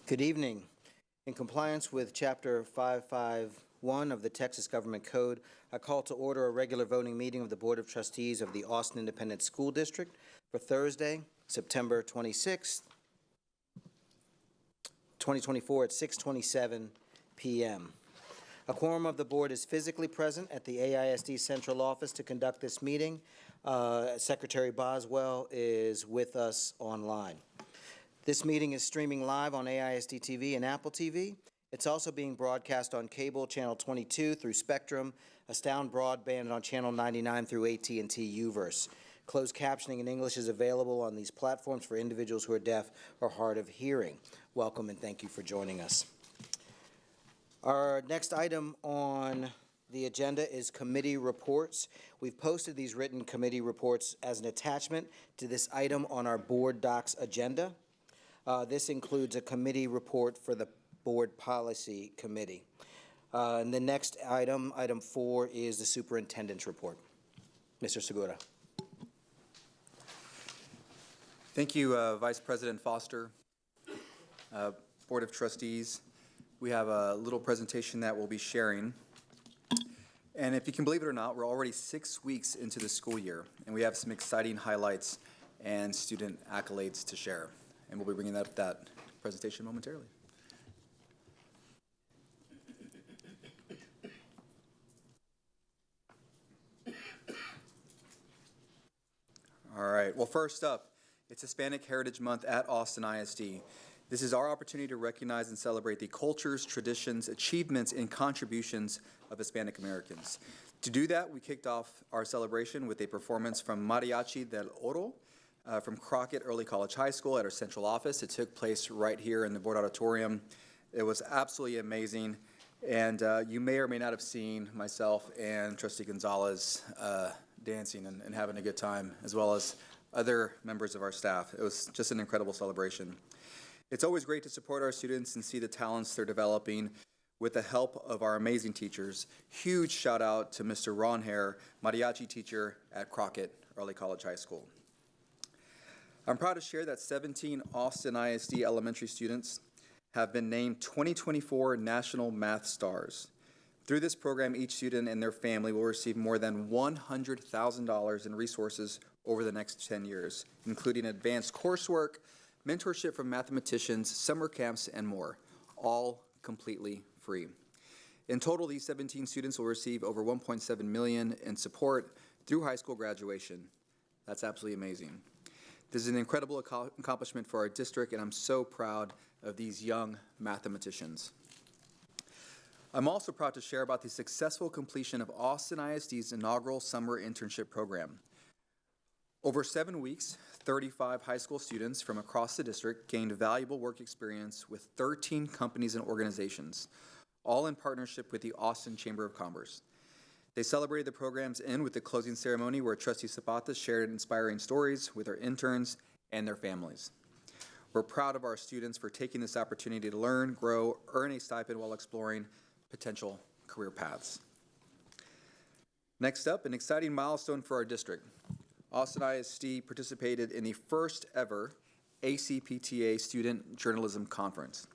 Good evening. In compliance with Chapter 551 of the Texas Government Code, I call to order a regular voting meeting of the Board of Trustees of the Austin Independent School District for Thursday, September 26th, 2024 at 6:27 p.m. A quorum of the board is physically present at the AISD Central Office to conduct this meeting. Secretary Boswell is with us online. This meeting is streaming live on AISD TV and Apple TV. It's also being broadcast on cable, channel 22 through Spectrum, Astound Broadband on channel 99 through AT&T Uverse. Closed captioning in English is available on these platforms for individuals who are deaf or hard of hearing. Welcome and thank you for joining us. Our next item on the agenda is committee reports. We've posted these written committee reports as an attachment to this item on our board docs agenda. This includes a committee report for the Board Policy Committee. And the next item, item 4, is the superintendent's report. Mr. Segura. Thank you, Vice President Foster. Board of Trustees, we have a little presentation that we'll be sharing. And if you can believe it or not, we're already 6 weeks into the school year, and we have some exciting highlights and student accolades to share. And we'll be bringing up that presentation momentarily. All right, well, first up, it's Hispanic Heritage Month at Austin ISD. This is our opportunity to recognize and celebrate the cultures, traditions, achievements, and contributions of Hispanic Americans. To do that, we kicked off our celebration with a performance from Mariachi del Oro from Crockett Early College High School at our central office. It took place right here in the board auditorium. It was absolutely amazing, and you may or may not have seen myself and Trustee Gonzalez dancing and having a good time, as well as other members of our staff. It was just an incredible celebration. It's always great to support our students and see the talents they're developing with the help of our amazing teachers. Huge shout out to Mr. Ron Hare, mariachi teacher at Crockett Early College High School. I'm proud to share that 17 Austin ISD elementary students have been named 2024 National Math Stars. Through this program, each student and their family will receive more than $100,000 in resources over the next 10 years, including advanced coursework, mentorship from mathematicians, summer camps, and more, all completely free. In total, these 17 students will receive over $1.7 million in support through high school graduation. That's absolutely amazing. This is an incredible accomplishment for our district, and I'm so proud of these young mathematicians. I'm also proud to share about the successful completion of Austin ISD's inaugural summer internship program. Over 7 weeks, 35 high school students from across the district gained valuable work experience with 13 companies and organizations, all in partnership with the Austin Chamber of Commerce. They celebrated the program's end with the closing ceremony where Trustee Zapata shared inspiring stories with our interns and their families. We're proud of our students for taking this opportunity to learn, grow, earn a stipend while exploring potential career paths. Next up, an exciting milestone for our district. Austin ISD participated in the first ever ACPTA Student Journalism Conference.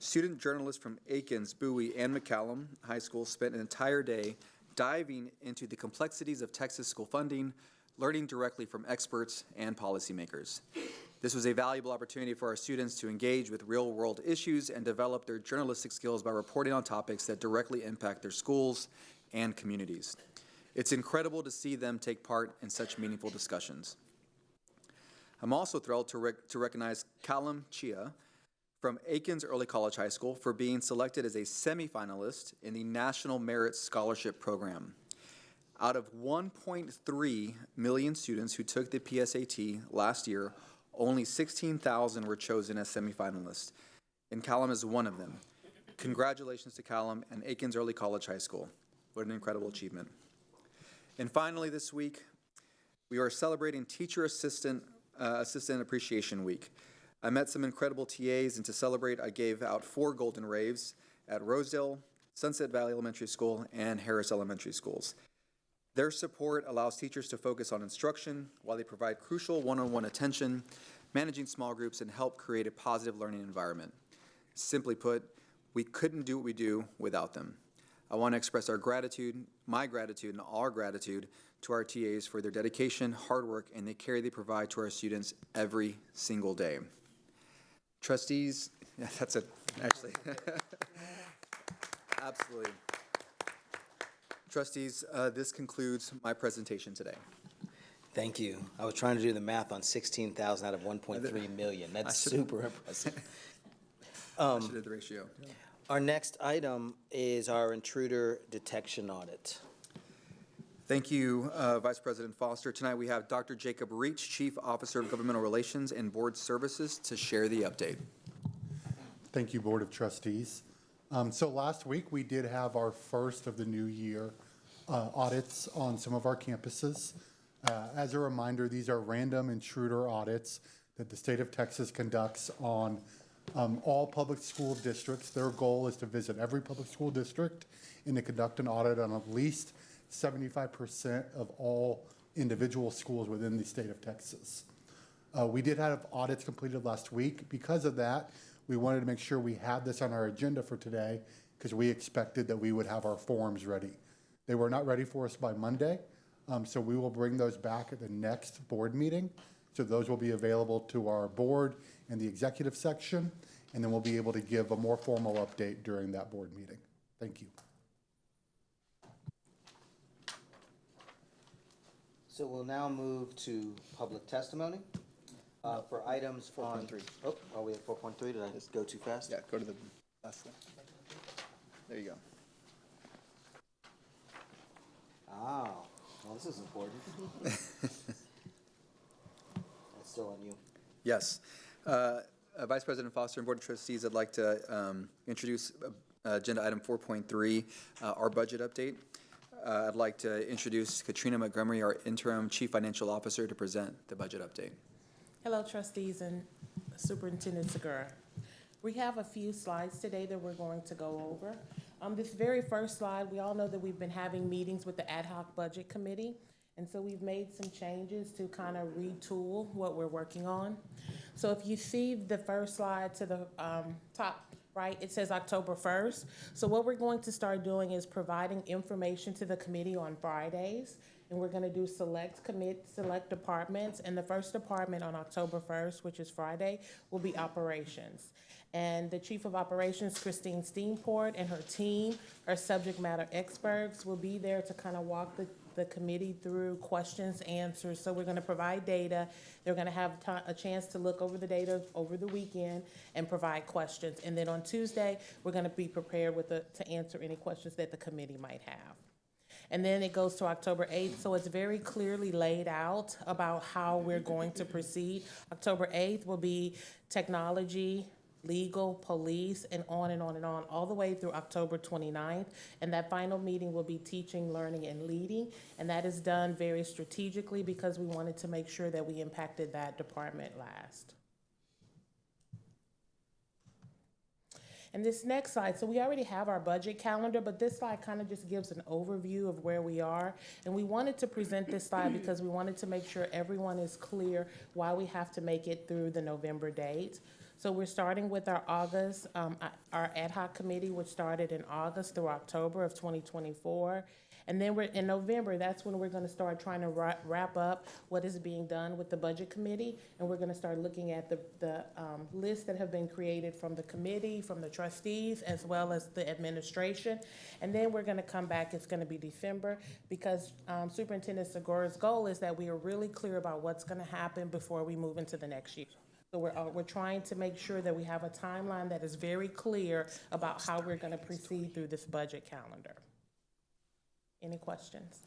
Student journalists from Aikens, Bowie, and McCallum High School spent an entire day diving into the complexities of Texas school funding, learning directly from experts and policymakers. This was a valuable opportunity for our students to engage with real-world issues and develop their journalistic skills by reporting on topics that directly impact their schools and communities. It's incredible to see them take part in such meaningful discussions. I'm also thrilled to recognize Callum Chia from Aikens Early College High School for being selected as a semifinalist in the National Merit Scholarship Program. Out of 1.3 million students who took the PSAT last year, only 16,000 were chosen as semifinalists, and Callum is one of them. Congratulations to Callum and Aikens Early College High School. What an incredible achievement. And finally this week, we are celebrating Teacher Assistant Appreciation Week. I met some incredible TAs, and to celebrate, I gave out 4 golden raves at Rosedale, Sunset Valley Elementary School, and Harris Elementary Schools. Their support allows teachers to focus on instruction while they provide crucial one-on-one attention, managing small groups, and help create a positive learning environment. Simply put, we couldn't do what we do without them. I want to express our gratitude, my gratitude, and our gratitude to our TAs for their dedication, hard work, and the care they provide to our students every single day. Trustees, yeah, that's it, actually. Absolutely. Trustees, this concludes my presentation today. Thank you. I was trying to do the math on 16,000 out of 1.3 million. That's super impressive. I should have the ratio. Our next item is our intruder detection audit. Thank you, Vice President Foster. Tonight we have Dr. Jacob Reach, Chief Officer of Governmental Relations and Board Services, to share the update. Thank you, Board of Trustees. So last week, we did have our first of the new year audits on some of our campuses. As a reminder, these are random intruder audits that the state of Texas conducts on all public school districts. Their goal is to visit every public school district and to conduct an audit on at least 75% of all individual schools within the state of Texas. We did have audits completed last week. Because of that, we wanted to make sure we had this on our agenda for today because we expected that we would have our forms ready. They were not ready for us by Monday, so we will bring those back at the next board meeting. So those will be available to our board and the executive section, and then we'll be able to give a more formal update during that board meeting. Thank you. So we'll now move to public testimony for items on. 4.3. Oh, are we at 4.3? Did I just go too fast? Yeah, go to the last one. There you go. Oh, well, this is important. That's still on you. Yes. Vice President Foster and Board of Trustees, I'd like to introduce agenda item 4.3, our budget update. I'd like to introduce Katrina Montgomery, our interim Chief Financial Officer, to present the budget update. Hello, trustees and Superintendent Segura. We have a few slides today that we're going to go over. This very first slide, we all know that we've been having meetings with the Ad Hoc Budget Committee, and so we've made some changes to kind of retool what we're working on. So if you see the first slide to the top right, it says October 1st. So what we're going to start doing is providing information to the committee on Fridays, and we're going to do select departments, and the first department on October 1st, which is Friday, will be operations. And the Chief of Operations, Christine Steenport, and her team, her subject matter experts, will be there to kind of walk the committee through questions, answers. So we're going to provide data. They're going to have a chance to look over the data over the weekend and provide questions. And then on Tuesday, we're going to be prepared to answer any questions that the committee might have. And then it goes to October 8th, so it's very clearly laid out about how we're going to proceed. October 8th will be technology, legal, police, and on and on and on, all the way through October 29th. And that final meeting will be teaching, learning, and leading. And that is done very strategically because we wanted to make sure that we impacted that department last. And this next slide, so we already have our budget calendar, but this slide kind of just gives an overview of where we are. And we wanted to present this slide because we wanted to make sure everyone is clear why we have to make it through the November date. So we're starting with our August, our ad hoc committee, which started in August through October of 2024. And then we're in November, that's when we're going to start trying to wrap up what is being done with the budget committee. And we're going to start looking at the lists that have been created from the committee, from the trustees, as well as the administration. And then we're going to come back, it's going to be December, because Superintendent Segura's goal is that we are really clear about what's going to happen before we move into the next year. So we're trying to make sure that we have a timeline that is very clear about how we're going to proceed through this budget calendar. Any questions?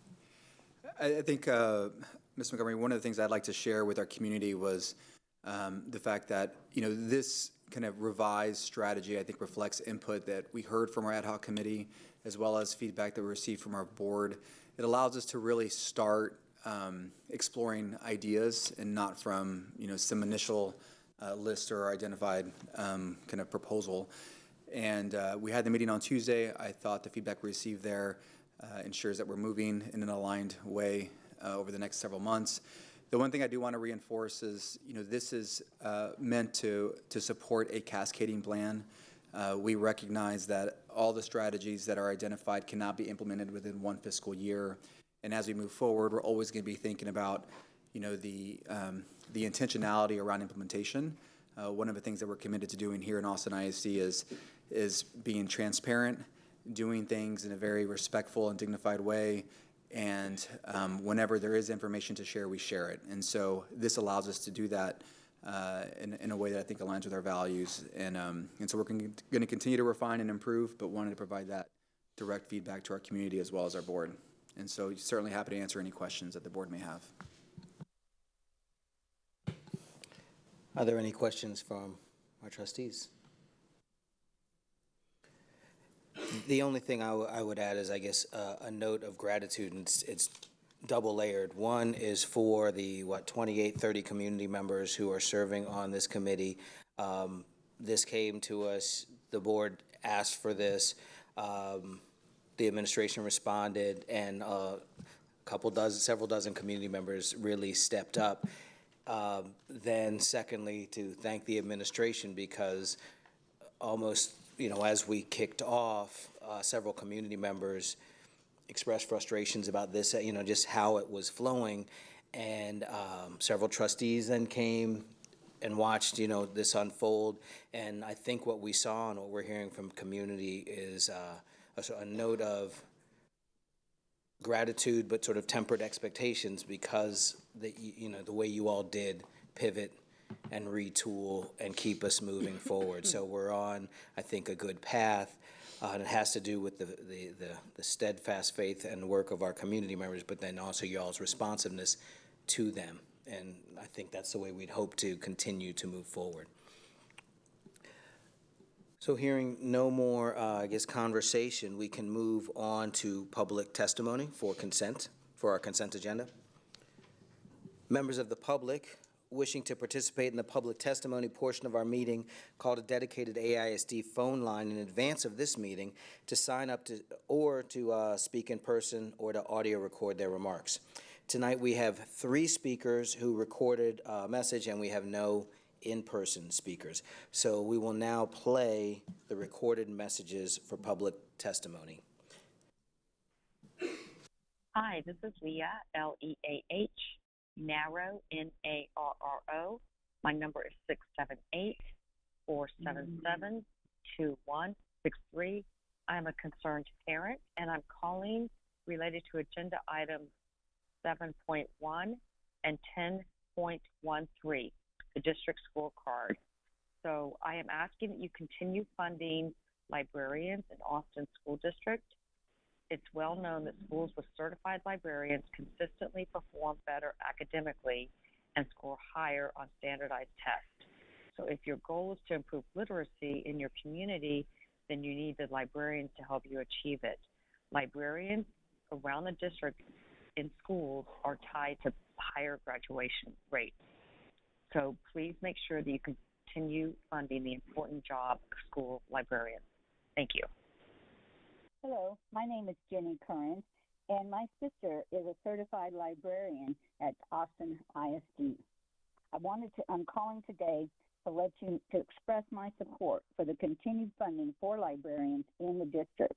I think, Ms. Montgomery, one of the things I'd like to share with our community was the fact that, this kind of revised strategy, I think, reflects input that we heard from our ad hoc committee, as well as feedback that we received from our board. It allows us to really start exploring ideas and not from, some initial list or identified kind of proposal. And we had the meeting on Tuesday. I thought the feedback we received there ensures that we're moving in an aligned way over the next several months. The one thing I do want to reinforce is, this is meant to support a cascading plan We recognize that all the strategies that are identified cannot be implemented within one fiscal year. And as we move forward, we're always going to be thinking about, the intentionality around implementation. One of the things that we're committed to doing here in Austin ISD is being transparent, doing things in a very respectful and dignified way, and whenever there is information to share, we share it. And so this allows us to do that in a way that I think aligns with our values. And so we're going to continue to refine and improve, but wanted to provide that direct feedback to our community as well as our board. And so certainly happy to answer any questions that the board may have. Are there any questions from our trustees? The only thing I would add is, I guess, a note of gratitude, and it's double layered. One is for the, 28, 30 community members who are serving on this committee. This came to us, the board asked for this, the administration responded, and several dozen community members really stepped up. Then secondly, to thank the administration, because almost, as we kicked off, several community members expressed frustrations about this, just how it was flowing. And several trustees then came and watched, this unfold. And I think what we saw and what we're hearing from community is a note of gratitude, but sort of tempered expectations, because the way you all did pivot and retool and keep us moving forward. So we're on, I think, a good path. And it has to do with the steadfast faith and work of our community members, but then also y'all's responsiveness to them. And I think that's the way we'd hope to continue to move forward. So hearing no more, conversation, we can move on to public testimony for our consent agenda. Members of the public wishing to participate in the public testimony portion of our meeting called a dedicated AISD phone line in advance of this meeting to sign up to speak in person or to audio record their remarks. Tonight we have 3 speakers who recorded a message, and we have no in-person speakers. So we will now play the recorded messages for public testimony. Hi, this is Leah, Leah, Narrow, Narro. My number is 678-477-2163. I am a concerned parent, and I'm calling related to agenda items 7.1 and 10.13. The district scorecard. So I am asking that you continue funding librarians in Austin School District. It's well known that schools with certified librarians consistently perform better academically and score higher on standardized tests. So if your goal is to improve literacy in your community, then you need the librarians to help you achieve it. Librarians around the district in schools are tied to higher graduation rates. So please make sure that you continue funding the important job of school librarians. Thank you. Hello, my name is Jenny Curran, and my sister is a certified librarian at Austin ISD. I'm calling today to express my support for the continued funding for librarians in the district.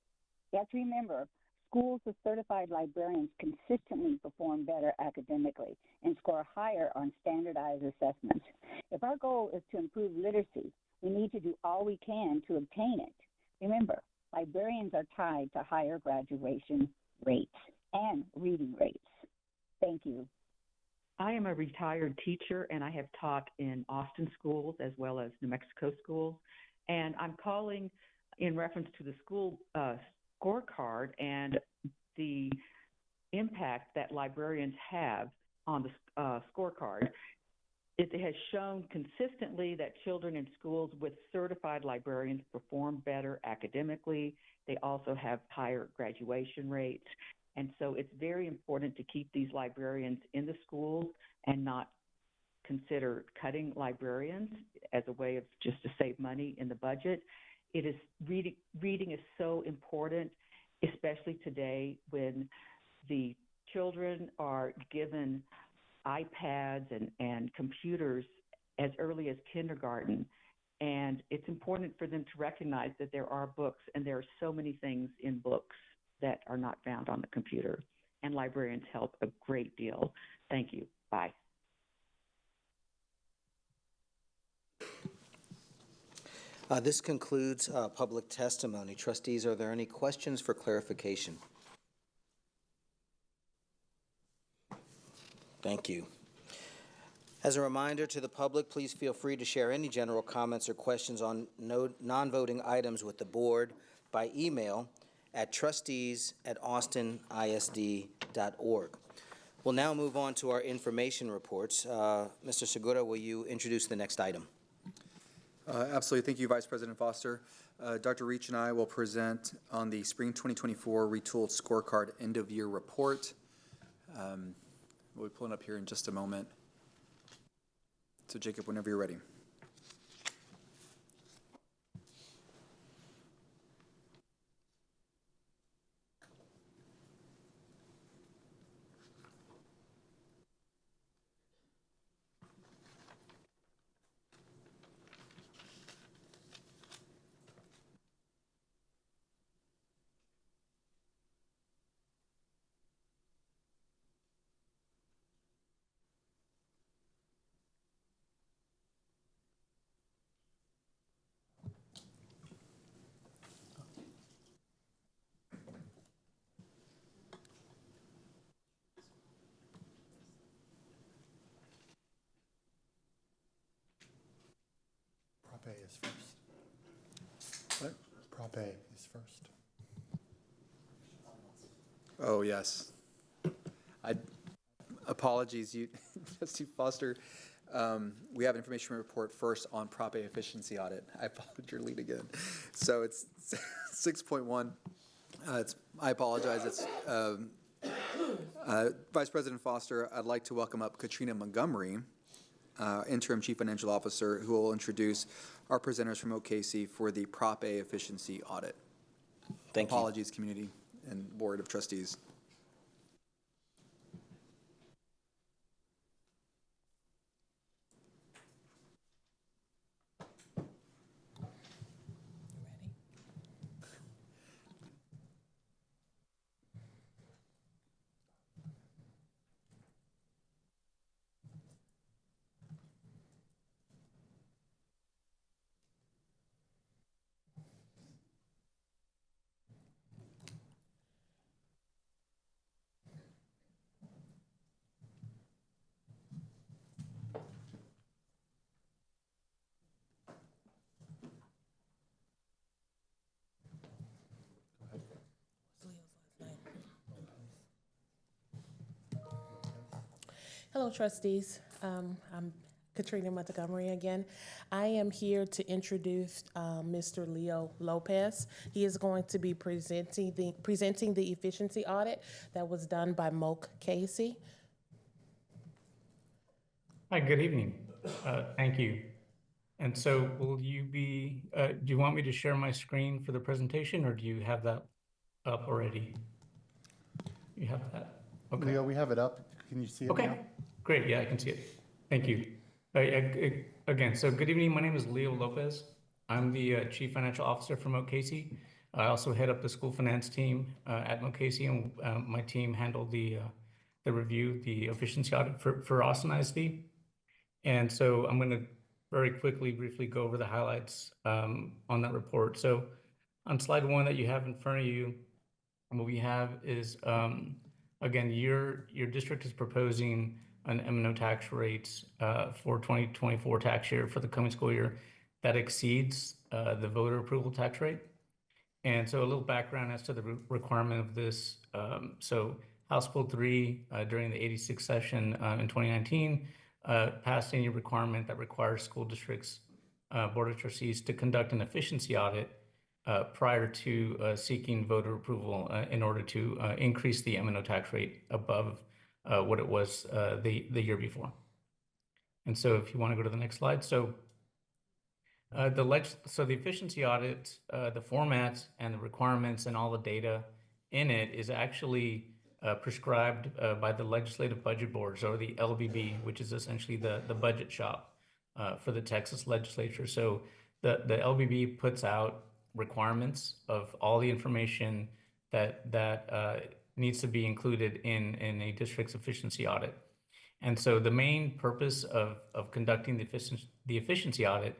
You have to remember, schools with certified librarians consistently perform better academically and score higher on standardized assessments. If our goal is to improve literacy, we need to do all we can to obtain it. Remember, librarians are tied to higher graduation rates and reading rates. Thank you. I am a retired teacher, and I have taught in Austin schools as well as New Mexico schools. And I'm calling in reference to the school scorecard and the impact that librarians have on the scorecard. It has shown consistently that children in schools with certified librarians perform better academically. They also have higher graduation rates. And so it's very important to keep these librarians in the schools and not consider cutting librarians as a way of just to save money in the budget. It is reading is so important, especially today when the children are given iPads and computers as early as kindergarten. And it's important for them to recognize that there are books, and there are so many things in books that are not found on the computer. And librarians help a great deal. Thank you. Bye. This concludes public testimony. Trustees, are there any questions for clarification? Thank you. As a reminder to the public, please feel free to share any general comments or questions on non-voting items with the board by email at trustees@austinisd.org. We'll now move on to our information reports. Mr. Segura, will you introduce the next item? Absolutely. Thank you, Vice President Foster. Dr. Reach and I will present on the Spring 2024 Retooled Scorecard End-of-Year Report. We'll be pulling up here in just a moment. So, Jacob, whenever you're ready. Prop A is first. What? Prop A is first. Oh, yes. Apologies, Trustee Foster. We have an information report first on Prop A efficiency audit. I followed your lead again. So it's 6.1. I apologize. It's Vice President Foster. I'd like to welcome up Katrina Montgomery, Interim Chief Financial Officer, who will introduce our presenters from OKC for the Prop A efficiency audit. Thank you. Apologies, community and Board of Trustees. Hello, trustees. I'm Katrina Montgomery again. I am here to introduce Mr. Leo Lopez. He is going to be presenting the efficiency audit that was done by Moke Casey. Hi, good evening. Thank you. And so will you be, do you want me to share my screen for the presentation, or do you have that up already? You have that? Okay. Leo, we have it up. Can you see it now? Okay, great. Yeah, I can see it. Thank you. Again, so good evening. My name is Leo Lopez. I'm the Chief Financial Officer for Moke Casey. I also head up the school finance team at Moke Casey, and my team handled the review, the efficiency audit for Austin ISD. And so I'm going to very quickly, briefly go over the highlights on that report. So on slide 1 that you have in front of you, what we have is, again, your district is proposing an M&O tax rates for 2024 tax year for the coming school year that exceeds the voter approval tax rate. And so a little background as to the requirement of this. So House Bill 3 during the 86th session in 2019 passed any requirement that requires school districts, Board of Trustees to conduct an efficiency audit prior to seeking voter approval in order to increase the M&O tax rate above what it was the year before. And so if you want to go to the next slide. So the efficiency audit, the format and the requirements and all the data in it is actually prescribed by the legislative budget boards, or the LBB, which is essentially the budget shop for the Texas legislature. So the LBB puts out requirements of all the information that needs to be included in a district's efficiency audit. And so the main purpose of conducting the efficiency audit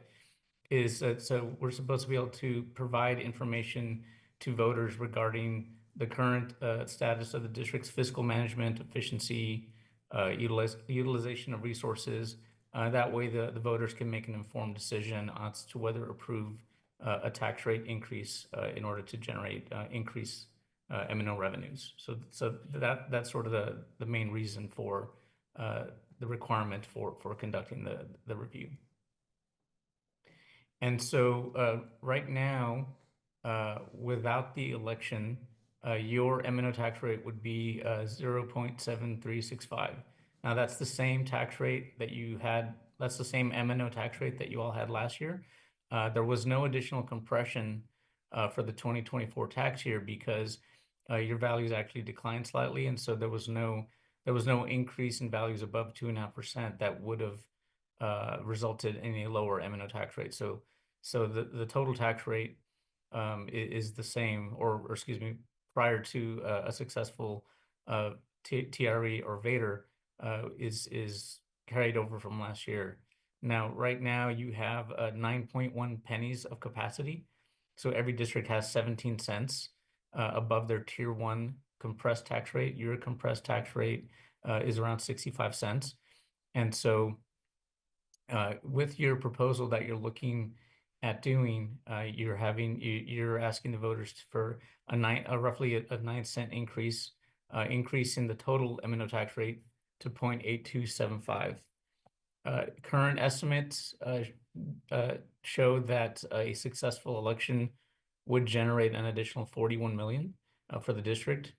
is that so we're supposed to be able to provide information to voters regarding the current status of the district's fiscal management, efficiency, utilization of resources. That way, the voters can make an informed decision as to whether to approve a tax rate increase in order to generate increased M&O revenues. So that's sort of the main reason for the requirement for conducting the review. And so right now, without the election, your M&O tax rate would be 0.7365. Now that's the same tax rate that you had. That's the same M&O tax rate that you all had last year. There was no additional compression for the 2024 tax year because your values actually declined slightly, and so there was no increase in values above 2.5% that would have resulted in a lower M&O tax rate. So the total tax rate is the same, or excuse me, prior to a successful TRE or Vader is carried over from last year. Now, right now you have 9.1 pennies of capacity. So every district has 17 cents above their tier 1 compressed tax rate. Your compressed tax rate is around 65 cents. And so with your proposal that you're looking at doing, you're asking the voters for roughly a 9-cent increase in the total M&O tax rate to 0.8275. Current estimates show that a successful election would generate an additional 41 million for the district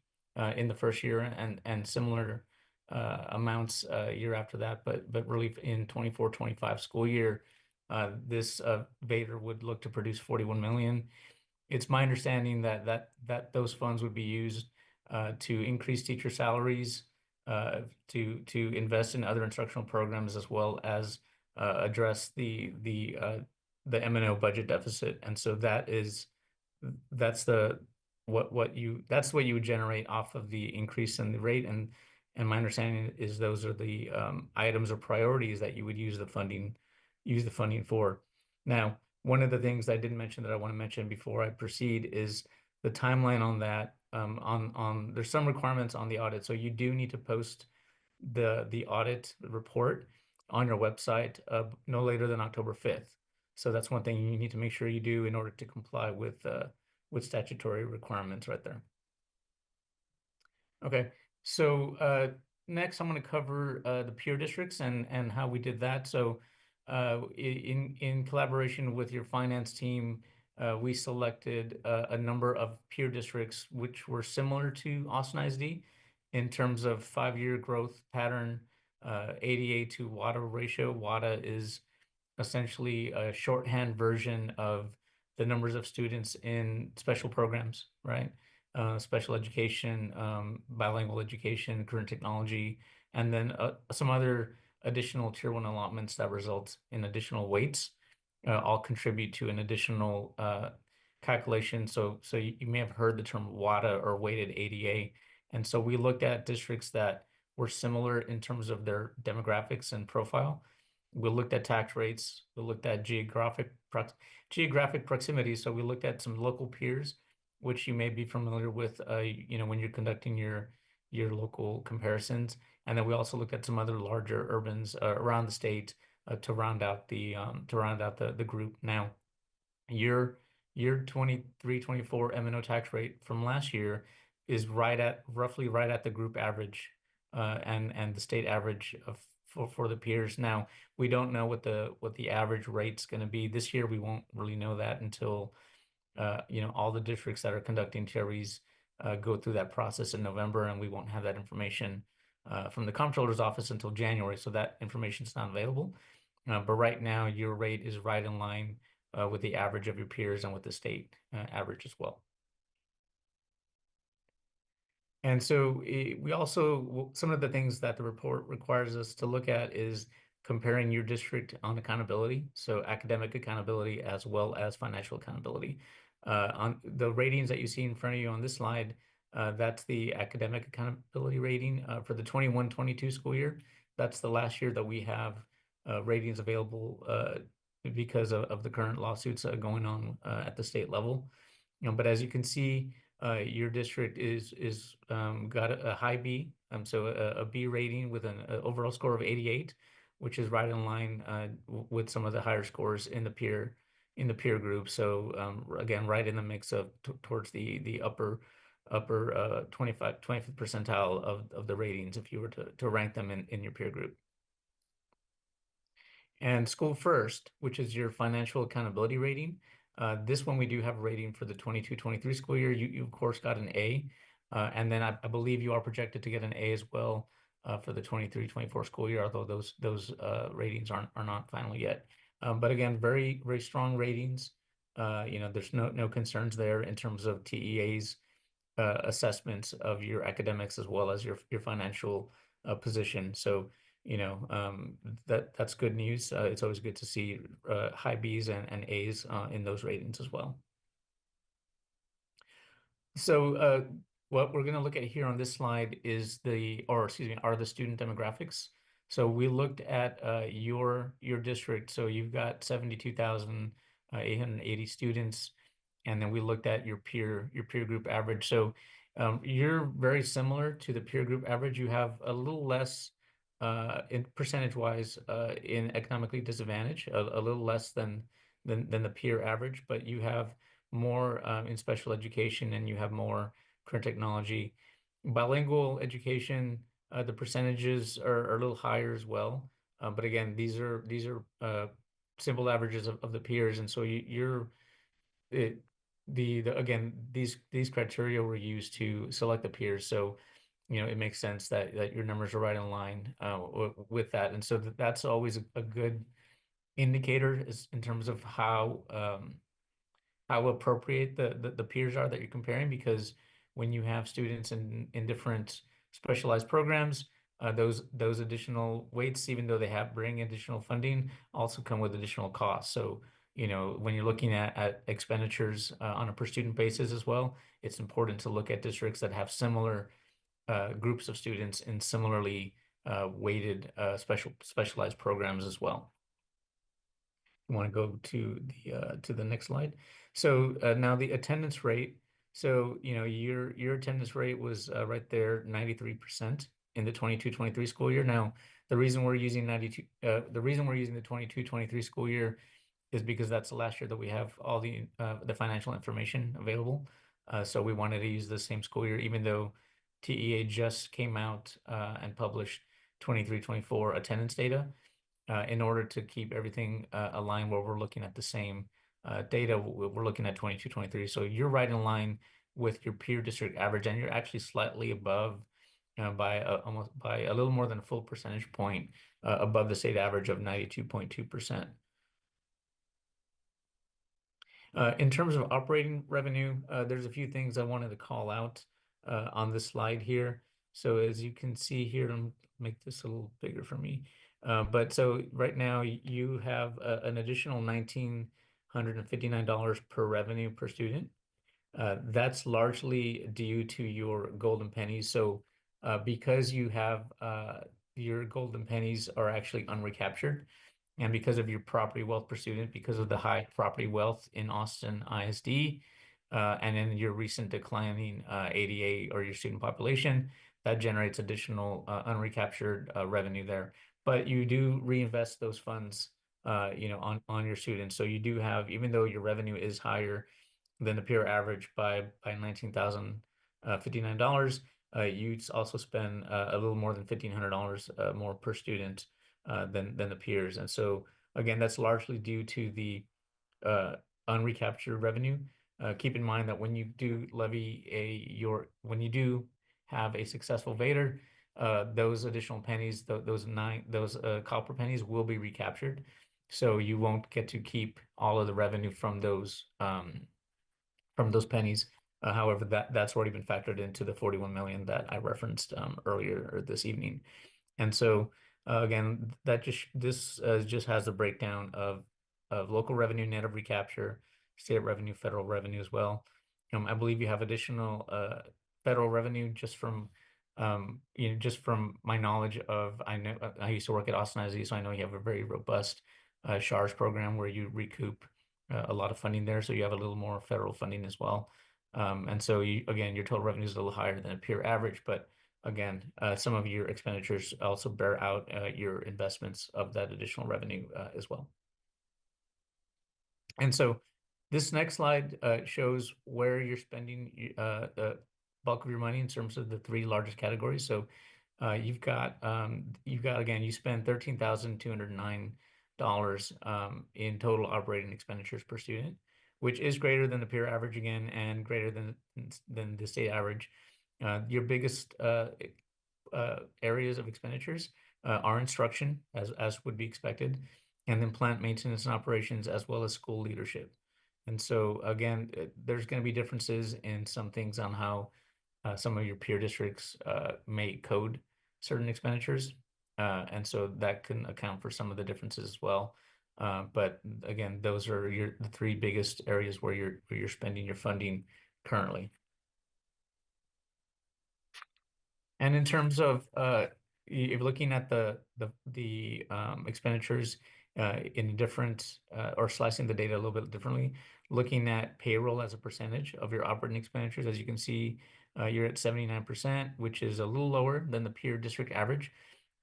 in the first year, and similar amounts year after that, but really in 24-25 school year, this Vader would look to produce 41 million. It's my understanding that those funds would be used to increase teacher salaries, to invest in other instructional programs, as well as address the M&O budget deficit. And so that's what you would generate off of the increase in the rate. And my understanding is those are the items or priorities that you would use the funding for. Now, one of the things I didn't mention that I want to mention before I proceed is the timeline on that. There's some requirements on the audit, so you do need to post the audit report on your website no later than October 5th. So that's one thing you need to make sure you do in order to comply with statutory requirements right there. Okay, so next I'm going to cover the peer districts and how we did that. So in collaboration with your finance team, we selected a number of peer districts which were similar to Austin ISD in terms of 5-year growth pattern, ADA to WADA ratio. WADA is essentially a shorthand version of the numbers of students in special programs, right? Special education, bilingual education, current technology, and then some other additional tier 1 allotments that result in additional weights all contribute to an additional calculation. So you may have heard the term WADA or weighted ADA. And so we looked at districts that were similar in terms of their demographics and profile. We looked at tax rates. We looked at geographic proximity. So we looked at some local peers, which you may be familiar with, when you're conducting your local comparisons. And then we also looked at some other larger urbans around the state to round out the group. Now, your 23-24 M&O tax rate from last year is roughly right at the group average and the state average for the peers. Now, we don't know what the average rate's going to be this year. We won't really know that until all the districts that are conducting TREs go through that process in November, and we won't have that information from the comptroller's office until January, so that information is not available. But right now, your rate is right in line with the average of your peers and with the state average as well. And so we also, some of the things that the report requires us to look at is comparing your district on accountability, so academic accountability as well as financial accountability. On the ratings that you see in front of you on this slide, that's the academic accountability rating for the 21-22 school year. That's the last year that we have ratings available because of the current lawsuits going on at the state level. But as you can see, your district is got a high B, so a B rating with an overall score of 88, which is right in line with some of the higher scores in the peer group. So again, right in the mix of towards the upper 25th percentile of the ratings if you were to rank them in your peer group. And School First, which is your financial accountability rating. This one we do have a rating for the 22-23 school year. You of course got an A, and then I believe you are projected to get an A as well for the 23-24 school year, although those ratings are not final yet. But again, very strong ratings. There's no concerns there in terms of TEA's assessments of your academics as well as your financial position. So that's good news. It's always good to see high Bs and As in those ratings as well. So what we're going to look at here on this slide is are the student demographics. So we looked at your district. So you've got 72,880 students, and then we looked at your peer group average. So you're very similar to the peer group average. You have a little less in percentage-wise in economically disadvantaged, a little less than the peer average, but you have more in special education and you have more current technology. Bilingual education, the percentages are a little higher as well. But again, these are simple averages of the peers, and so again, these criteria were used to select the peers. So it makes sense that your numbers are right in line with that. And so that's always a good indicator in terms of how appropriate the peers are that you're comparing, because when you have students in different specialized programs, those additional weights, even though they bring additional funding, also come with additional costs. So when you're looking at expenditures on a per student basis as well, it's important to look at districts that have similar groups of students in similarly weighted specialized programs as well. You want to go to the next slide. So now the attendance rate. So your attendance rate was right there, 93% in the 22-23 school year. Now the reason we're using the 22-23 school year is because that's the last year that we have all the financial information available. So we wanted to use the same school year, even though TEA just came out and published 23-24 attendance data. In order to keep everything aligned where we're looking at the same data, we're looking at 22-23. So you're right in line with your peer district average, and you're actually slightly above by a little more than a full percentage point above the state average of 92.2%. In terms of operating revenue, there's a few things I wanted to call out on this slide here. So as you can see here, let me make this a little bigger for me. But so right now you have an additional $1,959 per revenue per student. That's largely due to your golden pennies. So because you have your golden pennies are actually unrecaptured, and because of your property wealth per student, because of the high property wealth in Austin ISD, and then your recent declining ADA or your student population, that generates additional unrecaptured revenue there. But you do reinvest those funds, on your students. So you do have, even though your revenue is higher than the peer average by $19,059, you also spend a little more than $1,500 more per student than the peers. And so again, that's largely due to the unrecaptured revenue. Keep in mind that when you do when you do have a successful Vader, those additional pennies, those copper pennies will be recaptured. So you won't get to keep all of the revenue from those pennies. However, that's already been factored into the 41 million that I referenced earlier this evening. And so Again, this just has the breakdown of local revenue net of recapture, state revenue, federal revenue as well. I believe you have additional federal revenue just from just from my knowledge of, I know I used to work at Austin ISD, so I know you have a very robust SHARS program where you recoup a lot of funding there, so you have a little more federal funding as well. And so again, your total revenue is a little higher than a peer average, but again, some of your expenditures also bear out your investments of that additional revenue as well. And so this next slide shows where you're spending the bulk of your money in terms of the three largest categories. So you've got again, you spend $13,209 in total operating expenditures per student, which is greater than the peer average again, and greater than the state average. Your biggest areas of expenditures are instruction, as would be expected, and then plant maintenance and operations, as well as school leadership. And so again, there's going to be differences in some things on how some of your peer districts may code certain expenditures. And so that can account for some of the differences as well. But again, those are the three biggest areas where you're spending your funding currently. And in terms of if you're looking at the expenditures in different or slicing the data a little bit differently, looking at payroll as a percentage of your operating expenditures, as you can see, you're at 79%, which is a little lower than the peer district average.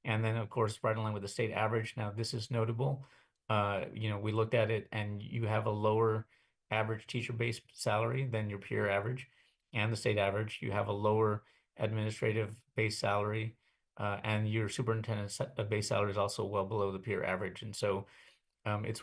And then, of course, right in line with the state average. Now, this is notable. We looked at it, and you have a lower average teacher-based salary than your peer average and the state average. You have a lower administrative base salary, and your superintendent's base salary is also well below the peer average. And so that's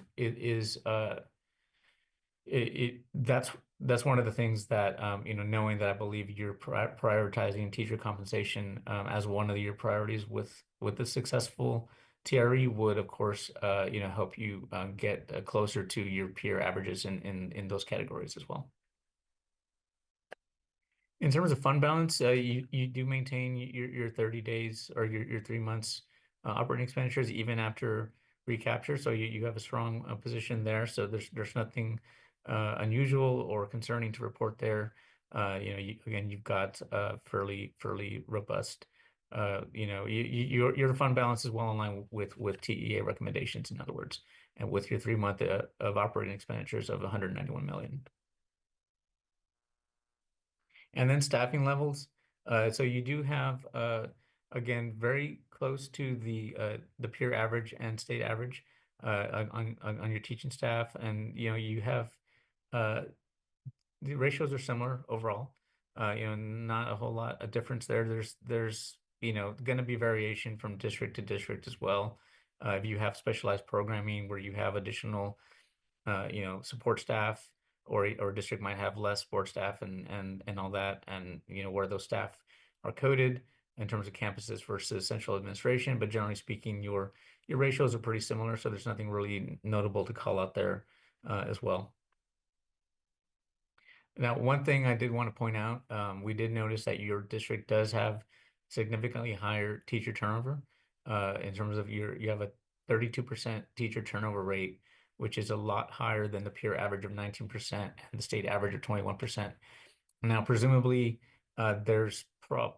one of the things that knowing that I believe you're prioritizing teacher compensation as one of your priorities with the successful TRE would, of course, help you get closer to your peer averages in those categories as well. In terms of fund balance, you do maintain your 30 days or your 3 months operating expenditures even after recapture. So you have a strong position there. So there's nothing unusual or concerning to report there. Again, you've got fairly robust. Your fund balance is well in line with TEA recommendations. In other words, and with your 3 month of operating expenditures of 191 million. And then staffing levels. So you do have, again, very close to the peer average and state average on your teaching staff. And, you have, the ratios are similar overall. Not a whole lot of difference there. There's going to be variation from district to district as well. If you have specialized programming where you have additional, support staff, or a district might have less support staff and all that, and where those staff are coded in terms of campuses versus central administration. But generally speaking, your ratios are pretty similar, so there's nothing really notable to call out there as well. Now, one thing I did want to point out, we did notice that your district does have significantly higher teacher turnover in terms of you have a 32% teacher turnover rate, which is a lot higher than the peer average of 19% and the state average of 21%. Now, presumably, there's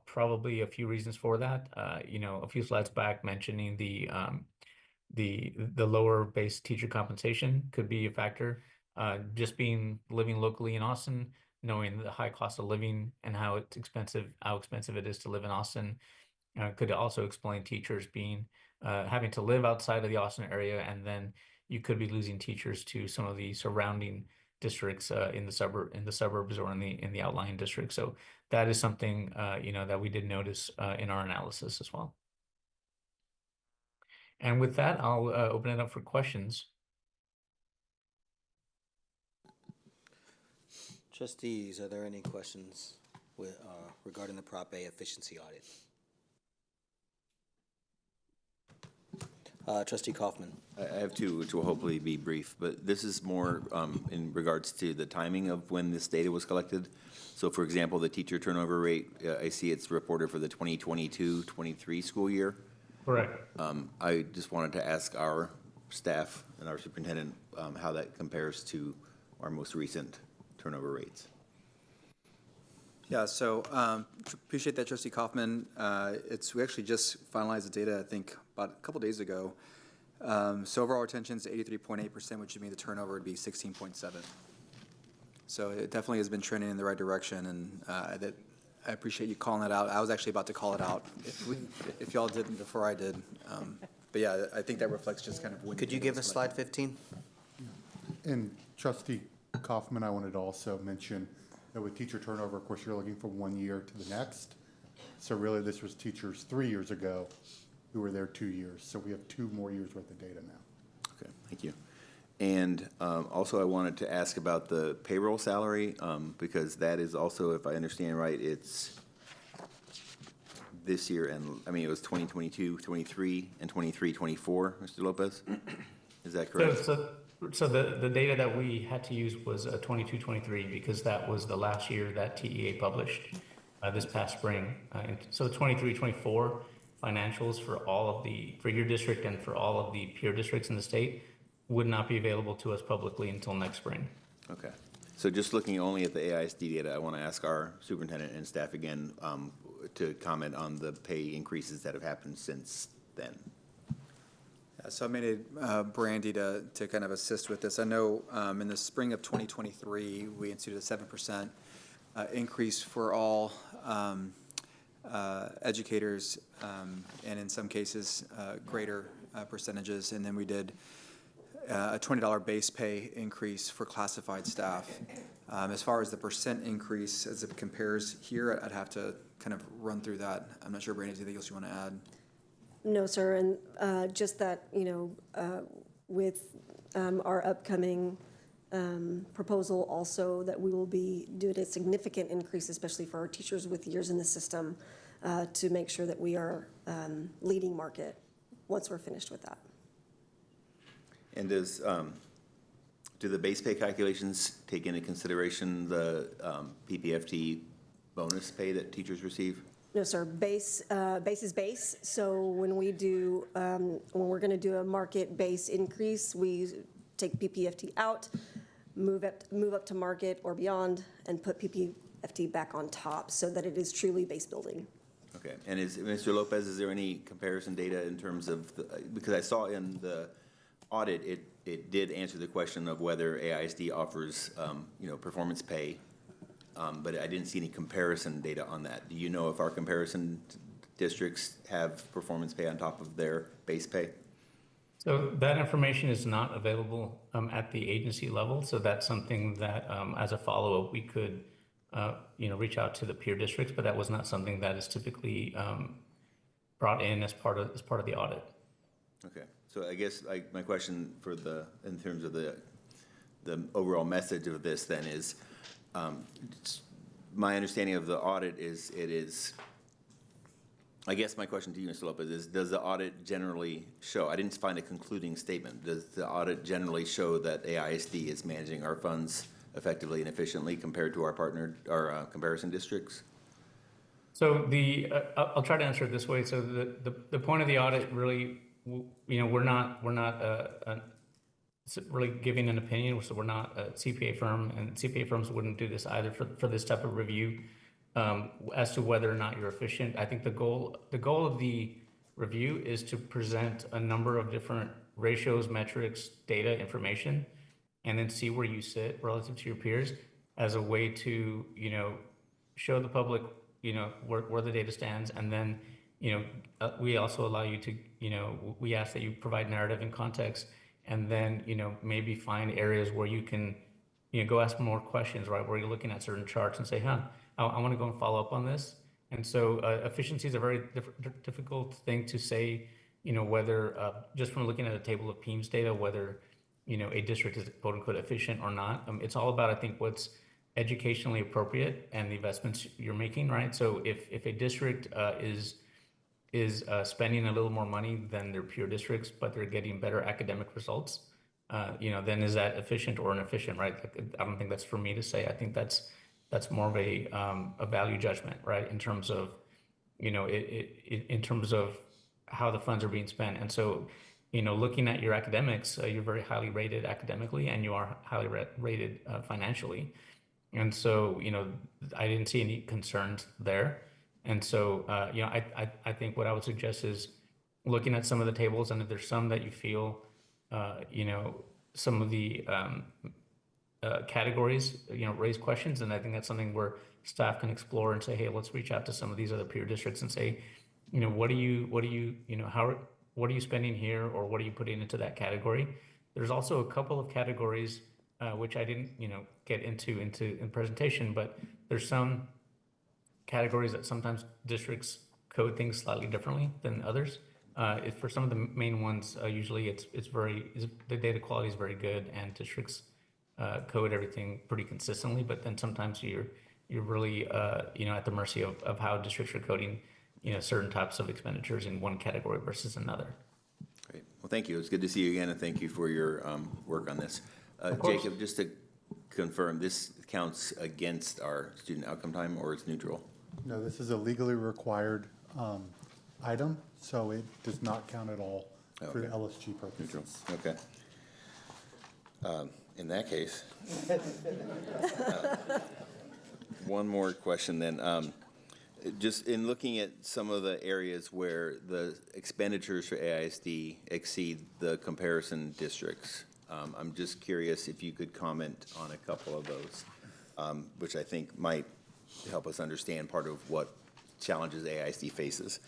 probably a few reasons for that. A few slides back mentioning the lower base teacher compensation could be a factor. Just living locally in Austin, knowing the high cost of living and how expensive it is to live in Austin, could also explain teachers having to live outside of the Austin area, and then you could be losing teachers to some of the surrounding districts in the suburbs or in the outlying districts. So that is something that we did notice in our analysis as well. And with that, I'll open it up for questions. Trustees, are there any questions regarding the Prop A efficiency audit? Trustee Kaufman. I have two, which will hopefully be brief, but this is more in regards to the timing of when this data was collected. So for example, the teacher turnover rate, I see it's reported for the 2022-23 school year. Correct. I just wanted to ask our staff and our superintendent how that compares to our most recent turnover rates. Yeah, so appreciate that, Trustee Kaufman. We actually just finalized the data, I think, about a couple days ago. So overall retention is 83.8%, which would mean the turnover would be 16.7. So it definitely has been trending in the right direction, and I appreciate you calling that out. I was actually about to call it out if y'all didn't before I did. But yeah, I think that reflects just kind of when. Could you give us slide 15? And Trustee Kaufman, I wanted to also mention that with teacher turnover, of course, you're looking from 1 year to the next. So really, this was teachers 3 years ago who were there 2 years. So we have 2 more years worth of data now. Okay, thank you. And also I wanted to ask about the payroll salary, because that is also, if I understand right, it's this year, and I mean, it was 2022, 23, and 23, 24, Mr. Lopez? Is that correct? So the data that we had to use was 22, 23, because that was the last year that TEA published this past spring. So 23, 24 financials for your district and for all of the peer districts in the state would not be available to us publicly until next spring. Okay. So just looking only at the AISD data, I want to ask our superintendent and staff again to comment on the pay increases that have happened since then. So I made it Brandy to kind of assist with this. I know in the spring of 2023, we instituted a 7% increase for all educators, and in some cases, greater percentages. And then we did a $20 base pay increase for classified staff. As far as the percent increase as it compares here, I'd have to kind of run through that. I'm not sure, Brandy, anything else you want to add? No, sir, and just that, with our upcoming proposal also, that we will be doing a significant increase, especially for our teachers with years in the system, to make sure that we are leading market once we're finished with that. And do the base pay calculations take into consideration the PPFT bonus pay that teachers receive? No, sir. Base is base. So when we do, when we're going to do a market base increase, we take PPFT out, move up to market or beyond, and put PPFT back on top, so that it is truly base building. Okay. And Mr. Lopez, is there any comparison data in terms of because I saw in the audit it did answer the question of whether AISD offers performance pay. But I didn't see any comparison data on that. Do you know if our comparison districts have performance pay on top of their base pay? So that information is not available at the agency level. So that's something that, as a follow-up, we could, reach out to the peer districts. But that was not something that is typically brought in as part of the audit. Okay. So I guess my question in terms of the overall message of this then is. My understanding of the audit is, I guess my question to you, Mr. Lopez, is does the audit generally show, I didn't find a concluding statement, does the audit generally show that AISD is managing our funds effectively and efficiently compared to our comparison districts? So I'll try to answer it this way. So the point of the audit really, we're not really giving an opinion, so we're not a CPA firm, and CPA firms wouldn't do this either for this type of review as to whether or not you're efficient. I think the goal of the review is to present a number of different ratios, metrics, data, information, and then see where you sit relative to your peers as a way to show the public where the data stands, and then we also allow you to we ask that you provide narrative and context. And then, maybe find areas where you can, go ask more questions, right? Where you're looking at certain charts and say, I want to go and follow up on this. And so efficiency is a very difficult thing to say, whether just from looking at a table of PEIMS data, whether, a district is quote unquote efficient or not. It's all about, I think, what's educationally appropriate and the investments you're making, right? So if a district is spending a little more money than their peer districts, but they're getting better academic results, then is that efficient or inefficient, right? I don't think that's for me to say. I think that's more of a value judgment, right? In terms of, in terms of how the funds are being spent. And so, looking at your academics, you're very highly rated academically, and you are highly rated financially. And so, I didn't see any concerns there. And so, I think what I would suggest is looking at some of the tables, and if there's some that you feel, some of the categories, raise questions, and I think that's something where staff can explore and say, hey, let's reach out to some of these other peer districts and say, what are you spending here, or what are you putting into that category? There's also a couple of categories which I didn't, get into in presentation, but there's some categories that sometimes districts code things slightly differently than others. For some of the main ones, usually the data quality is very good, and districts code everything pretty consistently. But then sometimes you're really at the mercy of how districts are coding certain types of expenditures in one category versus another. Great. Well, thank you. It's good to see you again, and thank you for your work on this. Jacob, just to confirm, this counts against our student outcome time, or it's neutral? No, this is a legally required item, so it does not count at all for the LSG purposes. Okay. In that case, one more question then. Just in looking at some of the areas where the expenditures for AISD exceed the comparison districts, I'm just curious if you could comment on a couple of those, which I think might help us understand part of what challenges AISD faces.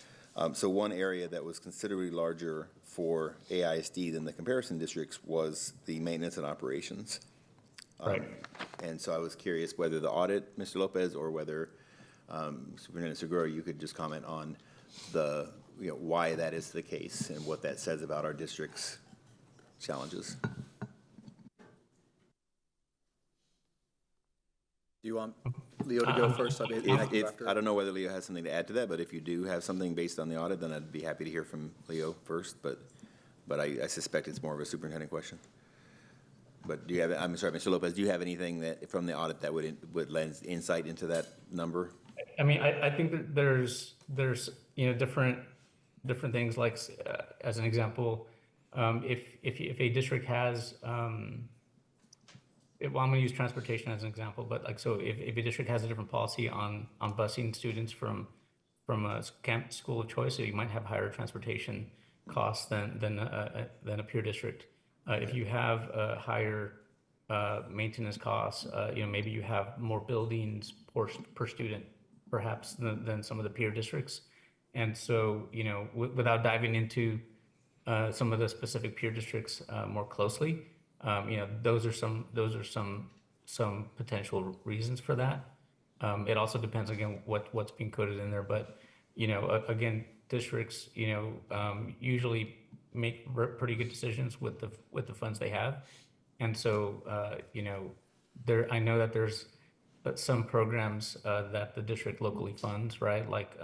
So one area that was considerably larger for AISD than the comparison districts was the maintenance and operations. Right. And so I was curious whether the audit, Mr. Lopez, or whether Superintendent Segura, you could just comment on the why that is the case and what that says about our district's challenges. Do you want Leo to go first? I don't know whether Leo has something to add to that, but if you do have something based on the audit, then I'd be happy to hear from Leo first. But I suspect it's more of a superintendent question. But do you have? I'm sorry, Mr. Lopez. Do you have anything that from the audit that would lend insight into that number? I mean, I think that there's different things, like as an example, if a district has well, I'm going to use transportation as an example, but so if a district has a different policy on busing students from a school of choice, so you might have higher transportation costs than a peer district. If you have higher maintenance costs, maybe you have more buildings per student, perhaps, than some of the peer districts. And so, without diving into some of the specific peer districts more closely, those are some potential reasons for that. It also depends, again, what's being coded in there. But again, districts usually make pretty good decisions with the funds they have, and so I know that there's some programs that the district locally funds, right? Like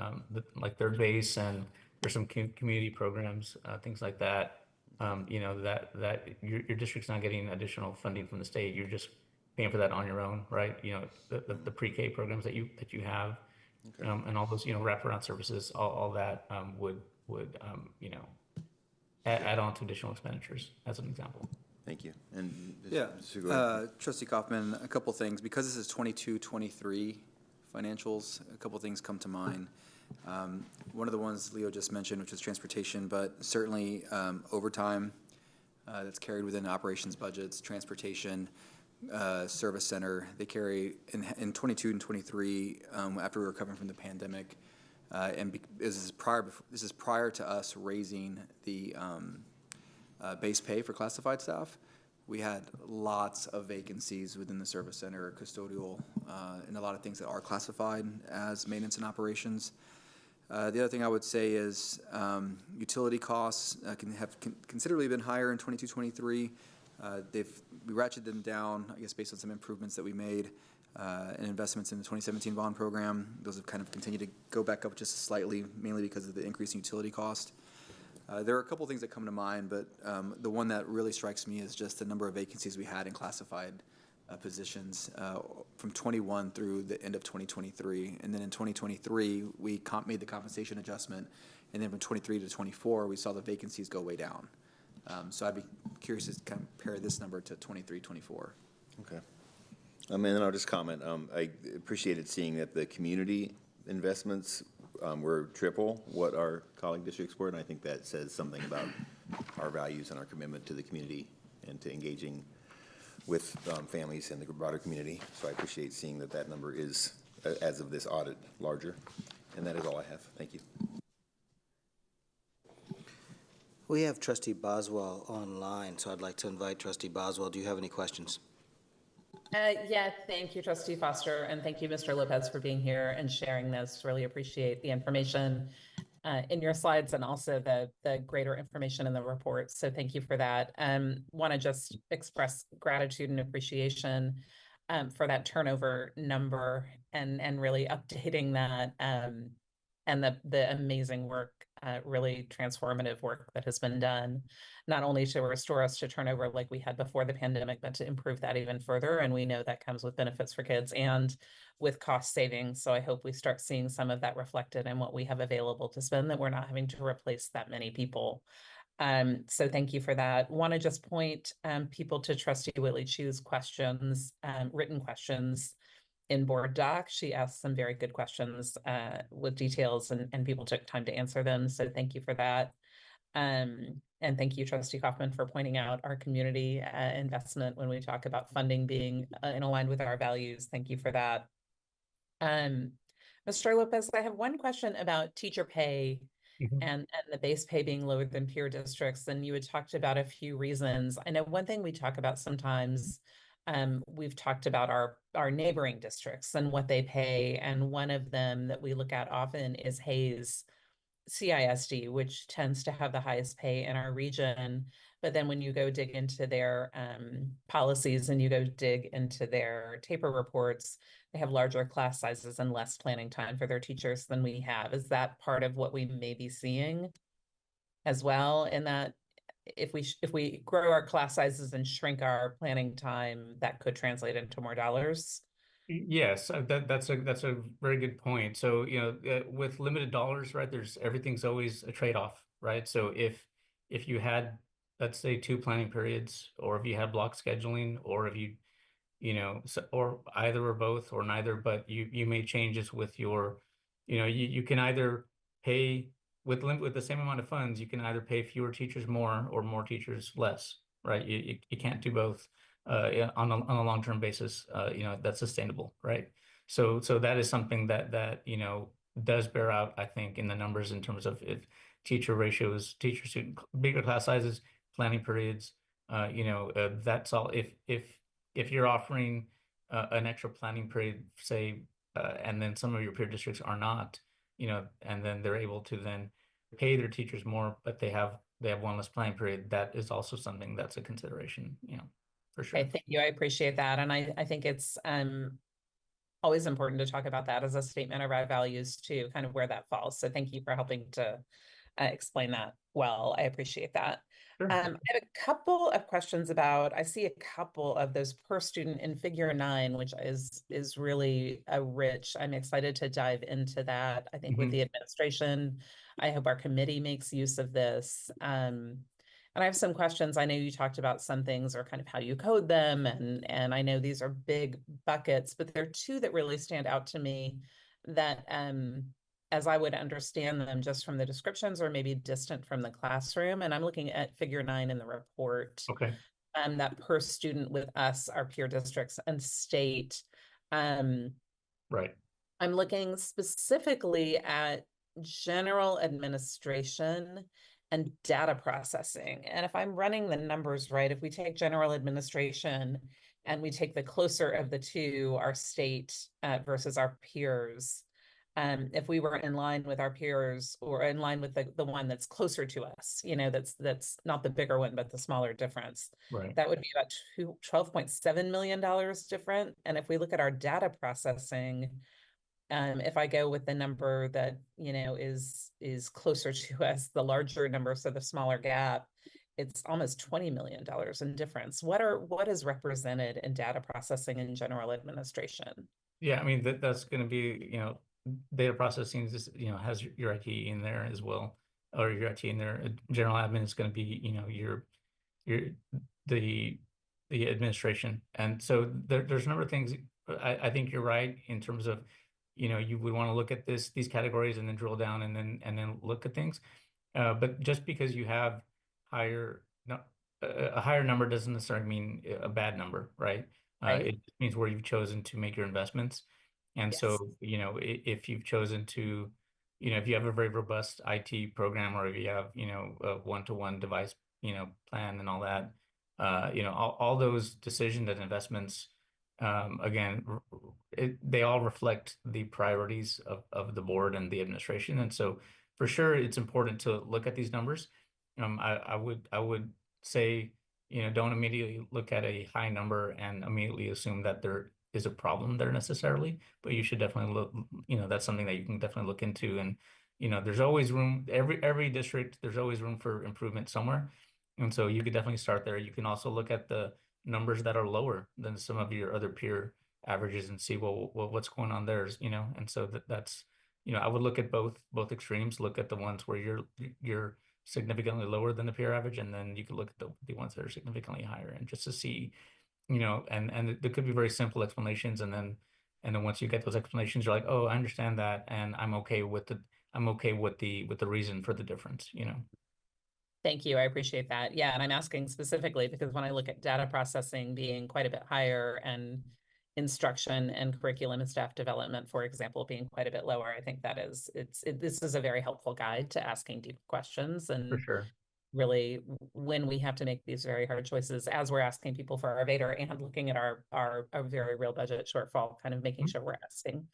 Third Base, and there's some community programs, things like that. That your district's not getting additional funding from the state. You're just paying for that on your own, right? The pre-K programs that you have, okay. And all those wraparound services, all that would add on to additional expenditures, as an example. Thank you. And Trustee Kaufman, a couple things. Because this is 22-23 financials, a couple things come to mind. One of the ones Leo just mentioned, which is transportation, but certainly overtime that's carried within operations budgets, transportation, service center. They carry in 22 and 23 after we were recovering from the pandemic, this is prior to us raising the base pay for classified staff. We had lots of vacancies within the service center, custodial, and a lot of things that are classified as maintenance and operations. The other thing I would say is utility costs can have considerably been higher in 22-23. We ratcheted them down, I guess, based on some improvements that we made and investments in the 2017 bond program. Those have kind of continued to go back up just slightly, mainly because of the increase in utility cost. There are a couple things that come to mind, but the one that really strikes me is just the number of vacancies we had in classified positions from 21 through the end of 2023. And then in 2023, we made the compensation adjustment And then from 23 to 24, we saw the vacancies go way down. So I'd be curious to compare this number to 23, 24. Okay. And then I'll just comment. I appreciated seeing that the community investments were triple what our colleague districts were, and I think that says something about our values and our commitment to the community and to engaging with families and the broader community. So I appreciate seeing that that number is, as of this audit, larger. And that is all I have. Thank you. We have Trustee Boswell online, so I'd like to invite Trustee Boswell. Do you have any questions? Yeah, thank you, Trustee Foster, and thank you, Mr. Lopez, for being here and sharing this. Really appreciate the information in your slides and also the greater information in the report. So thank you for that. Want to just express gratitude and appreciation for that turnover number and really updating that and the amazing work, really transformative work that has been done, not only to restore us to turnover like we had before the pandemic, but to improve that even further. And we know that comes with benefits for kids and with cost savings. So I hope we start seeing some of that reflected in what we have available to spend, that we're not having to replace that many people. So thank you for that. Want to just point people to Trustee Whitley Chu's questions, written questions in board doc. She asked some very good questions with details and people took time to answer them. So thank you for that. And thank you, Trustee Kaufman, for pointing out our community investment when we talk about funding being in aligned with our values. Thank you for that. Mr. Lopez, I have one question about teacher pay and the base pay being lower than peer districts. And you had talked about a few reasons. I know one thing we talk about sometimes, we've talked about our neighboring districts and what they pay. And one of them that we look at often is Hayes CISD, which tends to have the highest pay in our region. But then when you go dig into their policies and you go dig into their taper reports, they have larger class sizes and less planning time for their teachers than we have. Is that part of what we may be seeing as well? In that if we grow our class sizes and shrink our planning time, that could translate into more dollars? Yes, that's a very good point. So, with limited dollars, right, everything's always a trade-off, right? So if you had, let's say, 2 planning periods, or if you had block scheduling, or if or either or both or neither, but you made changes with your, you can either pay with the same amount of funds, you can either pay fewer teachers more or more teachers less, right? You can't do both. On a long-term basis, that's sustainable, right? So that is something that does bear out, I think, in the numbers in terms of if teacher ratios, teacher student, bigger class sizes, planning periods, that's all. If you're offering an extra planning period, say, and then some of your peer districts are not, and then they're able to then pay their teachers more, but they have one less planning period, that is also something that's a consideration, for sure. Okay, thank you. I appreciate that. And I think it's always important to talk about that as a statement of our values too, kind of where that falls. So thank you for helping to explain that well. I appreciate that. Sure. I have a couple of questions about, I see a couple of those per student in figure 9, which is really rich. I'm excited to dive into that. I think with the administration, I hope our committee makes use of this. And I have some questions. I know you talked about some things or kind of how you code them. And I know these are big buckets, but there are 2 that really stand out to me that, as I would understand them just from the descriptions, or maybe distant from the classroom. And I'm looking at figure 9 in the report. Okay. That per student with us, our peer districts and state. Right. I'm looking specifically at general administration and data processing. And if I'm running the numbers right, if we take general administration and we take the closer of the 2, our state versus our peers, if we were in line with our peers or in line with the one that's closer to us, that's not the bigger one, but the smaller difference, Right. that would be about $12.7 million different. And if we look at our data processing, if I go with the number that, is closer to us, the larger number, so the smaller gap, it's almost $20 million in difference. What is represented in data processing and general administration? Yeah, I mean, that's going to be, data processing is, has your IT in there as well. or your IT in there. General admin is going to be, your the administration. And so there's a number of things. I think you're right in terms of, you would want to look at these categories and then drill down and then look at things. But just because you have higher no, a higher number doesn't necessarily mean a bad number, right? Right. It just means where you've chosen to make your investments. And Yes. so, if you've chosen to, if you have a very robust IT program, or if you have, a one-to-one device, plan and all that, all those decisions and investments, again, they all reflect the priorities of the board and the administration. And so for sure, it's important to look at these numbers. I would say, don't immediately look at a high number and immediately assume that there is a problem there necessarily, but you should definitely look, that's something that you can definitely look into. And, there's always room, every district, there's always room for improvement somewhere. And so you could definitely start there. You can also look at the numbers that are lower than some of your other peer averages and see, well, what's going on there, and so that's, I would look at both extremes, look at the ones where you're significantly lower than the peer average, and then you could look at the ones that are significantly higher, and just to see, and there could be very simple explanations, and then once you get those explanations, you're like, oh, I understand that, and I'm okay with the reason for the difference. Thank you. I appreciate that. Yeah, and I'm asking specifically because when I look at data processing being quite a bit higher and instruction and curriculum and staff development, for example, being quite a bit lower, I think this is a very helpful guide to asking deep questions. For And sure. really, when we have to make these very hard choices, as we're asking people for our Vader and looking at our very real budget shortfall, kind of making sure we're asking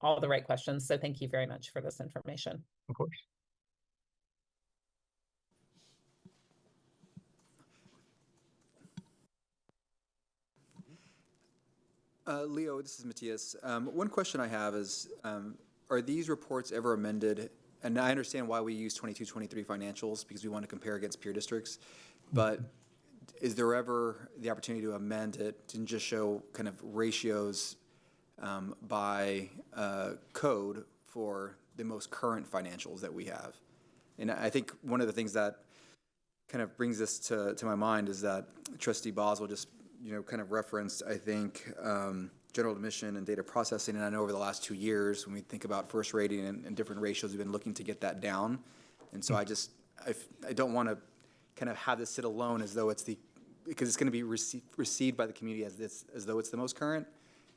all the right questions. So thank you very much for this information. Of course. Leo, this is Matthias. One question I have is, are these reports ever amended? And I understand why we use 22-23 financials, because we want to compare against peer districts. But is there ever the opportunity to amend it and just show kind of ratios by code for the most current financials that we have? And I think one of the things that kind of brings this to my mind is that Trustee Boswell just kind of referenced, I think, general admission and data processing. And I know over the last 2 years, when we think about first rating and different ratios, we've been looking to get that down. And so I don't want to kind of have this sit alone as though because it's going to be received by the community as though it's the most current.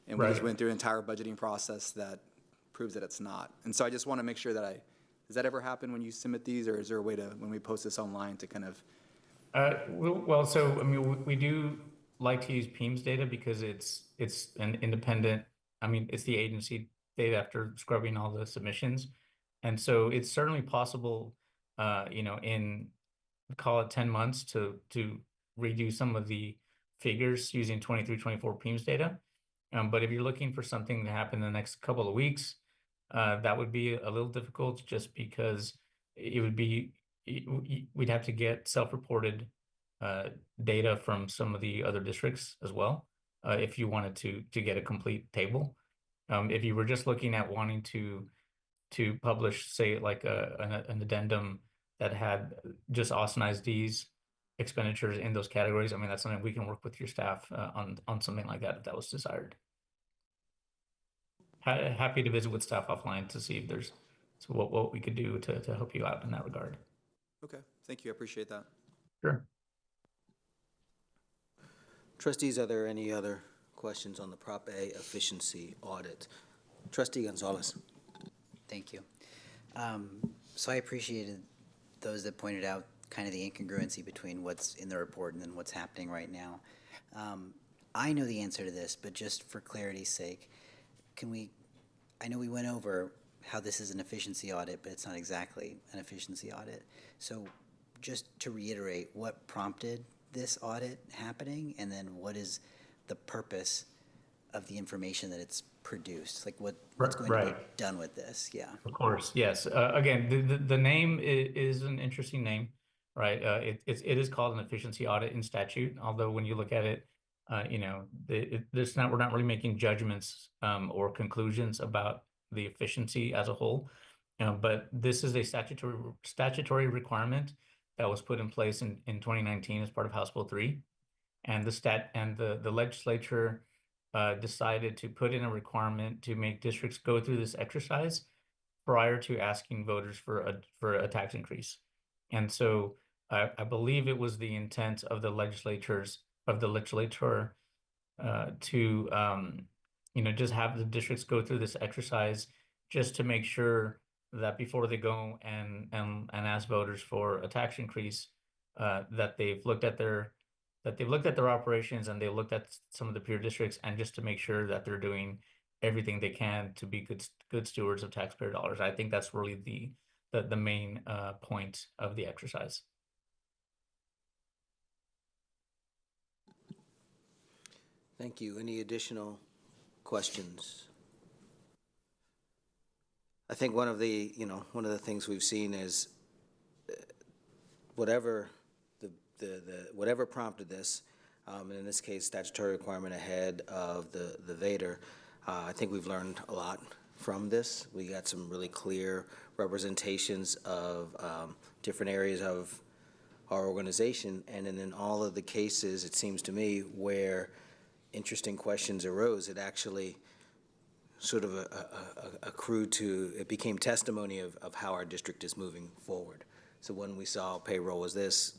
And we just went through an entire budgeting process that proves that it's not. And so I just want to make sure that does that ever happen when you submit these, or is there a way to, when we post this online, to kind of? Well, so, I mean, we do like to use PEMS data because it's an independent, it's the agency data after scrubbing all the submissions. And so it's certainly possible, in, call it 10 months to redo some of the figures using 23-24 PEMS data. But if you're looking for something to happen in the next couple of weeks, that would be a little difficult, just because we'd have to get self-reported data from some of the other districts as well, if you wanted to get a complete table. If you were just looking at wanting to publish, say, like an addendum that had just Austin ISD's expenditures in those categories, that's something we can work with your staff on something like that if that was desired. Happy to visit with staff offline to see if there's what we could do to help you out in that regard. Okay, thank you. I appreciate that. Sure. Trustees, are there any other questions on the Prop A efficiency audit? Trustee Gonzalez. Thank you. So I appreciated those that pointed out kind of the incongruency between what's in the report and then what's happening right now. I know the answer to this, but just for clarity's sake, I know we went over how this is an efficiency audit, but it's not exactly an efficiency audit. So just to reiterate, what prompted this audit happening, and then what is the purpose of the information that it's produced? Like what's going to be done with this? Yeah. Of course, yes. Again, the name is an interesting name, right? It is called an efficiency audit in statute, although when you look at it, we're not really making judgments or conclusions about the efficiency as a whole. But this is a statutory requirement that was put in place in 2019 as part of House Bill 3. And the legislature decided to put in a requirement to make districts go through this exercise prior to asking voters for a tax increase. And so I believe it was the intent of the legislature to just have the districts go through this exercise just to make sure that before they go and ask voters for a tax increase, that they've looked at their operations and they looked at some of the peer districts, and just to make sure that they're doing everything they can to be good stewards of taxpayer dollars. I think that's really the main point of the exercise. Thank you. Any additional questions? I think one of the things we've seen is whatever whatever prompted this, and in this case, statutory requirement ahead of the Vader, I think we've learned a lot from this. We got some really clear representations of different areas of our organization, and in all of the cases, it seems to me, where interesting questions arose, it actually sort of accrued to, it became testimony of how our district is moving forward. So when we saw payroll was this,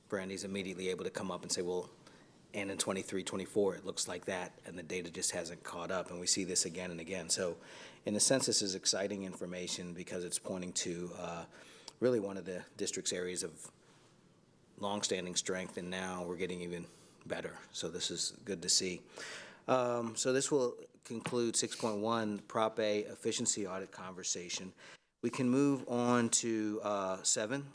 Brandy's immediately able to come up and say, well, and in 23, 24, it looks like that, and the data just hasn't caught up, and we see this again and again. So in a sense, this is exciting information because it's pointing to really one of the district's areas of longstanding strength, and now we're getting even better. So this is good to see. So this will conclude 6.1 Prop A efficiency audit conversation. We can move on to 7,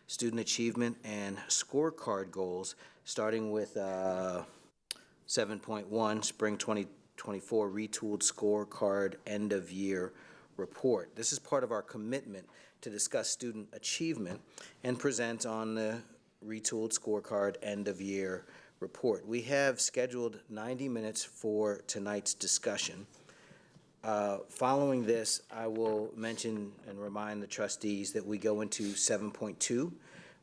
student achievement and scorecard goals, starting with 7.1 Spring 2024 Retooled Scorecard End of Year Report. This is part of our commitment to discuss student achievement and present on the Retooled Scorecard End of Year Report. We have scheduled 90 minutes for tonight's discussion. Following this, I will mention and remind the trustees that we go into 7.2,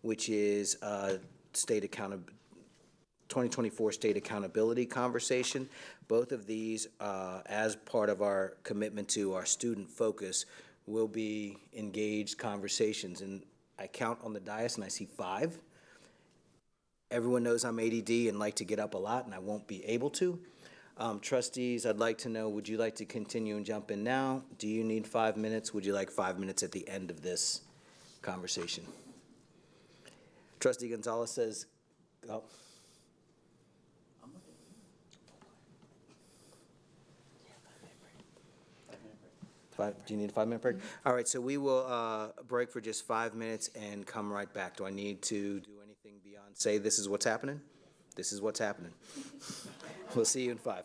which is 2024 state accountability conversation. Both of these, as part of our commitment to our student focus, will be engaged conversations. And I count on the dais and I see 5. Everyone knows I'm ADD and like to get up a lot, and I won't be able to. Trustees, I'd like to know, would you like to continue and jump in now? Do you need 5 minutes? Would you like 5 minutes at the end of this conversation? Trustee Gonzalez says, oh. Do you need a 5-minute break? All right, so we will break for just 5 minutes and come right back. Do I need to do anything beyond say this is what's happening? This is what's happening. We'll see you in 5.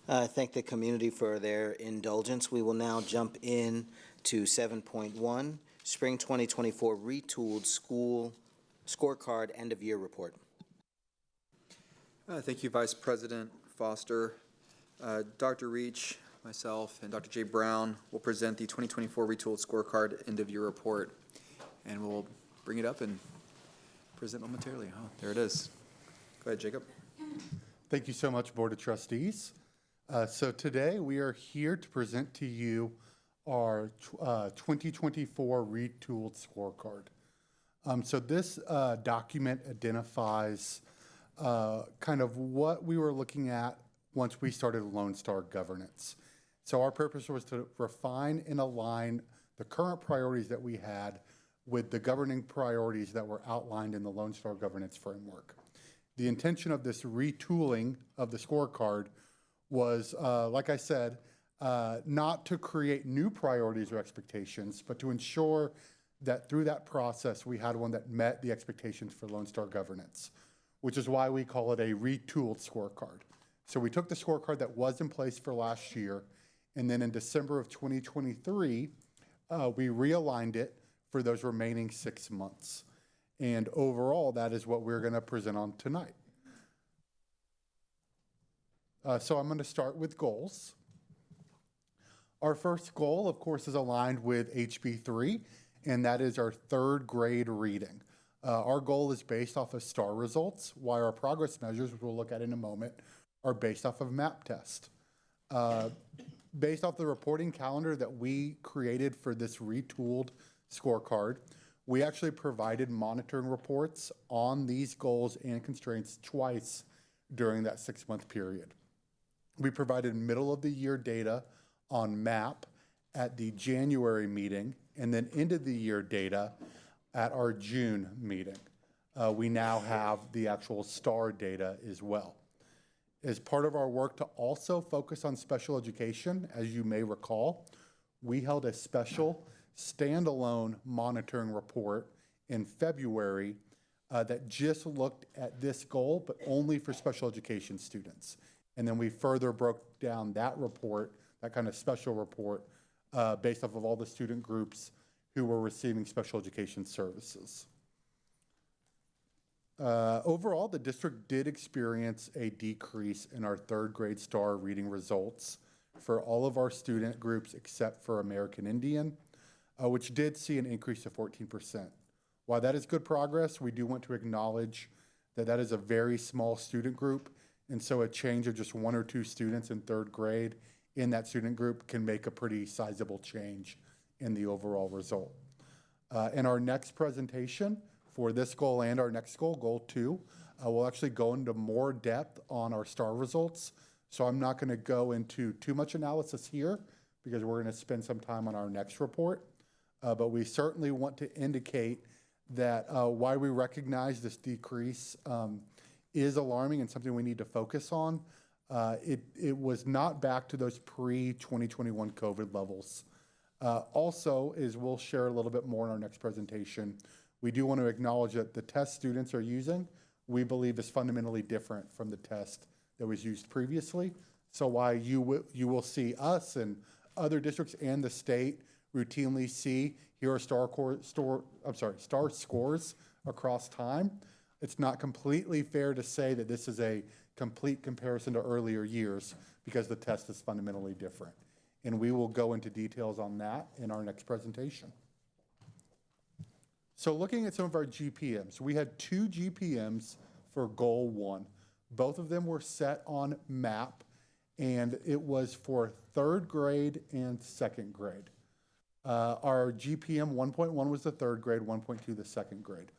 I thank the community for their indulgence. We will now jump in to 7.1, Spring 2024 Retooled School Scorecard End of Year Report. Thank you, Vice President Foster. Dr. Reach, myself, and Dr. Jay Brown will present the 2024 Retooled Scorecard End of Year Report, and we'll bring it up and present momentarily. Oh, there it is. Go ahead, Jacob. Thank you so much, Board of Trustees. So today we are here to present to you our 2024 Retooled Scorecard. So this document identifies kind of what we were looking at once we started Lone Star governance. So our purpose was to refine and align the current priorities that we had with the governing priorities that were outlined in the Lone Star governance framework. The intention of this retooling of the scorecard was, like I said, not to create new priorities or expectations, but to ensure that through that process, we had one that met the expectations for Lone Star governance, which is why we call it a retooled scorecard. So we took the scorecard that was in place for last year, and then in December of 2023, we realigned it for those remaining 6 months. And overall, that is what we're going to present on tonight. So I'm going to start with goals. Our first goal, of course, is aligned with HB3, and that is our third grade reading. Our goal is based off of STAR results, while our progress measures, which we'll look at in a moment, are based off of MAP test. Based off the reporting calendar that we created for this retooled scorecard, we actually provided monitoring reports on these goals and constraints twice during that 6-month period. We provided middle of the year data on MAP at the January meeting, and then end of the year data at our June meeting. We now have the actual STAR data as well. As part of our work to also focus on special education, as you may recall, we held a special standalone monitoring report in February that just looked at this goal, but only for special education students. And then we further broke down that report, that kind of special report, based off of all the student groups who were receiving special education services. Overall, the district did experience a decrease in our third grade STAR reading results for all of our student groups except for American Indian, which did see an increase of 14%. While that is good progress, we do want to acknowledge that that is a very small student group, and so a change of just 1 or 2 students in third grade in that student group can make a pretty sizable change in the overall result. In our next presentation for this goal and our next goal, goal 2, we'll actually go into more depth on our STAR results. So I'm not going to go into too much analysis here because we're going to spend some time on our next report. But we certainly want to indicate that why we recognize this decrease is alarming and something we need to focus on. It was not back to those pre-2021 COVID levels. Also, as we'll share a little bit more in our next presentation, we do want to acknowledge that the test students are using, we believe is fundamentally different from the test that was used previously. So while you will see us and other districts and the state routinely see here are STAR scores across time, it's not completely fair to say that this is a complete comparison to earlier years because the test is fundamentally different. And we will go into details on that in our next presentation. So looking at some of our GPMs, we had 2 GPMs for goal 1. Both of them were set on MAP, and it was for third grade and second grade. Our GPM 1.1 was the third grade, 1.2 the second grade.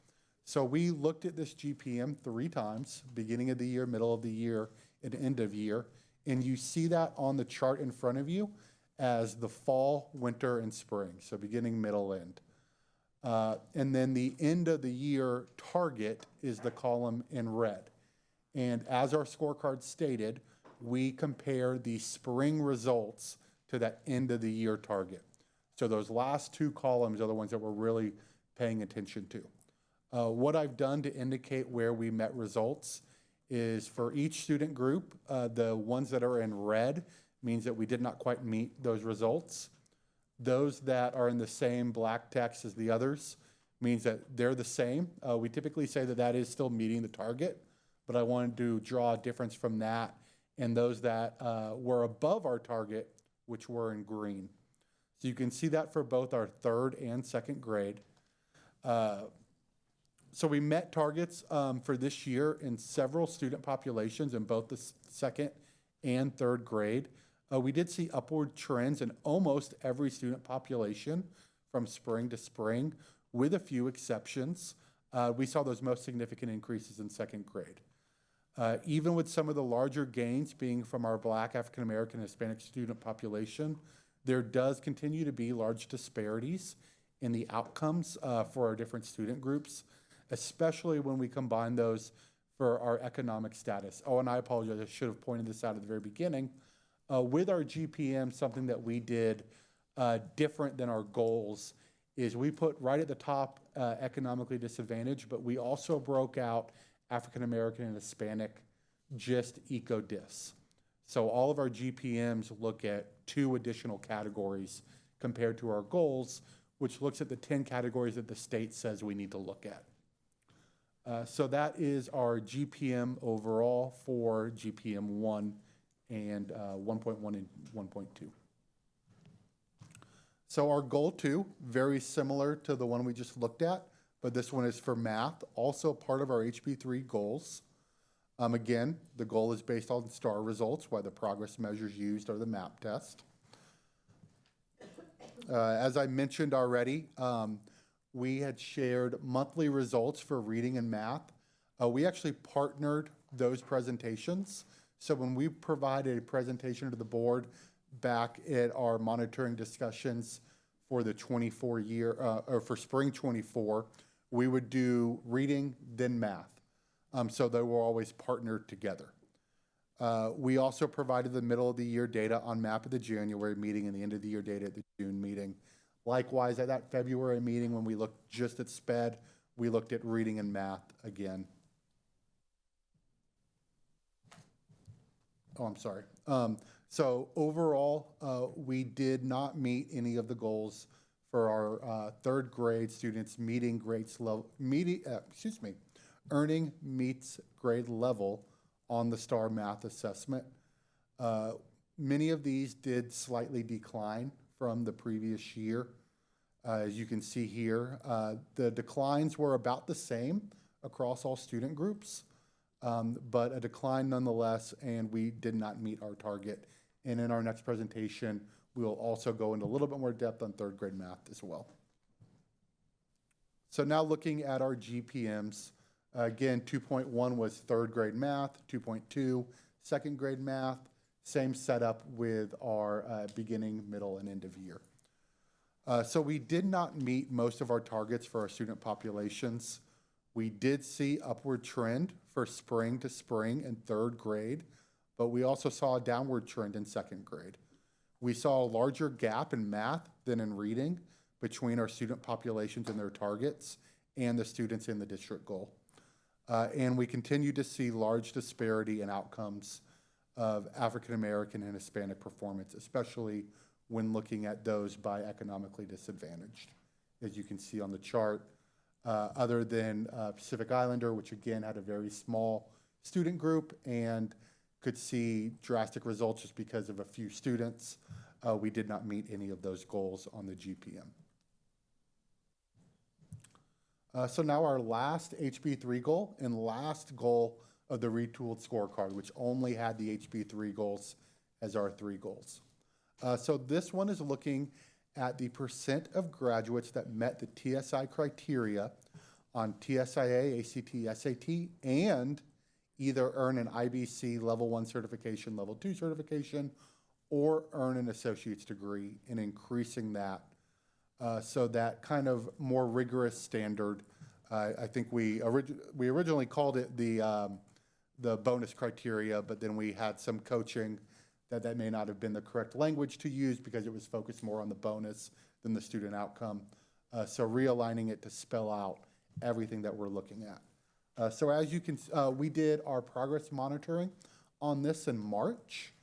So we looked at this GPM 3 times, beginning of the year, middle of the year, and end of year, and you see that on the chart in front of you as the fall, winter, and spring, so beginning, middle, end. And then the end of the year target is the column in red. And as our scorecard stated, we compare the spring results to that end of the year target. So those last 2 columns are the ones that we're really paying attention to. What I've done to indicate where we met results is for each student group, the ones that are in red means that we did not quite meet those results. Those that are in the same black text as the others means that they're the same. We typically say that that is still meeting the target, but I wanted to draw a difference from that and those that were above our target, which were in green. So you can see that for both our third and second grade. So we met targets for this year in several student populations in both the second and third grade. We did see upward trends in almost every student population from spring to spring, with a few exceptions. We saw those most significant increases in second grade. Even with some of the larger gains being from our Black, African American, and Hispanic student population, there does continue to be large disparities in the outcomes for our different student groups, especially when we combine those for our economic status. Oh, and I apologize, I should have pointed this out at the very beginning. With our GPM, something that we did different than our goals is we put right at the top economically disadvantaged, but we also broke out African American and Hispanic just eco-dis. So all of our GPMs look at 2 additional categories compared to our goals, which looks at the 10 categories that the state says we need to look at. So that is our GPM overall for GPM 1 and 1.1 and 1.2. So our goal 2, very similar to the one we just looked at, but this one is for math, also part of our HB3 goals. Again, the goal is based on STAR results, while the progress measures used are the MAP test. As I mentioned already, we had shared monthly results for reading and math. We actually partnered those presentations. So when we provided a presentation to the board back at our monitoring discussions for the 24 year, or for spring 24, we would do reading, then math. So they were always partnered together. We also provided the middle of the year data on MAP at the January meeting and the end of the year data at the June meeting. Likewise, at that February meeting, when we looked just at SPED, we looked at reading and math again. Oh, I'm sorry. So overall, we did not meet any of the goals for our third grade students meeting grades level, earning meets grade level on the STAR math assessment. Many of these did slightly decline from the previous year. As you can see here, the declines were about the same across all student groups, but a decline nonetheless, and we did not meet our target. And in our next presentation, we will also go into a little bit more depth on third grade math as well. So now looking at our GPMs, again, 2.1 was third grade math, 2.2, second grade math, same setup with our beginning, middle, and end of year. So we did not meet most of our targets for our student populations. We did see upward trend for spring to spring in third grade, but we also saw a downward trend in second grade. We saw a larger gap in math than in reading between our student populations and their targets and the students in the district goal. And we continue to see large disparity in outcomes of African American and Hispanic performance, especially when looking at those by economically disadvantaged. As you can see on the chart, other than Pacific Islander, which again had a very small student group and could see drastic results just because of a few students, we did not meet any of those goals on the GPM. So now our last HB3 goal and last goal of the retooled scorecard, which only had the HB3 goals as our 3 goals. So this one is looking at the percent of graduates that met the TSI criteria on TSIA, ACT, SAT, and either earn an IBC level 1 certification, level 2 certification, or earn an associate's degree, and increasing that. So that kind of more rigorous standard, I think we originally called it the bonus criteria, but then we had some coaching that may not have been the correct language to use because it was focused more on the bonus than the student outcome. So realigning it to spell out everything that we're looking at. So as you can, we did our progress monitoring on this in March.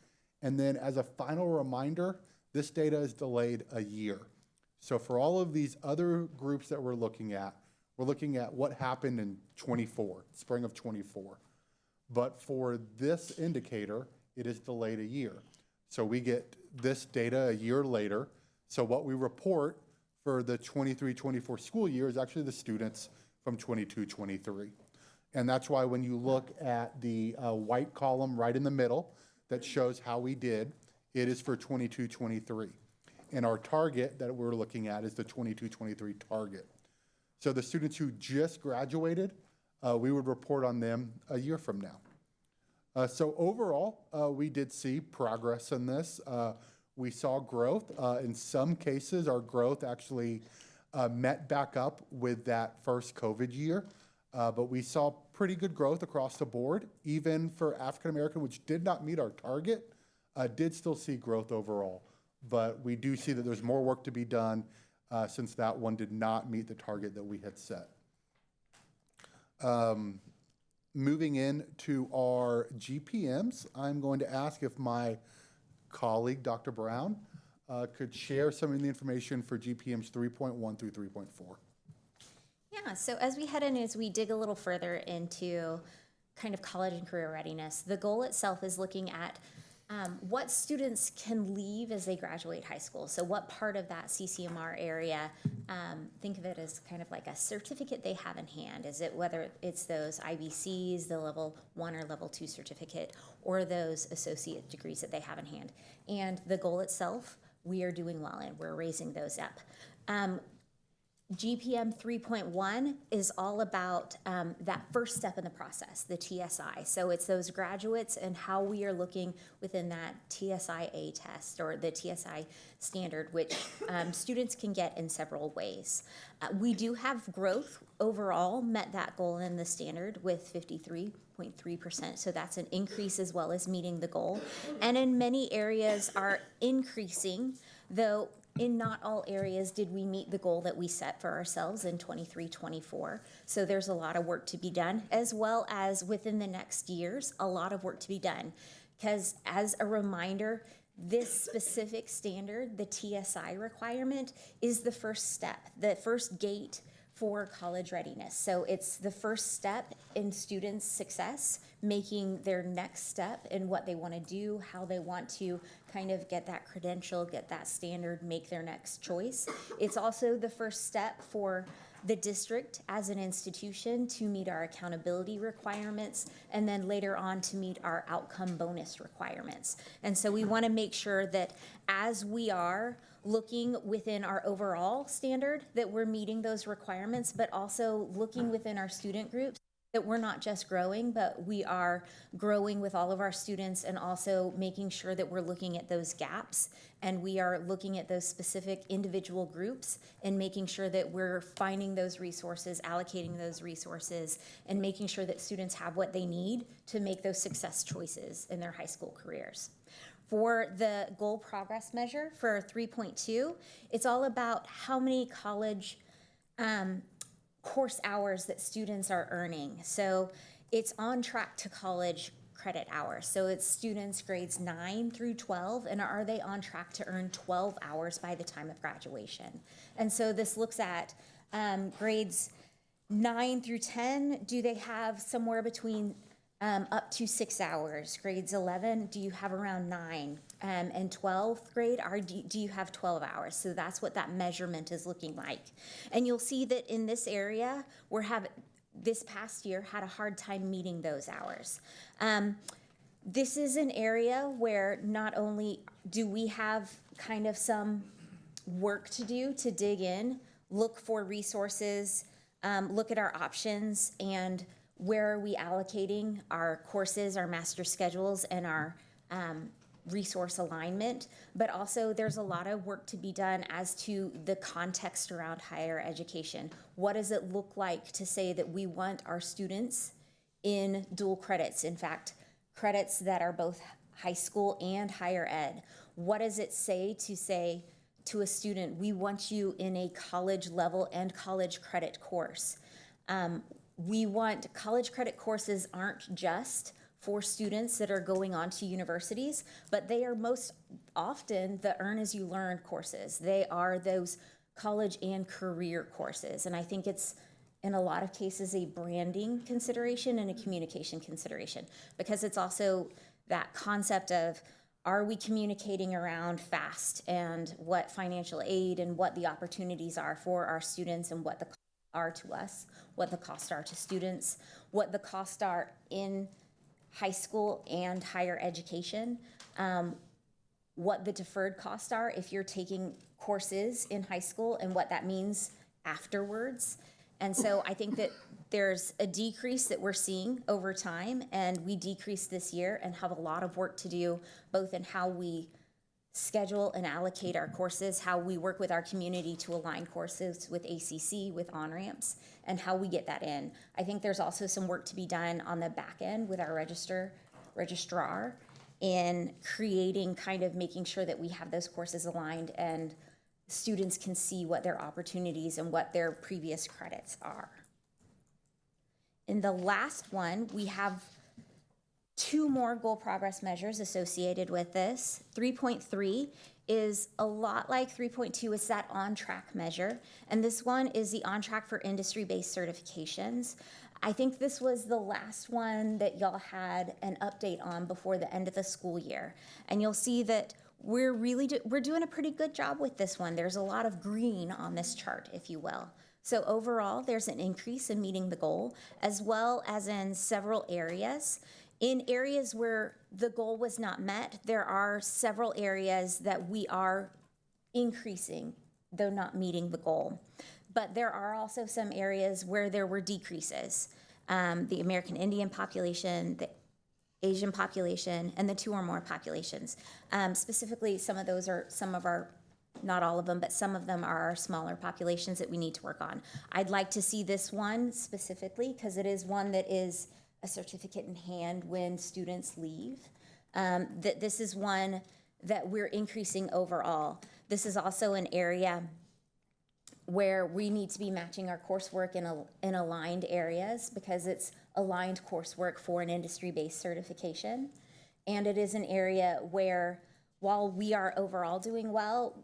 And then as a final reminder, this data is delayed a year. So for all of these other groups that we're looking at what happened in 24, spring of 24. But for this indicator, it is delayed a year. So we get this data a year later. So what we report for the 23-24 school year is actually the students from 22-23. And that's why when you look at the white column right in the middle that shows how we did, it is for 22-23. And our target that we're looking at is the 22-23 target. So the students who just graduated, we would report on them a year from now. So overall, we did see progress in this. We saw growth. In some cases, our growth actually met back up with that first COVID year. But we saw pretty good growth across the board, even for African American, which did not meet our target, did still see growth overall. But we do see that there's more work to be done since that one did not meet the target that we had set. Moving into our GPMs, I'm going to ask if my colleague, Dr. Brown, could share some of the information for GPMs 3.1 through 3.4. Yeah, so as we head in, as we dig a little further into kind of college and career readiness, the goal itself is looking at what students can leave as they graduate high school. So what part of that CCMR area, think of it as kind of like a certificate they have in hand. Is it whether it's those IBCs, the level 1 or level 2 certificate, or those associate degrees that they have in hand. And the goal itself, we are doing well in. We're raising those up. GPM 3.1 is all about that first step in the process, the TSI. So it's those graduates and how we are looking within that TSI-A test or the TSI standard, which students can get in several ways. We do have growth overall, met that goal in the standard with 53.3%. So that's an increase as well as meeting the goal. And in many areas are increasing, though in not all areas did we meet the goal that we set for ourselves in 23-24. So there's a lot of work to be done, as well as within the next years, a lot of work to be done. Because as a reminder, this specific standard, the TSI requirement, is the first step, the first gate for college readiness. So it's the first step in students' success, making their next step in what they want to do, how they want to kind of get that credential, get that standard, make their next choice. It's also the first step for the district as an institution to meet our accountability requirements, and then later on to meet our outcome bonus requirements. And so we want to make sure that as we are looking within our overall standard, that we're meeting those requirements, but also looking within our student groups, that we're not just growing, but we are growing with all of our students and also making sure that we're looking at those gaps and we are looking at those specific individual groups and making sure that we're finding those resources, allocating those resources, and making sure that students have what they need to make those success choices in their high school careers. For the goal progress measure for 3.2, it's all about how many college course hours that students are earning. So it's on track to college credit hours. So it's students grades 9 through 12, and are they on track to earn 12 hours by the time of graduation? And so this looks at grades 9 through 10, do they have somewhere between up to 6 hours? Grades 11, do you have around 9? And 12th grade, do you have 12 hours? So that's what that measurement is looking like. And you'll see that in this area, this past year had a hard time meeting those hours. This is an area where not only do we have kind of some work to do to dig in, look for resources, look at our options, and where are we allocating our courses, our master schedules, and our resource alignment, but also there's a lot of work to be done as to the context around higher education. What does it look like to say that we want our students in dual credits? In fact, credits that are both high school and higher ed. What does it say to a student, we want you in a college level and college credit course? we want college credit courses aren't just for students that are going on to universities, but they are most often the earn as you learn courses. They are those college and career courses. And I think it's, in a lot of cases, a branding consideration and a communication consideration, because it's also that concept of, are we communicating around FAST and what financial aid and what the opportunities are for our students and what the costs are to us, what the costs are to students, what the costs are in high school and higher education, what the deferred costs are if you're taking courses in high school and what that means afterwards. And so I think that there's a decrease that we're seeing over time, and we decreased this year and have a lot of work to do, both in how we schedule and allocate our courses, how we work with our community to align courses with ACC, with on-ramps, and how we get that in. I think there's also some work to be done on the back end with our registrar in creating, kind of making sure that we have those courses aligned and students can see what their opportunities and what their previous credits are. In the last one, we have 2 more goal progress measures associated with this. 3.3 is a lot like 3.2. It's that on track measure. And this one is the on track for industry-based certifications. I think this was the last one that y'all had an update on before the end of the school year. And you'll see that we're doing a pretty good job with this one. There's a lot of green on this chart, if you will. So overall, there's an increase in meeting the goal, as well as in several areas. In areas where the goal was not met, there are several areas that we are increasing, though not meeting the goal. But there are also some areas where there were decreases. The American Indian population, the Asian population, and the 2 or more populations. Specifically, some of those are some of our, not all of them, but some of them are our smaller populations that we need to work on. I'd like to see this one specifically, because it is one that is a certificate in hand when students leave. That this is one that we're increasing overall. This is also an area where we need to be matching our coursework in aligned areas, because it's aligned coursework for an industry-based certification. And it is an area where, while we are overall doing well,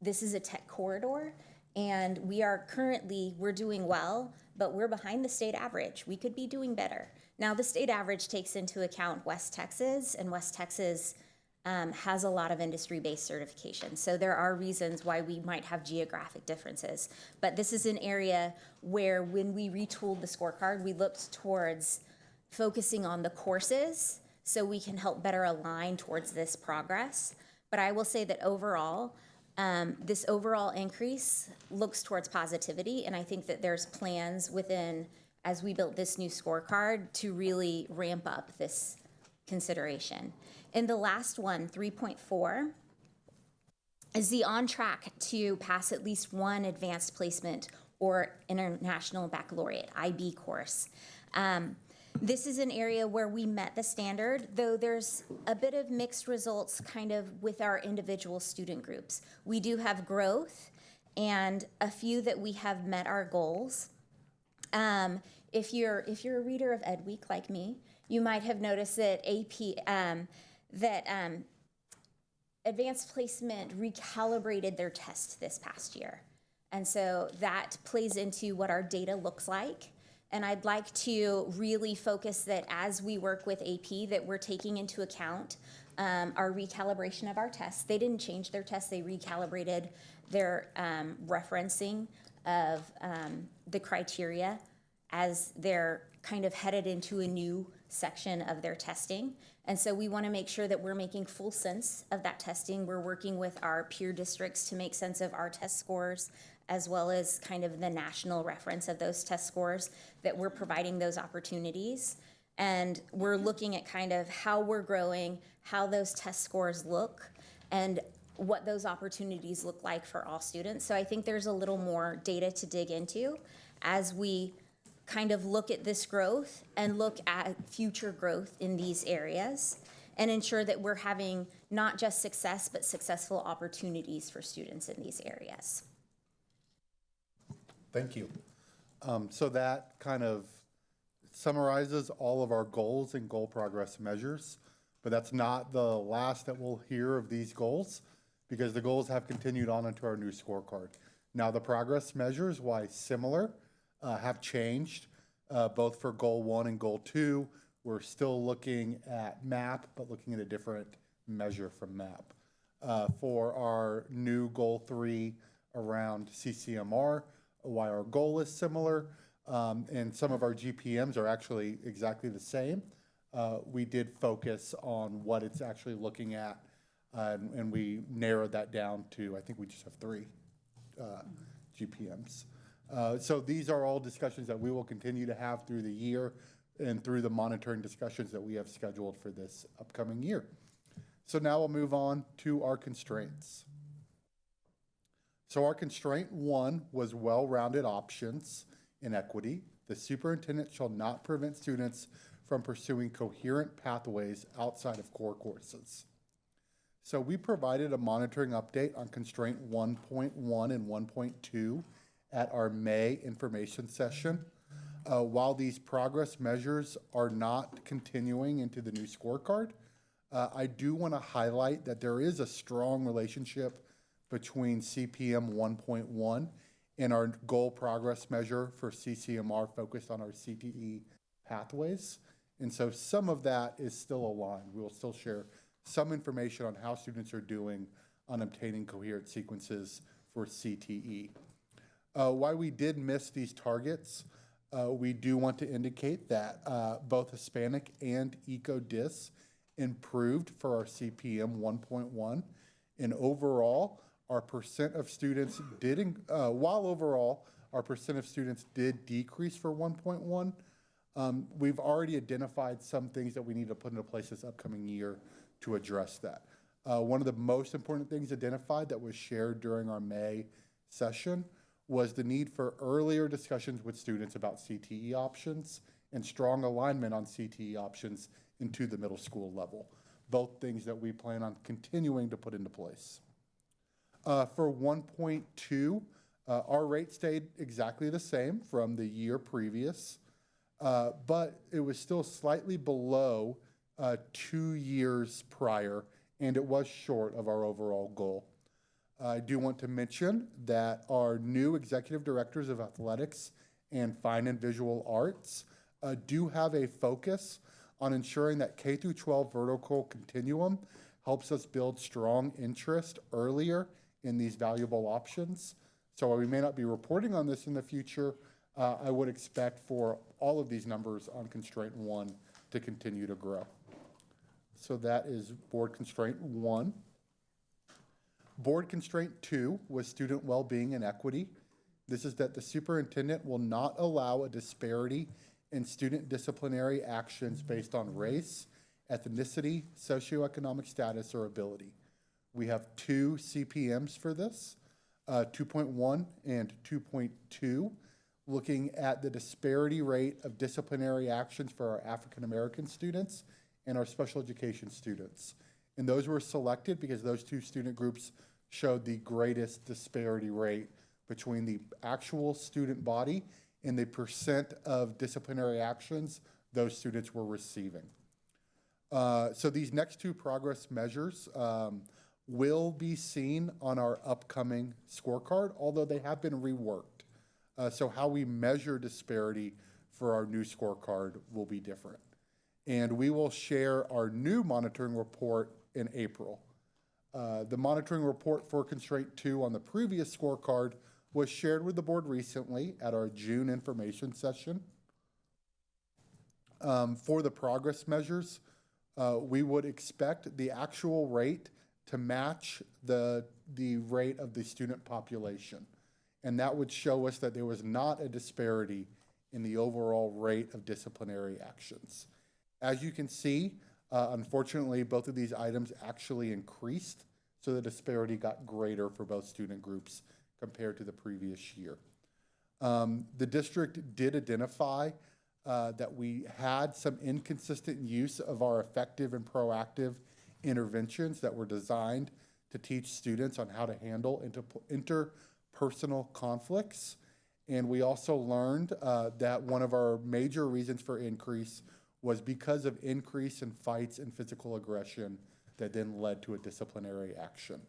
this is a tech corridor, and we're doing well, but we're behind the state average. We could be doing better. Now, the state average takes into account West Texas, and West Texas has a lot of industry-based certification. So there are reasons why we might have geographic differences. But this is an area where, when we retooled the scorecard, we looked towards focusing on the courses so we can help better align towards this progress. But I will say that overall, this overall increase looks towards positivity, and I think that there's plans within, as we built this new scorecard, to really ramp up this consideration. In the last one, 3.4, is the on track to pass at least one advanced placement or international baccalaureate, IB course. This is an area where we met the standard, though there's a bit of mixed results kind of with our individual student groups. We do have growth and a few that we have met our goals. If you're a reader of Ed Week like me, you might have noticed that Advanced Placement recalibrated their test this past year. And so that plays into what our data looks like. And I'd like to really focus that as we work with AP, that we're taking into account our recalibration of our tests. They didn't change their tests, they recalibrated their referencing of the criteria as they're kind of headed into a new section of their testing. And so we want to make sure that we're making full sense of that testing. We're working with our peer districts to make sense of our test scores, as well as kind of the national reference of those test scores, that we're providing those opportunities. And we're looking at kind of how we're growing, how those test scores look, and what those opportunities look like for all students. So I think there's a little more data to dig into as we kind of look at this growth and look at future growth in these areas, and ensure that we're having not just success, but successful opportunities for students in these areas. Thank you. So that kind of summarizes all of our goals and goal progress measures, but that's not the last that we'll hear of these goals, because the goals have continued on into our new scorecard. Now, the progress measures, while similar, have changed, both for goal 1 and goal 2. We're still looking at MAP, but looking at a different measure from MAP. For our new goal 3 around CCMR, while our goal is similar, and some of our GPMs are actually exactly the same, we did focus on what it's actually looking at, and we narrowed that down to, I think we just have 3 GPMs. So these are all discussions that we will continue to have through the year and through the monitoring discussions that we have scheduled for this upcoming year. So now we'll move on to our constraints. So our constraint 1 was well-rounded options in equity. The superintendent shall not prevent students from pursuing coherent pathways outside of core courses. So we provided a monitoring update on constraint 1.1 and 1.2 at our May information session. While these progress measures are not continuing into the new scorecard, I do want to highlight that there is a strong relationship between CPM 1.1 and our goal progress measure for CCMR focused on our CTE pathways. And so some of that is still aligned. We will still share some information on how students are doing on obtaining coherent sequences for CTE. While we did miss these targets, we do want to indicate that both Hispanic and ECO-DIS improved for our CPM 1.1. And overall, our percent of students did, while overall our percent of students did decrease for 1.1, we've already identified some things that we need to put into place this upcoming year to address that. One of the most important things identified that was shared during our May session was the need for earlier discussions with students about CTE options and strong alignment on CTE options into the middle school level, both things that we plan on continuing to put into place. For 1.2, our rate stayed exactly the same from the year previous, but it was still slightly below 2 years prior, and it was short of our overall goal. I do want to mention that our new executive directors of athletics and fine and visual arts do have a focus on ensuring that K through 12 vertical continuum helps us build strong interest earlier in these valuable options. So while we may not be reporting on this in the future, I would expect for all of these numbers on constraint 1 to continue to grow. So that is board constraint 1. Board constraint 2 was student well-being and equity. This is that the superintendent will not allow a disparity in student disciplinary actions based on race, ethnicity, socioeconomic status, or ability. We have 2 CPMs for this, 2.1 and 2.2, looking at the disparity rate of disciplinary actions for our African American students and our special education students. And those were selected because those 2 student groups showed the greatest disparity rate between the actual student body and the percent of disciplinary actions those students were receiving. So these next 2 progress measures will be seen on our upcoming scorecard, although they have been reworked. So how we measure disparity for our new scorecard will be different. And we will share our new monitoring report in April. The monitoring report for constraint 2 on the previous scorecard was shared with the board recently at our June information session. For the progress measures, we would expect the actual rate to match the rate of the student population. And that would show us that there was not a disparity in the overall rate of disciplinary actions. As you can see, unfortunately, both of these items actually increased, so the disparity got greater for both student groups compared to the previous year. The district did identify that we had some inconsistent use of our effective and proactive interventions that were designed to teach students on how to handle interpersonal conflicts. And we also learned that one of our major reasons for increase was because of increase in fights and physical aggression that then led to a disciplinary action.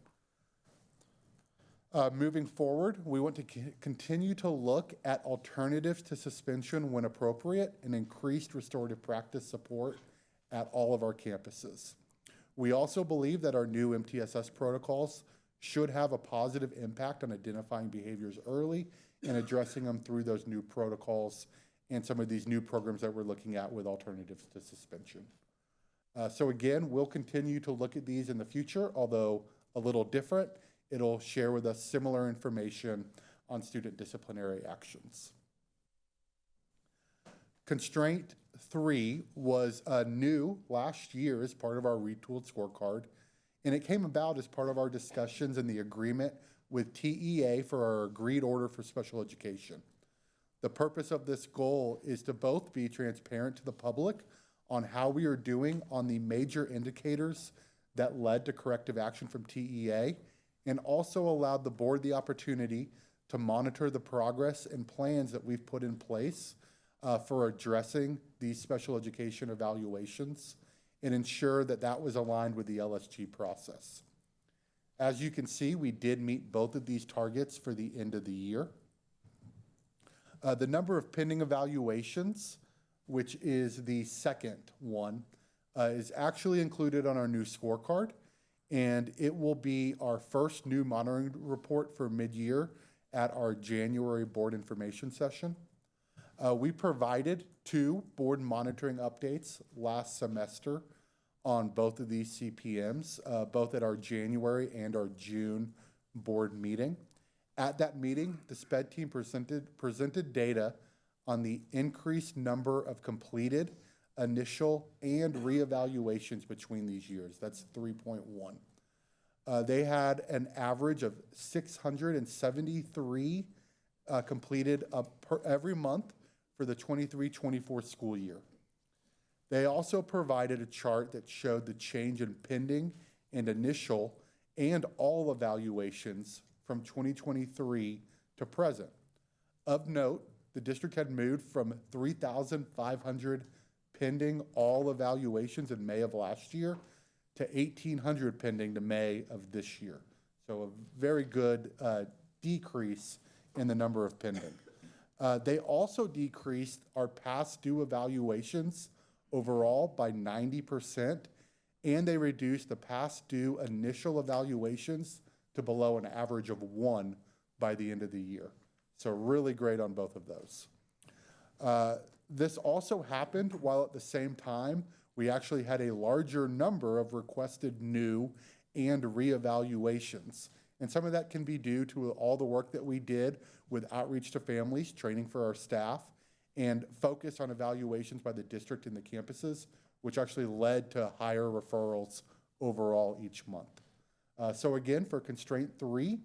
Moving forward, we want to continue to look at alternatives to suspension when appropriate and increased restorative practice support at all of our campuses. We also believe that our new MTSS protocols should have a positive impact on identifying behaviors early and addressing them through those new protocols and some of these new programs that we're looking at with alternatives to suspension. So again, we'll continue to look at these in the future, although a little different. It'll share with us similar information on student disciplinary actions. Constraint 3 was new last year as part of our retooled scorecard, and it came about as part of our discussions and the agreement with TEA for our agreed order for special education. The purpose of this goal is to both be transparent to the public on how we are doing on the major indicators that led to corrective action from TEA, and also allowed the board the opportunity to monitor the progress and plans that we've put in place for addressing these special education evaluations and ensure that that was aligned with the LSG process. As you can see, we did meet both of these targets for the end of the year. The number of pending evaluations, which is the second one, is actually included on our new scorecard, and it will be our first new monitoring report for mid-year at our January board information session. We provided 2 board monitoring updates last semester on both of these CPMs, both at our January and our June board meeting. At that meeting, the SPED team presented data on the increased number of completed initial and reevaluations between these years. That's 3.1. They had an average of 673 completed every month for the 23-24 school year. They also provided a chart that showed the change in pending and initial and all evaluations from 2023 to present. Of note, the district had moved from 3,500 pending all evaluations in May of last year to 1,800 pending to May of this year. So a very good decrease in the number of pending. They also decreased our past due evaluations overall by 90%, and they reduced the past due initial evaluations to below an average of 1 by the end of the year. So really great on both of those. This also happened while at the same time, we actually had a larger number of requested new and reevaluations. And some of that can be due to all the work that we did with outreach to families, training for our staff, and focus on evaluations by the district and the campuses, which actually led to higher referrals overall each month. So again, for Constraint 3,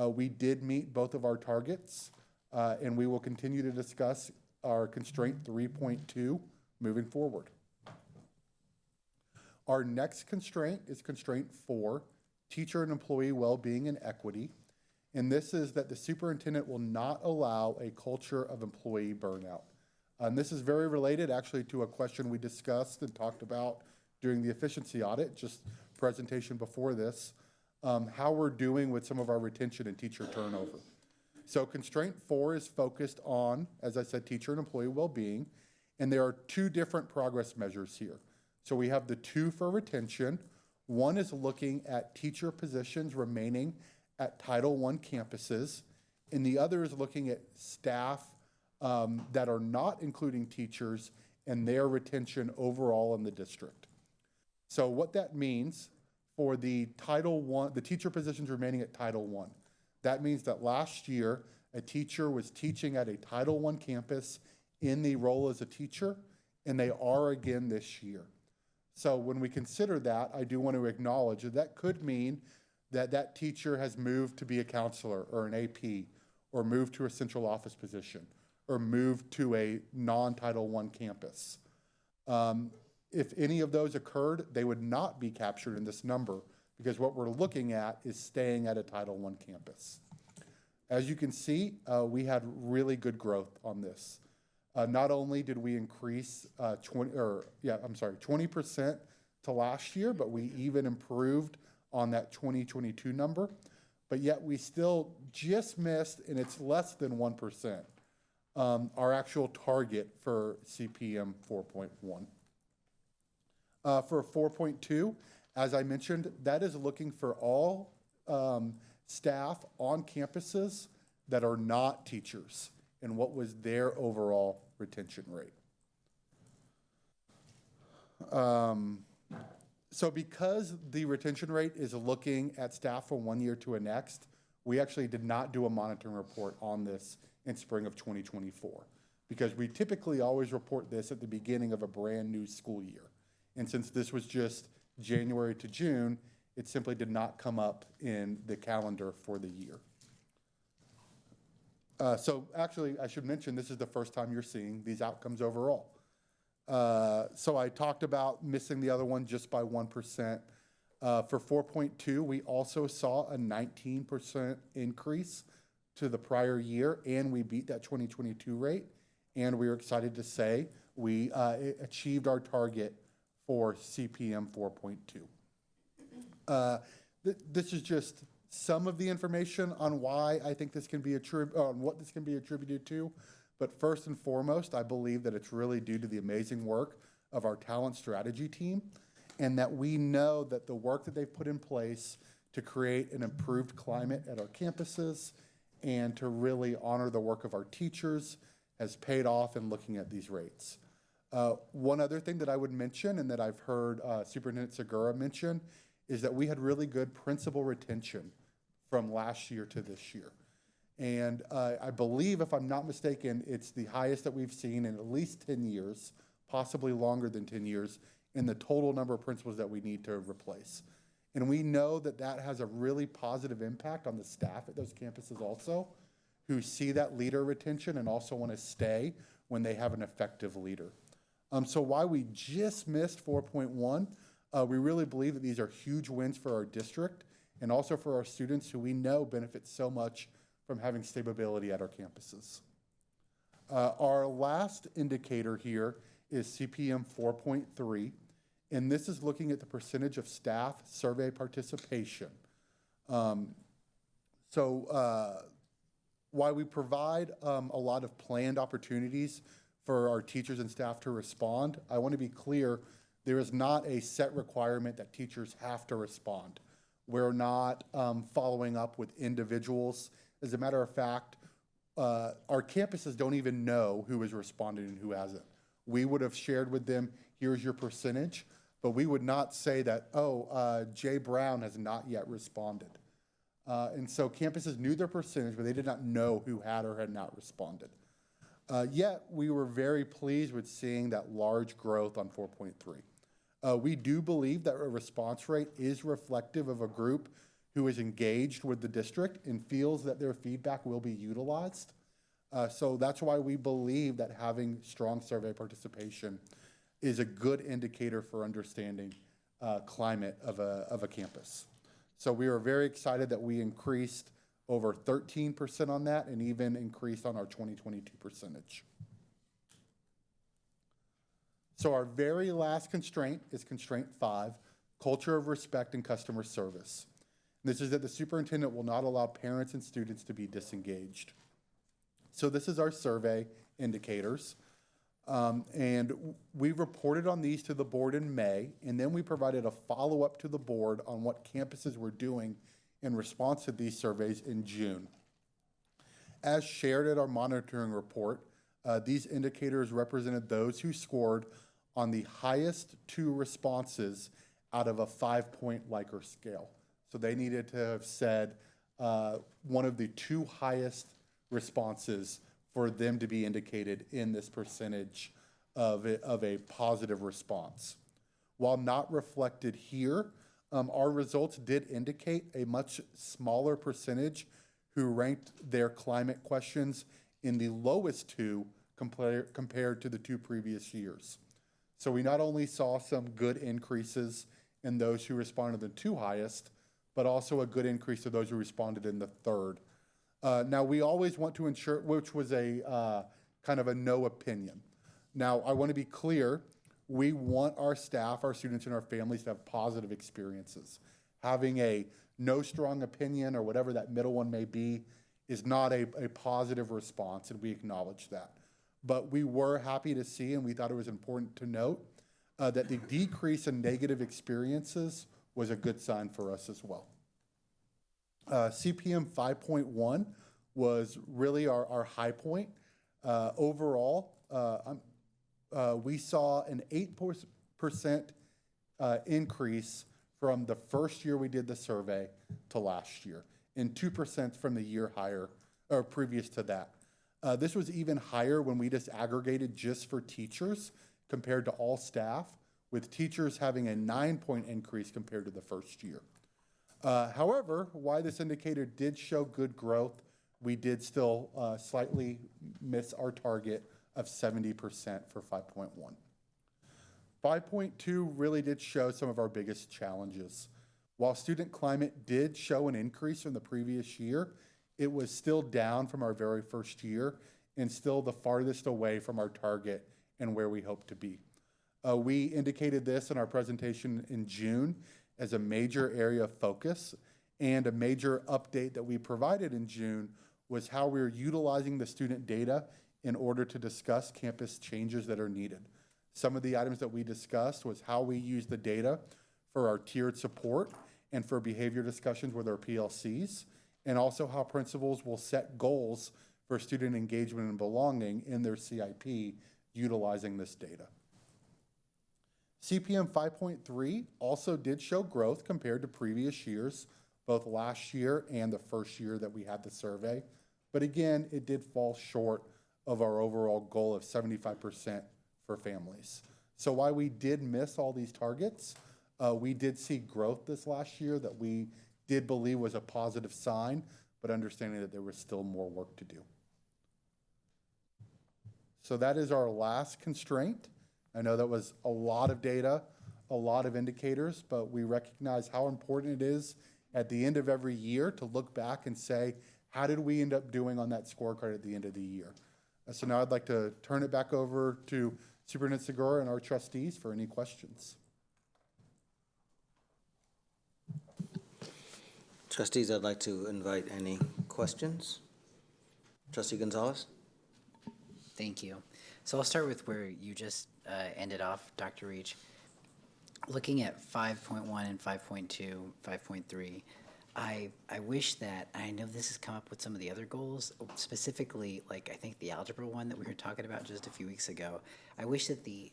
we did meet both of our targets, and we will continue to discuss our Constraint 3.2 moving forward. Our next constraint is Constraint 4, Teacher and Employee Well-Being and Equity. And this is that the superintendent will not allow a culture of employee burnout. And this is very related actually to a question we discussed and talked about during the efficiency audit, just presentation before this, how we're doing with some of our retention and teacher turnover. So Constraint 4 is focused on, as I said, teacher and employee well-being, and there are 2 different progress measures here. So we have the 2 for retention. One is looking at teacher positions remaining at Title I campuses, and the other is looking at staff that are not including teachers and their retention overall in the district. So what that means for the Title I, the teacher positions remaining at Title I, that means that last year a teacher was teaching at a Title I campus in the role as a teacher, and they are again this year. So when we consider that, I do want to acknowledge that that could mean that that teacher has moved to be a counselor or an AP, or moved to a central office position, or moved to a non-Title I campus. If any of those occurred, they would not be captured in this number, because what we're looking at is staying at a Title I campus. As you can see, we had really good growth on this. Not only did we increase 20% to last year, but we even improved on that 2022 number. But yet we still just missed, and it's less than 1%, our actual target for CPM 4.1. For 4.2, as I mentioned, that is looking for all staff on campuses that are not teachers and what was their overall retention rate. So because the retention rate is looking at staff from 1 year to a next, we actually did not do a monitoring report on this in spring of 2024, because we typically always report this at the beginning of a brand new school year. And since this was just January to June, it simply did not come up in the calendar for the year. So actually, I should mention, this is the first time you're seeing these outcomes overall. So I talked about missing the other one just by 1%. For 4.2, we also saw a 19% increase to the prior year, and we beat that 2022 rate. And we were excited to say we achieved our target for CPM 4.2. This is just some of the information on why I think this can be on what this can be attributed to. But first and foremost, I believe that it's really due to the amazing work of our talent strategy team, and that we know that the work that they've put in place to create an improved climate at our campuses and to really honor the work of our teachers has paid off in looking at these rates. One other thing that I would mention, and that I've heard Superintendent Segura mention, is that we had really good principal retention from last year to this year. And I believe, if I'm not mistaken, it's the highest that we've seen in at least 10 years, possibly longer than 10 years, in the total number of principals that we need to replace. And we know that that has a really positive impact on the staff at those campuses also, who see that leader retention and also want to stay when they have an effective leader. So while we just missed 4.1, we really believe that these are huge wins for our district and also for our students, who we know benefit so much from having stability at our campuses. Our last indicator here is CPM 4.3, and this is looking at the percentage of staff survey participation. While we provide a lot of planned opportunities for our teachers and staff to respond, I want to be clear, there is not a set requirement that teachers have to respond. We're not following up with individuals. As a matter of fact, our campuses don't even know who has responded and who hasn't. We would have shared with them, here's your percentage, but we would not say that, Jay Brown has not yet responded. And so campuses knew their percentage, but they did not know who had or had not responded. Yet, we were very pleased with seeing that large growth on 4.3. We do believe that a response rate is reflective of a group who is engaged with the district and feels that their feedback will be utilized. So that's why we believe that having strong survey participation is a good indicator for understanding climate of a campus. So we are very excited that we increased over 13% on that and even increased on our 2022 percentage. So our very last constraint is constraint 5, culture of respect and customer service. This is that the superintendent will not allow parents and students to be disengaged. So this is our survey indicators. And we reported on these to the board in May, and then we provided a follow-up to the board on what campuses were doing in response to these surveys in June. As shared at our monitoring report, these indicators represented those who scored on the highest 2 responses out of a 5-point Likert scale. So they needed to have said one of the 2 highest responses for them to be indicated in this percentage of a positive response. While not reflected here, our results did indicate a much smaller percentage who ranked their climate questions in the lowest 2 compared to the 2 previous years. So we not only saw some good increases in those who responded to the 2 highest, but also a good increase to those who responded in the 3rd Now, we always want to ensure, which was a kind of a no opinion. Now, I want to be clear, we want our staff, our students, and our families to have positive experiences. Having a no strong opinion or whatever that middle one may be is not a positive response, and we acknowledge that. But we were happy to see, and we thought it was important to note, that the decrease in negative experiences was a good sign for us as well. CPM 5.1 was really our high point. Overall, we saw an 8% increase from the first year we did the survey to last year, and 2% from the year higher or previous to that. This was even higher when we just aggregated just for teachers compared to all staff, with teachers having a 9-point increase compared to the first year. However, while this indicator did show good growth, we did still slightly miss our target of 70% for 5.1. 5.2 really did show some of our biggest challenges. While student climate did show an increase from the previous year, it was still down from our very first year and still the farthest away from our target and where we hope to be. We indicated this in our presentation in June as a major area of focus, and a major update that we provided in June was how we're utilizing the student data in order to discuss campus changes that are needed. Some of the items that we discussed was how we use the data for our tiered support and for behavior discussions with our PLCs, and also how principals will set goals for student engagement and belonging in their CIP utilizing this data. CPM 5.3 also did show growth compared to previous years, both last year and the first year that we had the survey. But again, it did fall short of our overall goal of 75% for families. So while we did miss all these targets, we did see growth this last year that we did believe was a positive sign, but understanding that there was still more work to do. So that is our last constraint. I know that was a lot of data, a lot of indicators, but we recognize how important it is at the end of every year to look back and say, how did we end up doing on that scorecard at the end of the year? So now I'd like to turn it back over to Superintendent Segura and our trustees for any questions. Trustees, I'd like to invite any questions. Trustee Gonzalez? Thank you. So I'll start with where you just ended off, Dr. Reach. Looking at 5.1 and 5.2, 5.3, I wish that, I know this has come up with some of the other goals, specifically, like I think the algebra one that we were talking about just a few weeks ago. I wish that the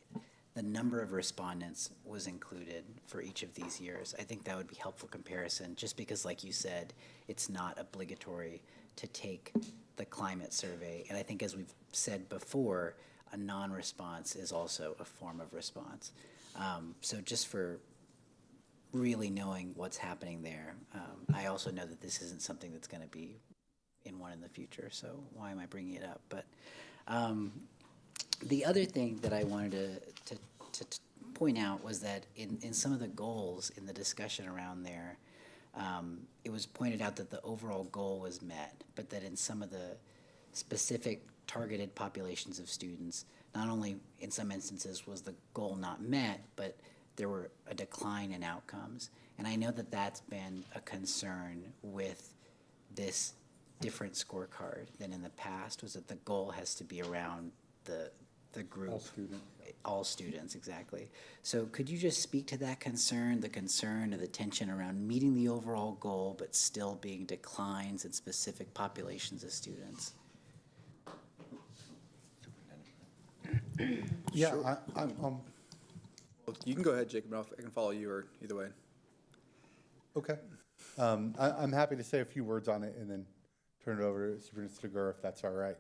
number of respondents was included for each of these years. I think that would be helpful comparison, just because, like you said, it's not obligatory to take the climate survey. And I think, as we've said before, a non-response is also a form of response. So just for really knowing what's happening there. I also know that this isn't something that's going to be in one in the future, so why am I bringing it up? But the other thing that I wanted to point out was that in some of the goals in the discussion around there, it was pointed out that the overall goal was met, but that in some of the specific targeted populations of students, not only in some instances was the goal not met, but there were a decline in outcomes. And I know that that's been a concern with this different scorecard than in the past, was that the goal has to be around the group. All students. All students, exactly. So could you just speak to that concern, the concern of the tension around meeting the overall goal, but still being declines in specific populations of students? Yeah, Sure. I'm You can go ahead, Jacob. I can follow you, or either way. okay. I'm happy to say a few words on it and then turn it over to Superintendent Segura if that's all right.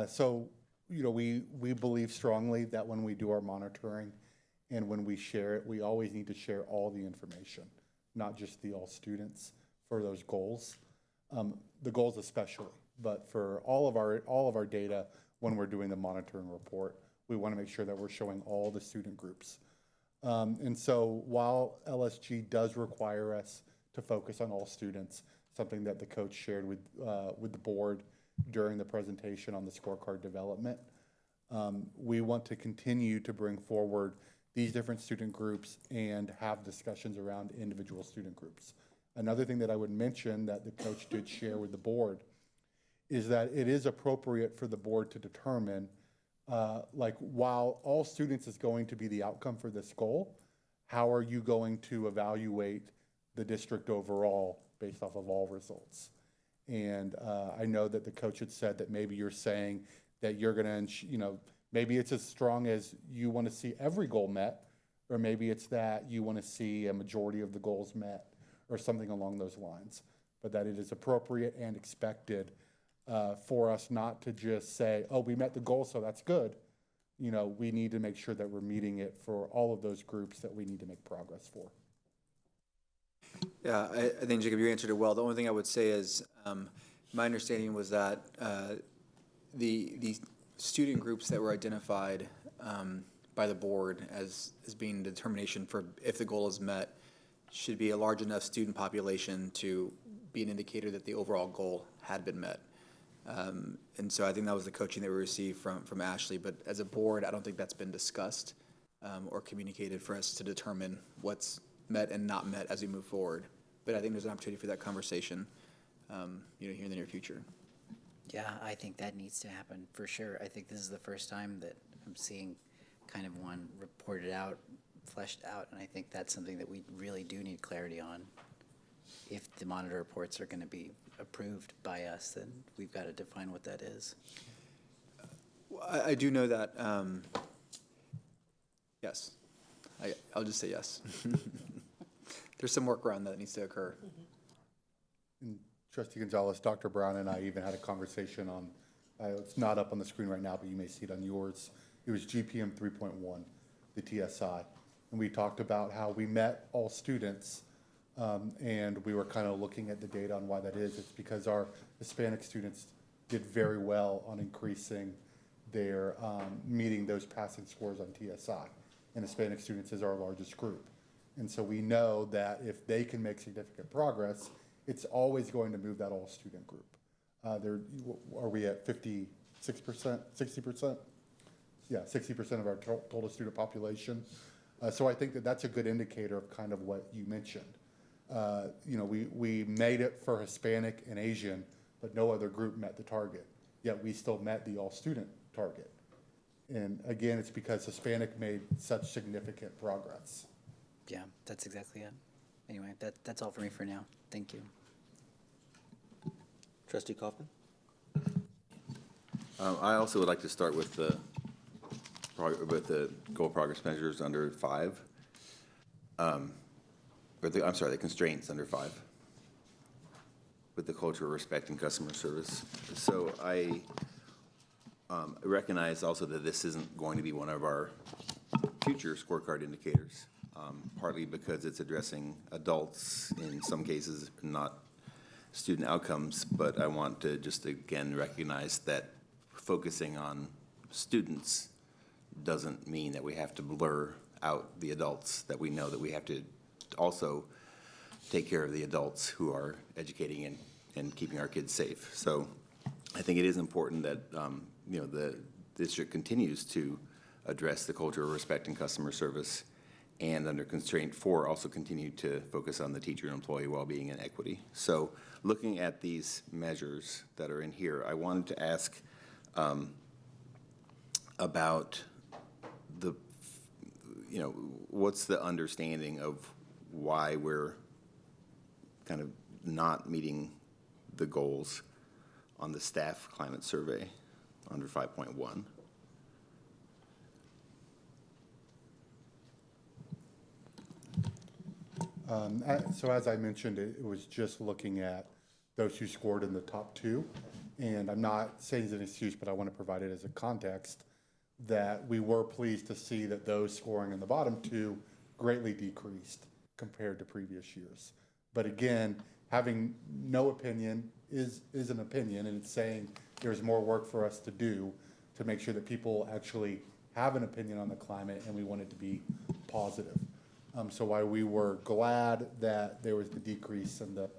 So, you know, we believe strongly that when we do our monitoring and when we share it, we always need to share all the information, not just the all students for those goals, the goals especially, but for all of our data when we're doing the monitoring report, we want to make sure that we're showing all the student groups. And so while LSG does require us to focus on all students, something that the coach shared with the board during the presentation on the scorecard development. We want to continue to bring forward these different student groups and have discussions around individual student groups. Another thing that I would mention that the coach did share with the board is that it is appropriate for the board to determine, like, while all students is going to be the outcome for this goal, how are you going to evaluate the district overall based off of all results? And I know that the coach had said that maybe you're saying that you're going to, maybe it's as strong as you want to see every goal met, or maybe it's that you want to see a majority of the goals met, or something along those lines. But that it is appropriate and expected for us not to just say, oh, we met the goal, so that's good. We need to make sure that we're meeting it for all of those groups that we need to make progress for. Yeah, I think, Jacob, you answered it well. The only thing I would say is my understanding was that the student groups that were identified by the board as being the determination for if the goal is met should be a large enough student population to be an indicator that the overall goal had been met. And so I think that was the coaching that we received from Ashley. But as a board, I don't think that's been discussed or communicated for us to determine what's met and not met as we move forward. But I think there's an opportunity for that conversation, here in the near future. Yeah, I think that needs to happen for sure. I think this is the first time that I'm seeing kind of one reported out, fleshed out, and I think that's something that we really do need clarity on. If the monitor reports are going to be approved by us, then we've got to define what that is. I do know that, yes. I'll just say yes. There's some work around that needs to occur. And Trustee Gonzalez, Dr. Brown and I even had a conversation on, it's not up on the screen right now, but you may see it on yours. It was GPM 3.1, the TSI. And we talked about how we met all students, and we were kind of looking at the data on why that is. It's because our Hispanic students did very well on increasing their, meeting those passing scores on TSI. And Hispanic students is our largest group. And so we know that if they can make significant progress, it's always going to move that all student group. Are we at 56%, 60%? Yeah, 60% of our total student population. So I think that that's a good indicator of kind of what you mentioned. We made it for Hispanic and Asian, but no other group met the target. Yet we still met the all-student target. And again, it's because Hispanic made such significant progress. Yeah, that's exactly it. Anyway, that's all for me for now. Thank you. Trustee Kaufman? I also would like to start with the goal progress measures under 5. The constraints under 5 with the culture of respect and customer service. So I recognize also that this isn't going to be one of our future scorecard indicators, partly because it's addressing adults in some cases, not student outcomes, but I want to just again recognize that focusing on students doesn't mean that we have to blur out the adults, that we know that we have to also take care of the adults who are educating and keeping our kids safe. So I think it is important that the district continues to address the culture of respect and customer service, and under constraint 4 also continue to focus on the teacher and employee well-being and equity. So looking at these measures that are in here, I wanted to ask about what's the understanding of why we're kind of not meeting the goals on the staff climate survey under 5.1. So as I mentioned, it was just looking at those who scored in the top 2. And I'm not saying it's an excuse, but I want to provide it as a context that we were pleased to see that those scoring in the bottom 2 greatly decreased compared to previous years. But again, having no opinion is an opinion, and it's saying there's more work for us to do to make sure that people actually have an opinion on the climate, and we want it to be positive. So while we were glad that there was the decrease in the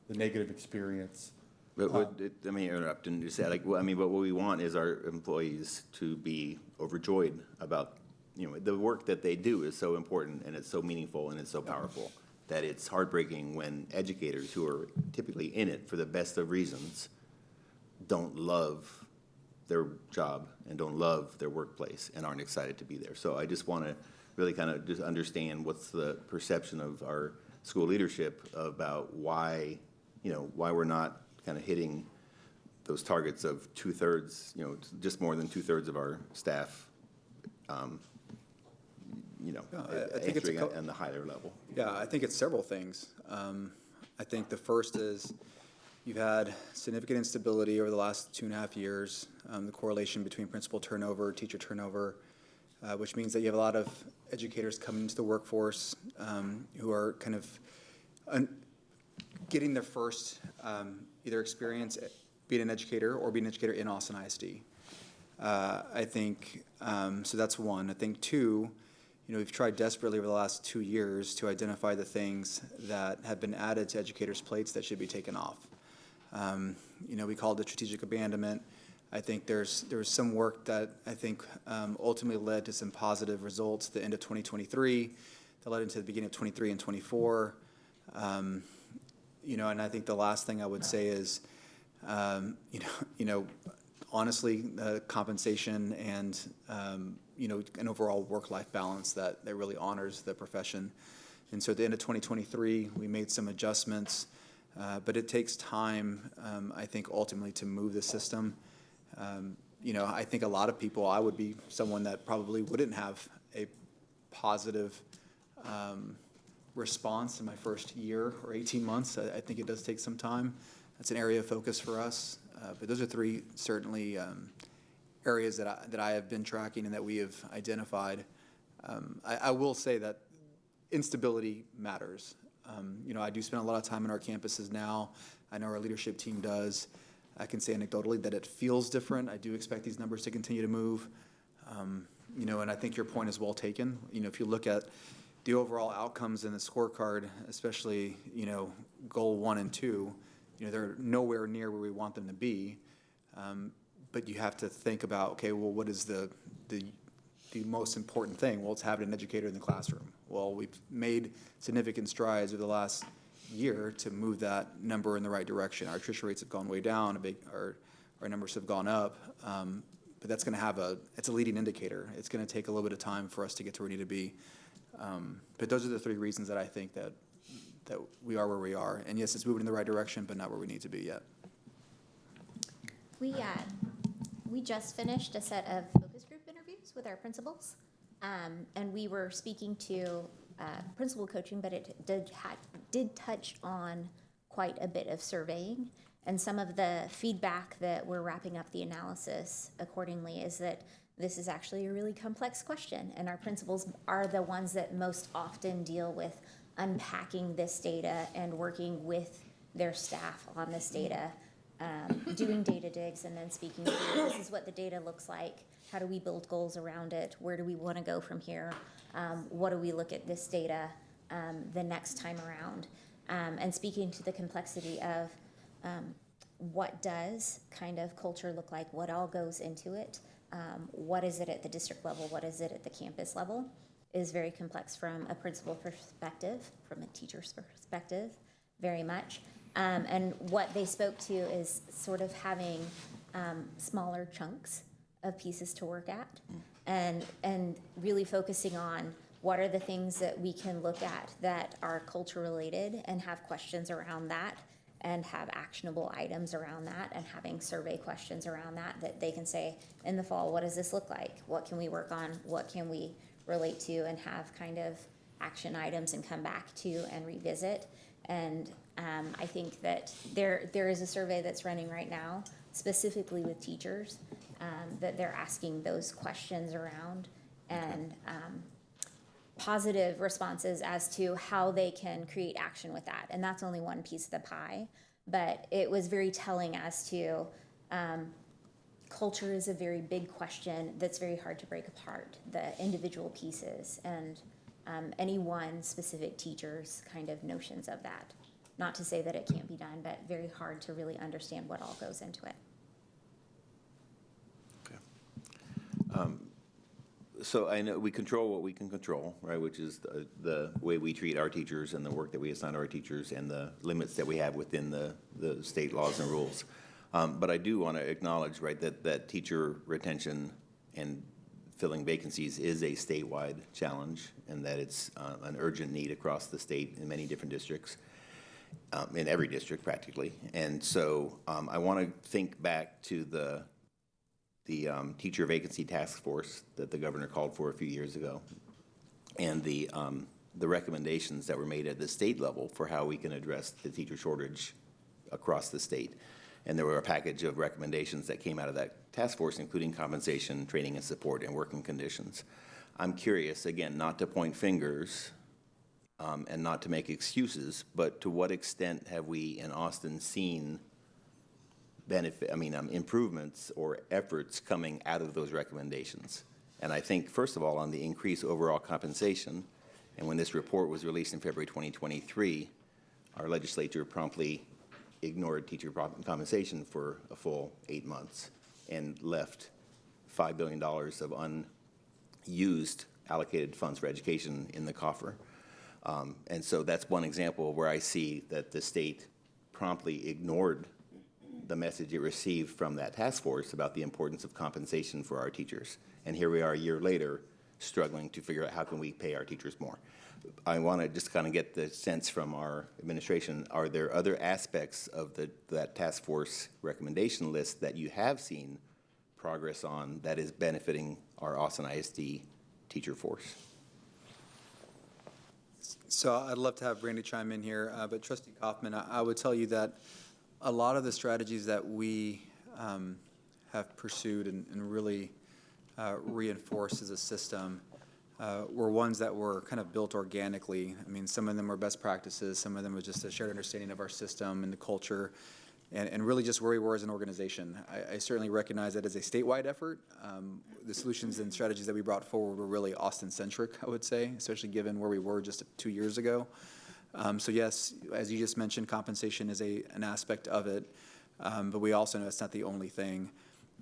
negative experience. But I mean, interrupt and just say, like, well, I mean, but what we want is our employees to be overjoyed about, the work that they do is so important and it's so meaningful and it's so powerful that it's heartbreaking when educators who are typically in it for the best of reasons don't love their job and don't love their workplace and aren't excited to be there. So I just want to really kind of just understand what's the perception of our school leadership about why we're not kind of hitting those targets of 2/3, just more than 2/3 of our staff, I think it's entering at the higher level. Yeah, I think it's several things. I think the first is you've had significant instability over the last 2.5 years, the correlation between principal turnover, teacher turnover, which means that you have a lot of educators coming into the workforce who are kind of getting their first either experience being an educator or being an educator in Austin ISD. I think, so that's one. I think two, we've tried desperately over the last 2 years to identify the things that have been added to educators' plates that should be taken off. We called it strategic abandonment. I think there was some work that I think ultimately led to some positive results at the end of 2023 that led into the beginning of 23 and 24. And I think the last thing I would say is, honestly, compensation and, an overall work-life balance that really honors the profession. And so at the end of 2023, we made some adjustments, but it takes time, I think, ultimately to move the system. I think a lot of people, I would be someone that probably wouldn't have a positive response in my first year or 18 months. I think it does take some time. That's an area of focus for us. But those are three certainly areas that I have been tracking and that we have identified. I will say that instability matters. I do spend a lot of time in our campuses now. I know our leadership team does. I can say anecdotally that it feels different. I do expect these numbers to continue to move. And I think your point is well taken. If you look at the overall outcomes in the scorecard, especially, goal 1 and 2, they're nowhere near where we want them to be. But you have to think about, okay, well, what is the most important thing? Well, it's having an educator in the classroom. Well, we've made significant strides over the last year to move that number in the right direction. Our attrition rates have gone way down, our numbers have gone up, but that's going to it's a leading indicator. It's going to take a little bit of time for us to get to where we need to be. But those are the three reasons that I think that we are where we are. And yes, it's moving in the right direction, but not where we need to be yet. We just finished a set of focus group interviews with our principals, and we were speaking to principal coaching, but it did touch on quite a bit of surveying. And some of the feedback that we're wrapping up the analysis accordingly is that this is actually a really complex question, and our principals are the ones that most often deal with unpacking this data and working with their staff on this data, doing data digs and then speaking through, this is what the data looks like, how do we build goals around it, where do we want to go from here, what do we look at this data the next time around, and speaking to the complexity of what does kind of culture look like, what all goes into it, what is it at the district level, what is it at the campus level, is very complex from a principal perspective, from a teacher's perspective, very much. And what they spoke to is sort of having smaller chunks of pieces to work at, and really focusing on what are the things that we can look at that are culture related and have questions around that, and have actionable items around that, and having survey questions around that they can say, in the fall, what does this look like? What can we work on? What can we relate to? And have kind of action items and come back to and revisit. And I think that there is a survey that's running right now, specifically with teachers, that they're asking those questions around, and positive responses as to how they can create action with that. And that's only one piece of the pie, but it was very telling as to culture is a very big question that's very hard to break apart, the individual pieces, and any one specific teacher's kind of notions of that. Not to say that it can't be done, but very hard to really understand what all goes into it. So I know we control what we can control, right, which is the way we treat our teachers and the work that we assign to our teachers and the limits that we have within the state laws and rules. But I do want to acknowledge, right, that teacher retention and filling vacancies is a statewide challenge, and that it's an urgent need across the state in many different districts, in every district practically. And so I want to think back to the teacher vacancy task force that the governor called for a few years ago, and the recommendations that were made at the state level for how we can address the teacher shortage across the state. And there were a package of recommendations that came out of that task force, including compensation, training and support, and working conditions. I'm curious, again, not to point fingers and not to make excuses, but to what extent have we in Austin seen improvements or efforts coming out of those recommendations? And I think, first of all, on the increased overall compensation, and when this report was released in February 2023, our legislature promptly ignored teacher compensation for a full 8 months and left $5 billion of unused allocated funds for education in the coffer. And so that's one example where I see that the state promptly ignored the message it received from that task force about the importance of compensation for our teachers. And here we are a year later struggling to figure out how can we pay our teachers more. I want to just kind of get the sense from our administration, are there other aspects of that task force recommendation list that you have seen progress on that is benefiting our Austin ISD teacher force? So I'd love to have Brandy chime in here, but Trustee Kaufman, I would tell you that a lot of the strategies that we have pursued and really reinforced as a system were ones that were kind of built organically. I mean, some of them were best practices, some of them was just a shared understanding of our system and the culture, and really just where we were as an organization. I certainly recognize that as a statewide effort. The solutions and strategies that we brought forward were really Austin-centric, I would say, especially given where we were just 2 years ago. So yes, as you just mentioned, compensation is an aspect of it, but we also know it's not the only thing.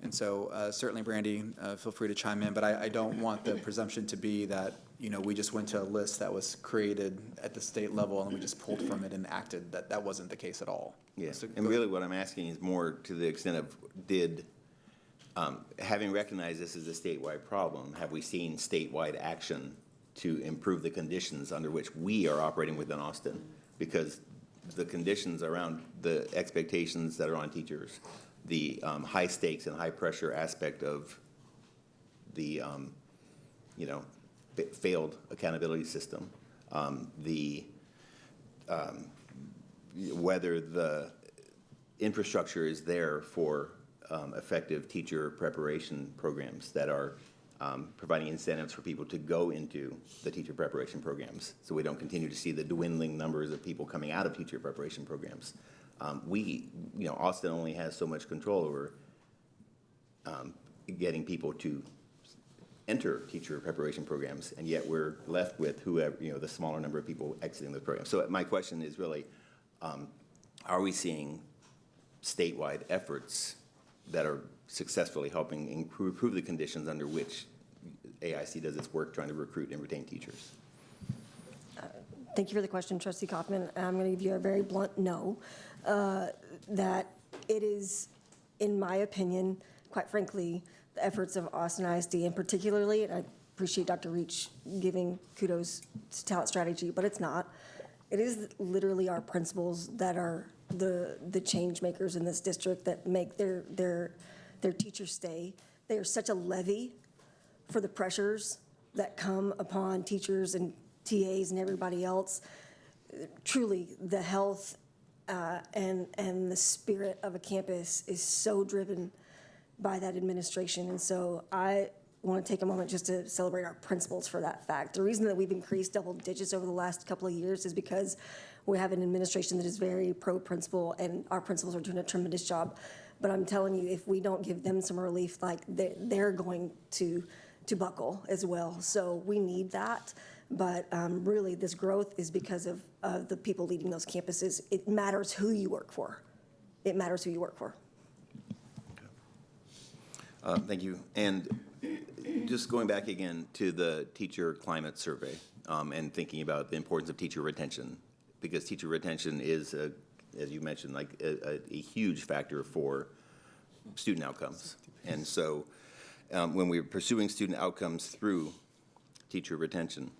And so certainly, Brandy, feel free to chime in, but I don't want the presumption to be that, we just went to a list that was created at the state level and we just pulled from it and acted. That wasn't the case at all. Yes, so, and really what I'm asking is more to the extent of having recognized this as a statewide problem, have we seen statewide action to improve the conditions under which we are operating within Austin? Because the conditions around the expectations that are on teachers, the high stakes and high pressure aspect of the failed accountability system, whether the infrastructure is there for effective teacher preparation programs that are providing incentives for people to go into the teacher preparation programs, so we don't continue to see the dwindling numbers of people coming out of teacher preparation programs. Austin only has so much control over getting people to enter teacher preparation programs, and yet we're left with whoever, the smaller number of people exiting the program. So my question is really, are we seeing statewide efforts that are successfully helping improve the conditions under which AIC does its work trying to recruit and retain teachers? Thank you for the question, Trustee Kaufman. I'm going to give you a very blunt no. That it is, in my opinion, quite frankly, the efforts of Austin ISD, and particularly, and I appreciate Dr. Reach giving kudos to talent strategy, but it's not. It is literally our principals that are the change makers in this district that make their teachers stay. They are such a levy for the pressures that come upon teachers and TAs and everybody else. Truly, the health and the spirit of a campus is so driven by that administration. And so I want to take a moment just to celebrate our principals for that fact. The reason that we've increased double digits over the last couple of years is because we have an administration that is very pro-principal, and our principals are doing a tremendous job. But I'm telling you, if we don't give them some relief, like they're going to buckle as well. So we need that. But really, this growth is because of the people leading those campuses. It matters who you work for. It matters who you work for. Thank you. And just going back again to the teacher climate survey and thinking about the importance of teacher retention, because teacher retention is, as you mentioned, like a huge factor for student outcomes. And so when we're pursuing student outcomes through teacher retention,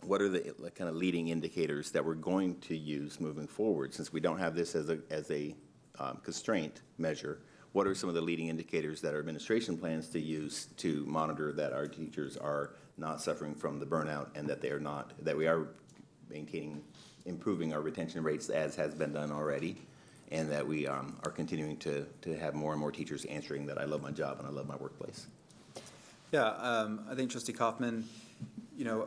what are the kind of leading indicators that we're going to use moving forward? Since we don't have this as a constraint measure, what are some of the leading indicators that our administration plans to use to monitor that our teachers are not suffering from the burnout and that we are maintaining, improving our retention rates as has been done already, and that we are continuing to have more and more teachers answering that I love my job and I love my workplace? Yeah, I think Trustee Kaufman, it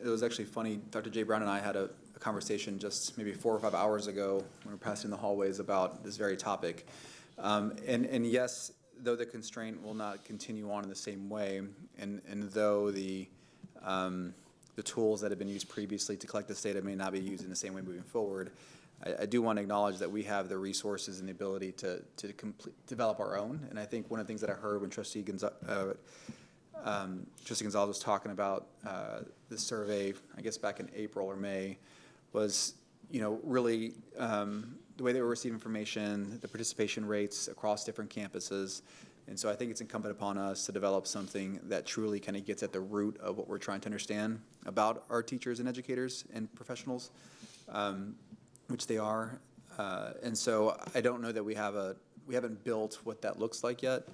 was actually funny. Dr. J. Brown and I had a conversation just maybe 4 or 5 hours ago when we were passing the hallways about this very topic. And yes, though the constraint will not continue on in the same way, and though the tools that have been used previously to collect this data may not be used in the same way moving forward, I do want to acknowledge that we have the resources and the ability to develop our own. And I think one of the things that I heard when Trustee Gonzalez was talking about the survey, I guess back in April or May, was really the way they were receiving information, the participation rates across different campuses. And so I think it's incumbent upon us to develop something that truly kind of gets at the root of what we're trying to understand about our teachers and educators and professionals, which they are. And so I don't know that we haven't built what that looks like yet.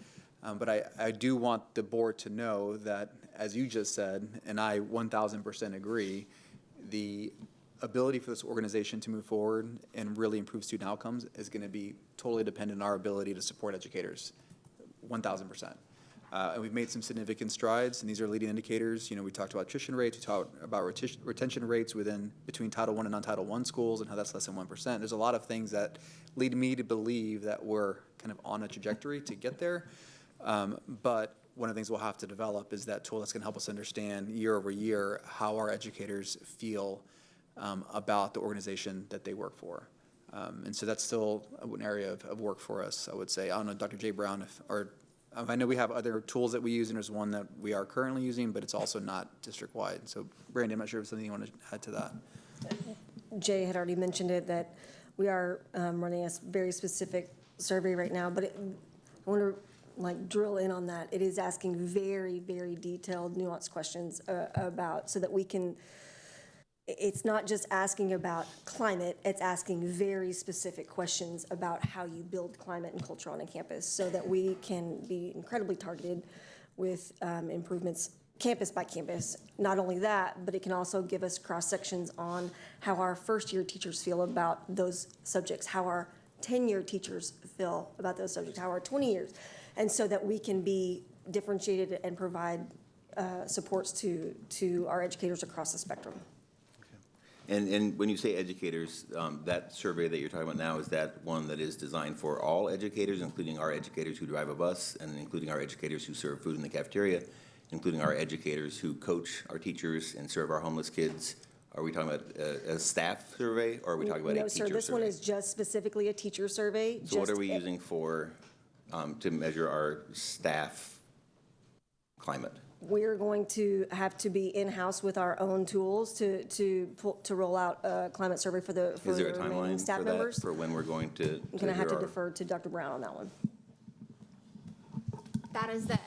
But I do want the board to know that, as you just said, and I 1,000% agree, the ability for this organization to move forward and really improve student outcomes is going to be totally dependent on our ability to support educators, 1,000%. And we've made some significant strides, and these are leading indicators. We talked about attrition rates, we talked about retention rates between Title I and non-Title I schools and how that's less than 1%. There's a lot of things that lead me to believe that we're kind of on a trajectory to get there. But one of the things we'll have to develop is that tool that's going to help us understand year over year how our educators feel about the organization that they work for. And so that's still an area of work for us, I would say. I don't know, Dr. J. Brown, I know we have other tools that we use, and there's one that we are currently using, but it's also not district-wide. So, Brandy, I'm not sure if something you want to add to that. Jay had already mentioned it, that we are running a very specific survey right now, but I want to drill in on that. It is asking very, very detailed, nuanced questions about, so that we can, it's not just asking about climate, it's asking very specific questions about how you build climate and culture on a campus so that we can be incredibly targeted with improvements campus by campus. Not only that, but it can also give us cross-sections on how our first-year teachers feel about those subjects, how our 10-year teachers feel about those subjects, how our 20 years, and so that we can be differentiated and provide supports to our educators across the spectrum. And when you say educators, that survey that you're talking about now, is that one that is designed for all educators, including our educators who drive a bus, and including our educators who serve food in the cafeteria, including our educators who coach our teachers and serve our homeless kids? Are we talking about a staff survey, or are we talking about a teacher survey? No, sir, this one is just specifically a teacher survey. So what are we using for, to measure our staff climate? We're going to have to be in-house with our own tools to roll out a climate survey for the Is there a remaining timeline staff for members. that, for when we're going to? I'm going to have to defer to Dr. Brown on that one. That is the,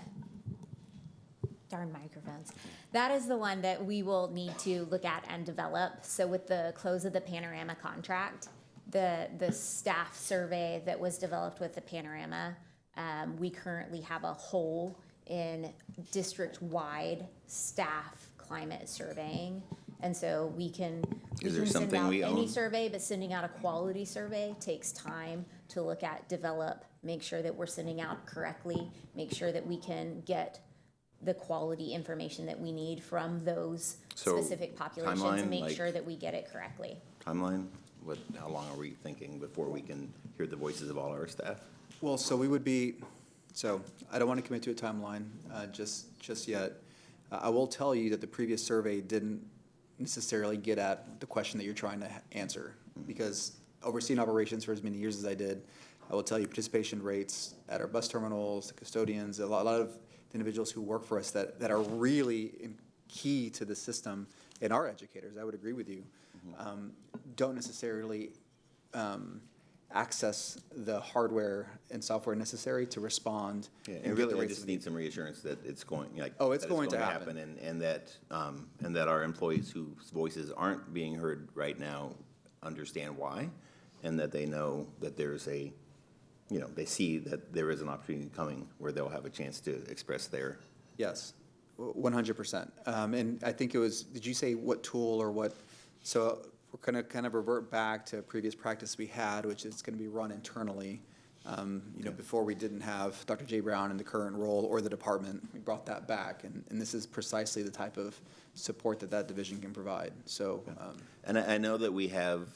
darn microphones. That is the one that we will need to look at and develop. So with the close of the Panorama contract, the staff survey that was developed with the Panorama, we currently have a hole in district-wide staff climate surveying. And so we can send out any survey, but sending out a quality survey takes time to look at, develop, make sure that we're sending out correctly, make sure that we can get the quality information that we need from those specific populations and make sure that we get it correctly. Timeline? How long are we thinking before we can hear the voices of all our staff? Well, so we would be, so I don't want to commit to a timeline just yet. I will tell you that the previous survey didn't necessarily get at the question that you're trying to answer. Because overseeing operations for as many years as I did, I will tell you participation rates at our bus terminals, the custodians, a lot of individuals who work for us that are really key to the system, and our educators, I would agree with you, don't necessarily access the hardware and software necessary to respond. Yeah, and and get the really, I rates just that we need some reassurance that it's going, like. Oh, it's that going to happen. And that our employees whose voices aren't being heard right now understand why, and that they know that there's they see that there is an opportunity coming where they'll have a chance to express their. Yes, 100%. And I think it was, did you say what tool or what? So we're going to kind of revert back to a previous practice we had, which is going to be run internally. Before we didn't have Dr. J. Brown in the current role or the department, we brought that back. And this is precisely the type of support that division can provide. So. And I know that we have,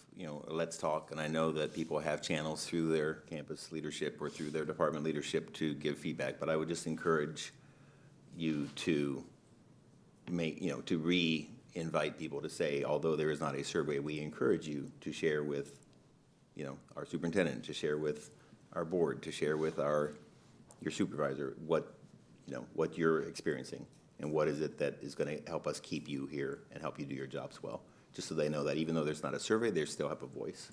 Let's Talk, and I know that people have channels through their campus leadership or through their department leadership to give feedback, but I would just encourage you to to re-invite people to say, although there is not a survey, we encourage you to share with, our superintendent, to share with our board, to share with your supervisor what you're experiencing and what is it that is going to help us keep you here and help you do your jobs well, just so they know that even though there's not a survey, they still have a voice.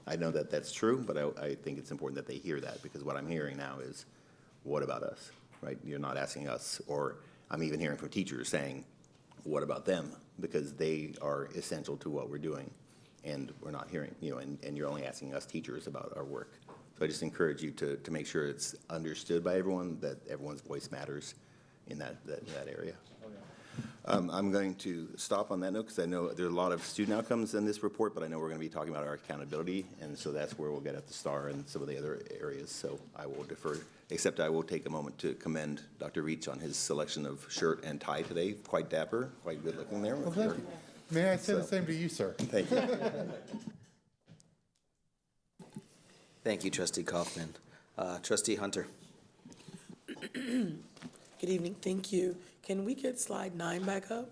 I know that that's true, but I think it's important that they hear that, because what I'm hearing now is, what about us, right? You're not asking us, or I'm even hearing from teachers saying, what about them? Because they are essential to what we're doing, and we're not hearing, and you're only asking us teachers about our work. So I just encourage you to make sure it's understood by everyone, that everyone's voice matters in that area. I'm going to stop on that note, because I know there are a lot of student outcomes in this report, but I know we're going to be talking about our accountability, and so that's where we'll get at the STAR and some of the other areas. So I will defer, except I will take a moment to commend Dr. Reach on his selection of shirt and tie today. Quite dapper, quite good looking there. Well, thank you. May I say the same to you, sir? Thank you. Thank you, Trustee Kaufman. Trustee Hunter. Good evening, thank you. Can we get slide 9 back up?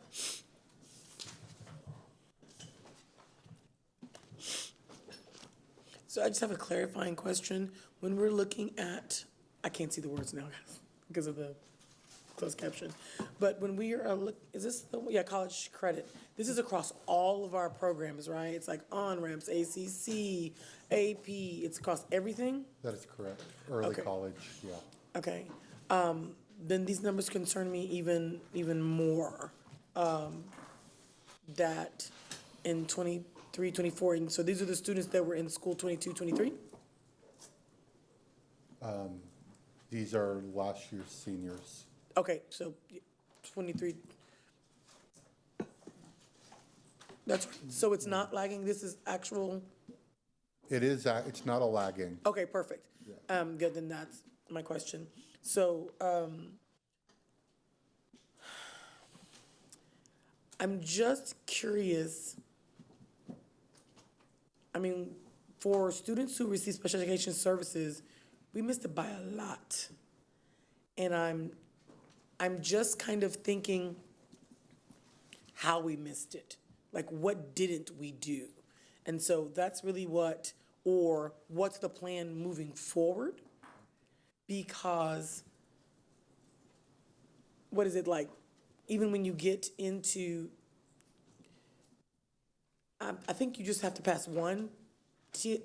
So I just have a clarifying question. When we're looking at, I can't see the words now because of the closed caption, but when we are, is this college credit? This is across all of our programs, right? It's like on-ramps, ACC, AP, it's across everything? That is correct. Early college, yeah. Okay. Then these numbers concern me even more. That in 23, 24, and so these are the students that were in school 22, 23? These are last year's seniors. Okay, so 23. That's, so it's not lagging, this is actual, It is, it's not a lagging. okay, perfect. Good, then that's my question. So, I'm just curious. I mean, for students who receive special education services, we missed it by a lot. And I'm just kind of thinking how we missed it. Like, what didn't we do? And so that's really what's the plan moving forward? Because what is it like, even when you get into, I think you just have to pass one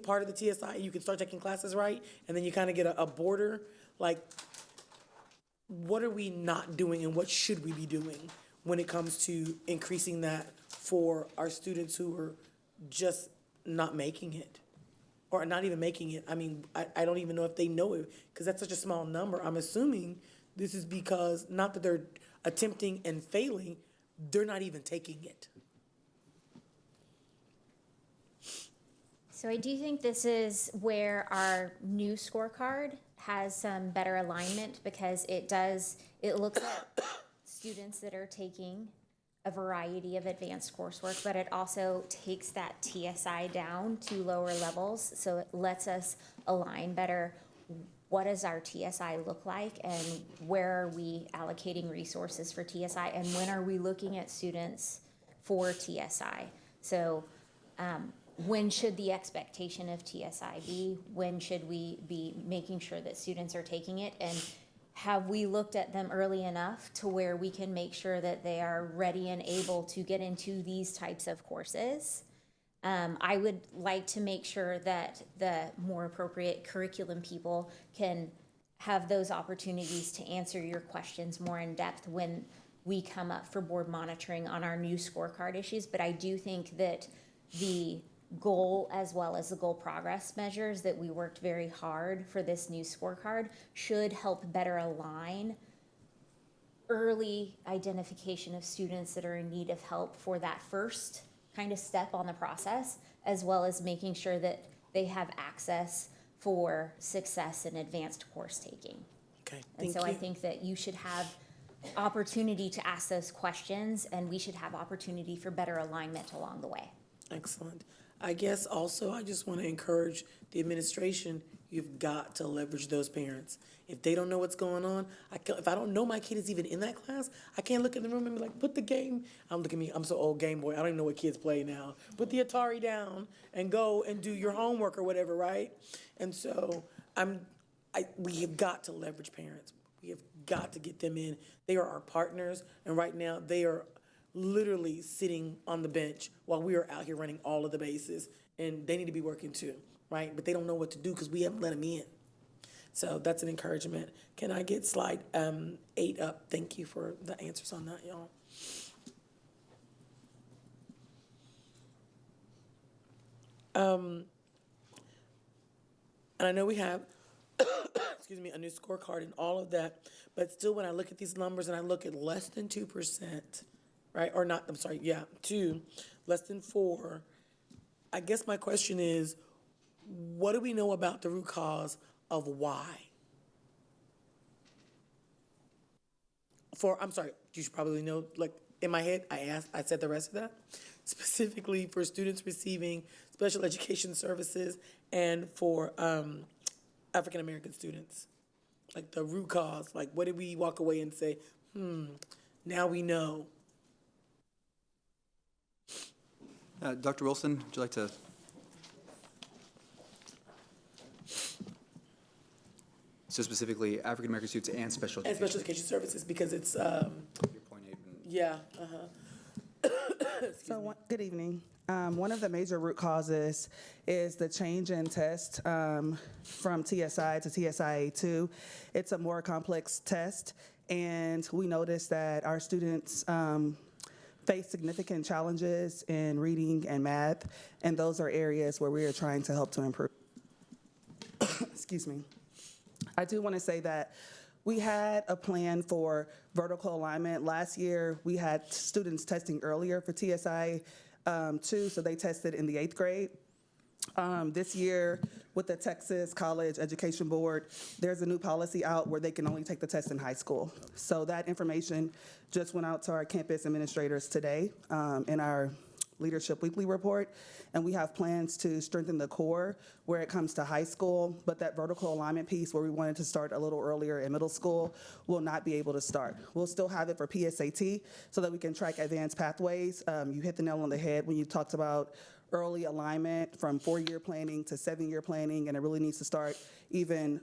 part of the TSI, you can start taking classes, right? And then you kind of get a border, like, what are we not doing and what should we be doing when it comes to increasing that for our students who are just not making it? Or not even making it. I mean, I don't even know if they know it, because that's such a small number. I'm assuming this is because, not that they're attempting and failing, they're not even taking it. So I do think this is where our new scorecard has some better alignment, because it looks at students that are taking a variety of advanced coursework, but it also takes that TSI down to lower levels. So it lets us align better. What does our TSI look like, and where are we allocating resources for TSI, and when are we looking at students for TSI. So when should the expectation of TSI be? When should we be making sure that students are taking it? And have we looked at them early enough to where we can make sure that they are ready and able to get into these types of courses? I would like to make sure that the more appropriate curriculum people can have those opportunities to answer your questions more in depth when we come up for board monitoring on our new scorecard issues. But I do think that the goal, as well as the goal progress measures that we worked very hard for this new scorecard, should help better align early identification of students that are in need of help for that first kind of step on the process, as well as making sure that they have access for success in advanced course taking. Okay, And thank so I you. think that you should have opportunity to ask those questions, and we should have opportunity for better alignment along the way. Excellent. I guess also I just want to encourage the administration, you've got to leverage those parents. If they don't know what's going on, if I don't know my kid is even in that class, I can't look in the room and be like, put the game, look at me, I'm so old, Game Boy, I don't even know what kids play now. Put the Atari down and go and do your homework or whatever, right? And so we have got to leverage parents. We have got to get them in. They are our partners, and right now they are literally sitting on the bench while we are out here running all of the bases, and they need to be working too, right? But they don't know what to do because we haven't let them in. So that's an encouragement. Can I get slide 8 up? Thank you for the answers on that, y'all. And I know we have, excuse me, a new scorecard and all of that, but still when I look at these numbers and I look at less than 2%, right, or not, I'm sorry, yeah, 2, less than 4, I guess my question is, what do we know about the root cause of why? I'm sorry, you should probably know, like, in my head, I said the rest of that, specifically for students receiving special education services and for African-American students. Like the root cause, like what did we walk away and say, now we know. Dr. Wilson, would you like to? So specifically, African-American students and special And education. special education services, because it's, Your point, Aiden. yeah, Good evening. One of the major root causes is the change in test from TSI to TSIA2. It's a more complex test, and we noticed that our students face significant challenges in reading and math, and those are areas where we are trying to help to improve. Excuse me. I do want to say that we had a plan for vertical alignment. Last year, we had students testing earlier for TSI 2, so they tested in the 8th grade. This year, with the Texas College Education Board, there's a new policy out where they can only take the test in high school. So that information just went out to our campus administrators today in our Leadership Weekly report, and we have plans to strengthen the core where it comes to high school, but that vertical alignment piece where we wanted to start a little earlier in middle school will not be able to start. We'll still have it for PSAT so that we can track advanced pathways. You hit the nail on the head when you talked about early alignment from 4-year planning to 7-year planning, and it really needs to start even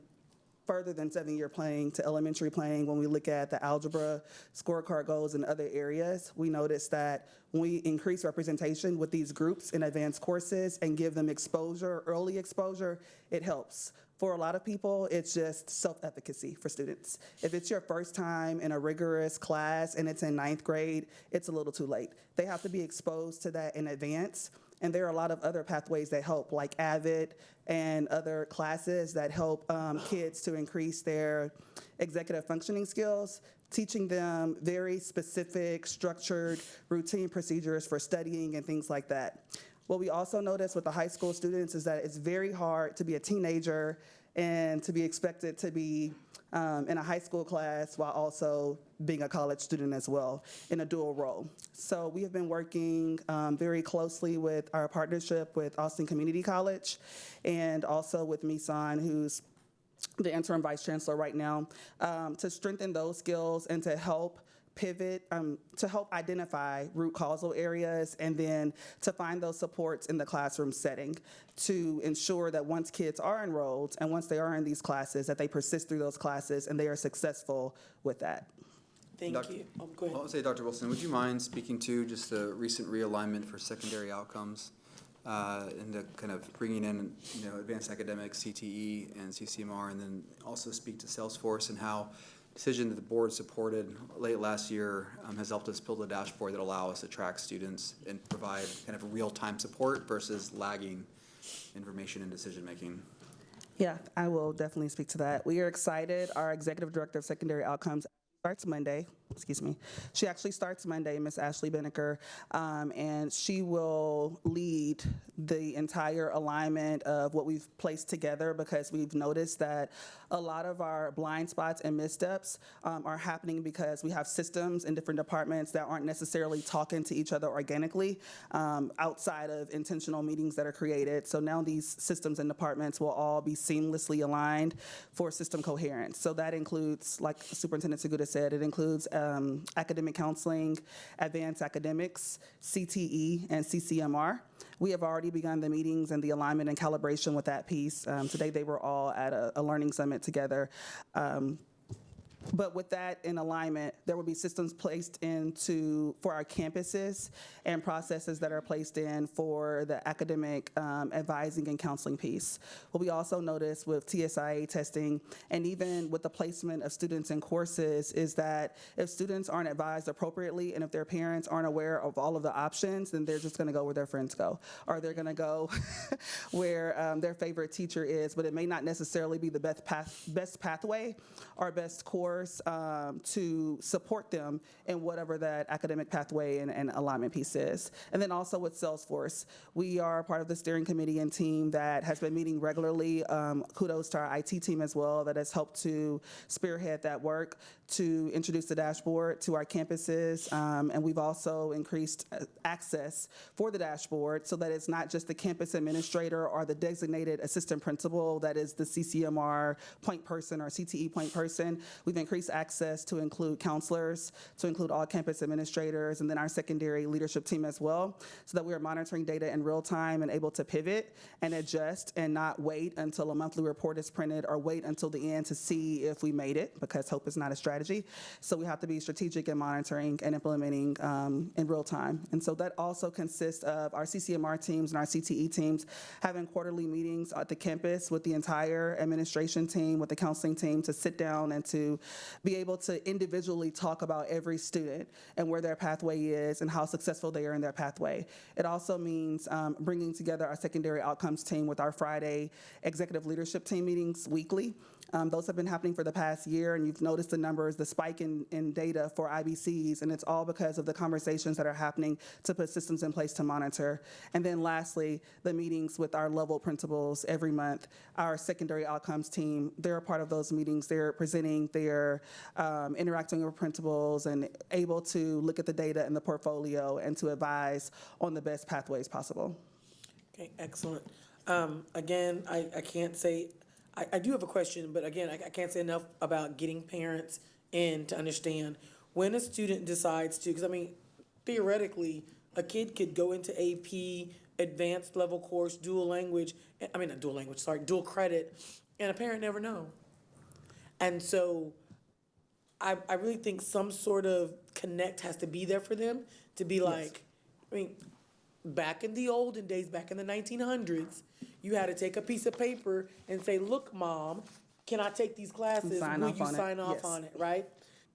further than 7-year planning to elementary planning. When we look at the algebra scorecard goals in other areas, we notice that when we increase representation with these groups in advanced courses and give them exposure, early exposure, it helps. For a lot of people, it's just self-efficacy for students. If it's your first time in a rigorous class and it's in 9th grade, it's a little too late. They have to be exposed to that in advance. And there are a lot of other pathways that help, like AVID and other classes that help kids to increase their executive functioning skills, teaching them very specific, structured, routine procedures for studying and things like that. What we also notice with the high school students is that it's very hard to be a teenager and to be expected to be in a high school class while also being a college student as well in a dual role. So we have been working very closely with our partnership with Austin Community College and also with Misan, who's the interim vice chancellor right now, to strengthen those skills and to help pivot, to help identify root causal areas, and then to find those supports in the classroom setting to ensure that once kids are enrolled and once they are in these classes, that they persist through those classes and they are successful with that. Thank you. Oh, go ahead. I'll say, Dr. Wilson, would you mind speaking to just the recent realignment for secondary outcomes and the kind of bringing in, advanced academics, CTE and CCMR, and then also speak to Salesforce and how decision that the board supported late last year has helped us build a dashboard that allow us to track students and provide kind of real-time support versus lagging information and decision-making. Yeah, I will definitely speak to that. We are excited. Our Executive Director of Secondary Outcomes starts Monday. She actually starts Monday, Miss Ashley Beneker, and she will lead the entire alignment of what we've placed together, because we've noticed that a lot of our blind spots and missteps are happening because we have systems in different departments that aren't necessarily talking to each other organically outside of intentional meetings that are created. So now these systems and departments will all be seamlessly aligned for system coherence. So that includes, like Superintendent Seguda said, it includes academic counseling, advanced academics, CTE, and CCMR. We have already begun the meetings and the alignment and calibration with that piece. Today they were all at a learning summit together. But with that in alignment, there will be systems placed for our campuses and processes that are placed in for the academic advising and counseling piece. What we also noticed with TSIA testing and even with the placement of students in courses is that if students aren't advised appropriately and if their parents aren't aware of all of the options, then they're just going to go where their friends go, or they're going to go where their favorite teacher is, but it may not necessarily be the best pathway or best course to support them in whatever that academic pathway and alignment piece is. And then also with Salesforce, we are part of the steering committee and team that has been meeting regularly. Kudos to our IT team as well that has helped to spearhead that work to introduce the dashboard to our campuses. And we've also increased access for the dashboard so that it's not just the campus administrator or the designated assistant principal that is the CCMR point person or CTE point person. We've increased access to include counselors, to include all campus administrators, and then our secondary leadership team as well, so that we are monitoring data in real time and able to pivot and adjust and not wait until a monthly report is printed or wait until the end to see if we made it, because hope is not a strategy. So we have to be strategic in monitoring and implementing in real time. And so that also consists of our CCMR teams and our CTE teams having quarterly meetings at the campus with the entire administration team, with the counseling team, to sit down and to be able to individually talk about every student and where their pathway is and how successful they are in their pathway. It also means bringing together our secondary outcomes team with our Friday executive leadership team meetings weekly. Those have been happening for the past year, and you've noticed the numbers, the spike in data for IBCs, and it's all because of the conversations that are happening to put systems in place to monitor. And then lastly, the meetings with our level principals every month. Our secondary outcomes team, they're a part of those meetings. They're presenting, they're interacting with principals and able to look at the data and the portfolio and to advise on the best pathways possible. Okay, excellent. Again, I can't say, I do have a question, but again, I can't say enough about getting parents in to understand when a student decides to, because I mean, theoretically, a kid could go into AP, advanced level course, dual credit, and a parent never know. And so I really think some sort of connect has to be there for them to be like, I mean, back in the olden days, back in the 1900s, you had to take a piece of paper and say, look, Mom, can I take these classes? Will you sign off on it, right?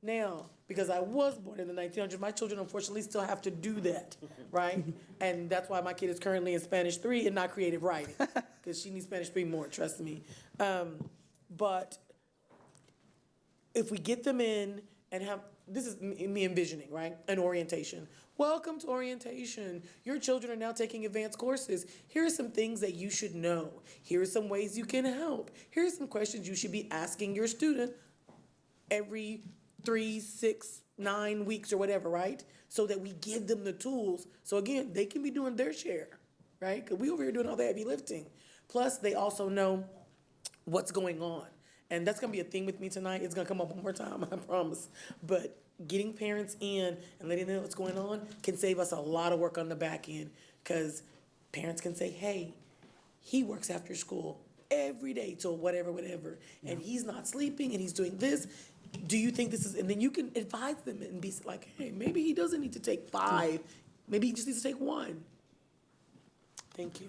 Now, because I was born in the 1900s, my children unfortunately still have to do that, right? And that's why my kid is currently in Spanish 3 and not creative writing, because she needs Spanish 3 more, trust me. But if we get them in and have, this is me envisioning, right? An orientation. Welcome to orientation. Your children are now taking advanced courses. Here are some things that you should know. Here are some ways you can help. Here are some questions you should be asking your student every 3, 6, 9 weeks or whatever, right? So that we give them the tools. So again, they can be doing their share, right? Because we over here doing all the heavy lifting. Plus, they also know what's going on. And that's going to be a theme with me tonight. It's going to come up one more time, I promise. But getting parents in and letting them know what's going on can save us a lot of work on the back end, because parents can say, hey, he works after school every day till whatever, and he's not sleeping and he's doing this. Do you think this is, and then you can advise them and be like, hey, maybe he doesn't need to take 5, maybe he just needs to take 1. Thank you.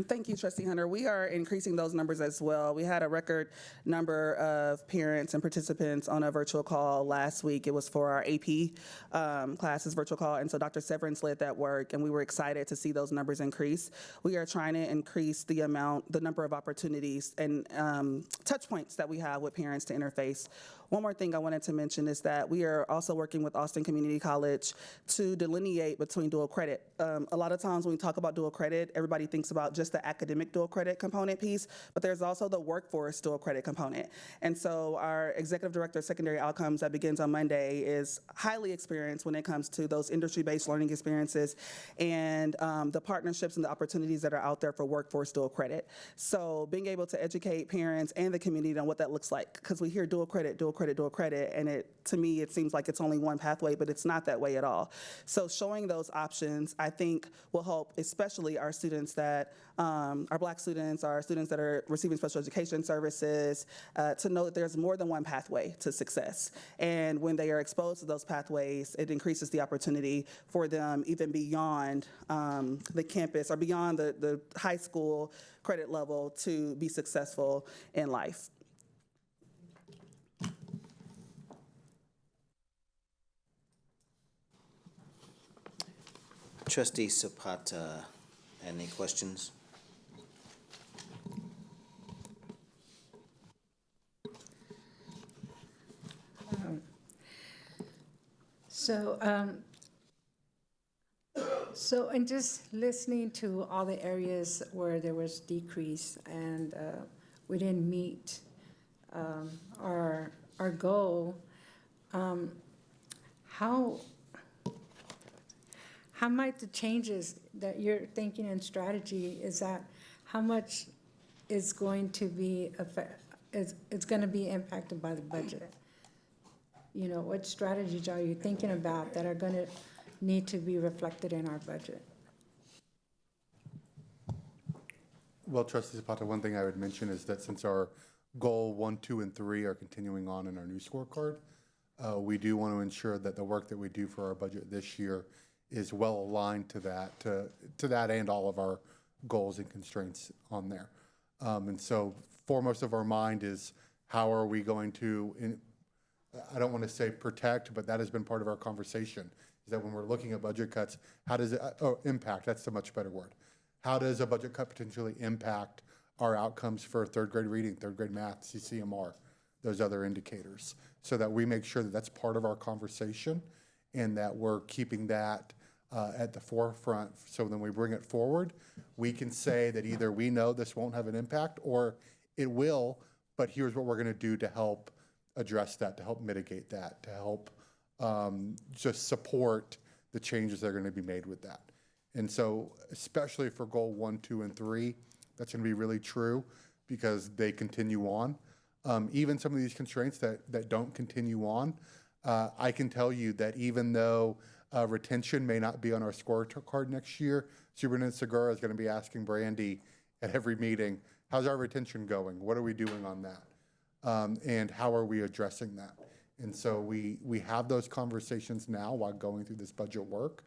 Thank you, Trustee Hunter. We are increasing those numbers as well. We had a record number of parents and participants on a virtual call last week. It was for our AP classes virtual call, and so Dr. Severance led that work, and we were excited to see those numbers increase. We are trying to increase the number of opportunities and touch points that we have with parents to interface. One more thing I wanted to mention is that we are also working with Austin Community College to delineate between dual credit. A lot of times when we talk about dual credit, everybody thinks about just the academic dual credit component piece, but there's also the workforce dual credit component. And so our Executive Director of Secondary Outcomes that begins on Monday is highly experienced when it comes to those industry-based learning experiences and the partnerships and the opportunities that are out there for workforce dual credit. So being able to educate parents and the community on what that looks like, because we hear dual credit, and to me, it seems like it's only one pathway, but it's not that way at all. So showing those options, I think, will help, especially our students that, our Black students, our students that are receiving special education services, to know that there's more than one pathway to success. And when they are exposed to those pathways, it increases the opportunity for them even beyond the campus or beyond the high school credit level to be successful in life. Trustee Zapata, any questions? So in just listening to all the areas where there was decrease and we didn't meet our goal, how might the changes that you're thinking in strategy, is that how much is going to be it's going to be impacted by the budget? You know, what strategies are you thinking about that are going to need to be reflected in our budget? Well, Trustee Zapata, one thing I would mention is that since our goal 1, 2, and 3 are continuing on in our new scorecard, we do want to ensure that the work that we do for our budget this year is well aligned to that and all of our goals and constraints on there. And so foremost of our mind is how are we going to, I don't want to say protect, but that has been part of our conversation, is that when we're looking at budget cuts, how does it, impact, that's a much better word. How does a budget cut potentially impact our outcomes for third grade reading, third grade math, CCMR, those other indicators, so that we make sure that that's part of our conversation and that we're keeping that at the forefront, so when we bring it forward, we can say that either we know this won't have an impact or it will, but here's what we're going to do to help address that, to help mitigate that, to help just support the changes that are going to be made with that. And so especially for goal 1, 2, and 3, that's going to be really true because they continue on. Even some of these constraints that don't continue on, I can tell you that even though retention may not be on our scorecard next year, Superintendent Segura is going to be asking Brandy at every meeting, how's our retention going? What are we doing on that? And how are we addressing that? And so we have those conversations now while going through this budget work,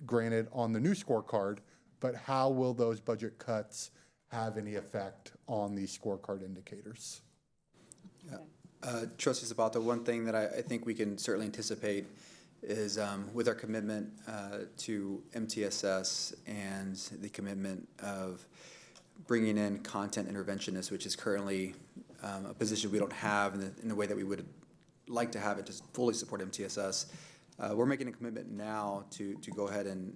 granted on the new scorecard, but how will those budget cuts have any effect on these scorecard indicators? Trustee Zapata, one thing that I think we can certainly anticipate is with our commitment to MTSS and the commitment of bringing in content interventionists, which is currently a position we don't have in the way that we would like to have it to fully support MTSS. We're making a commitment now to go ahead and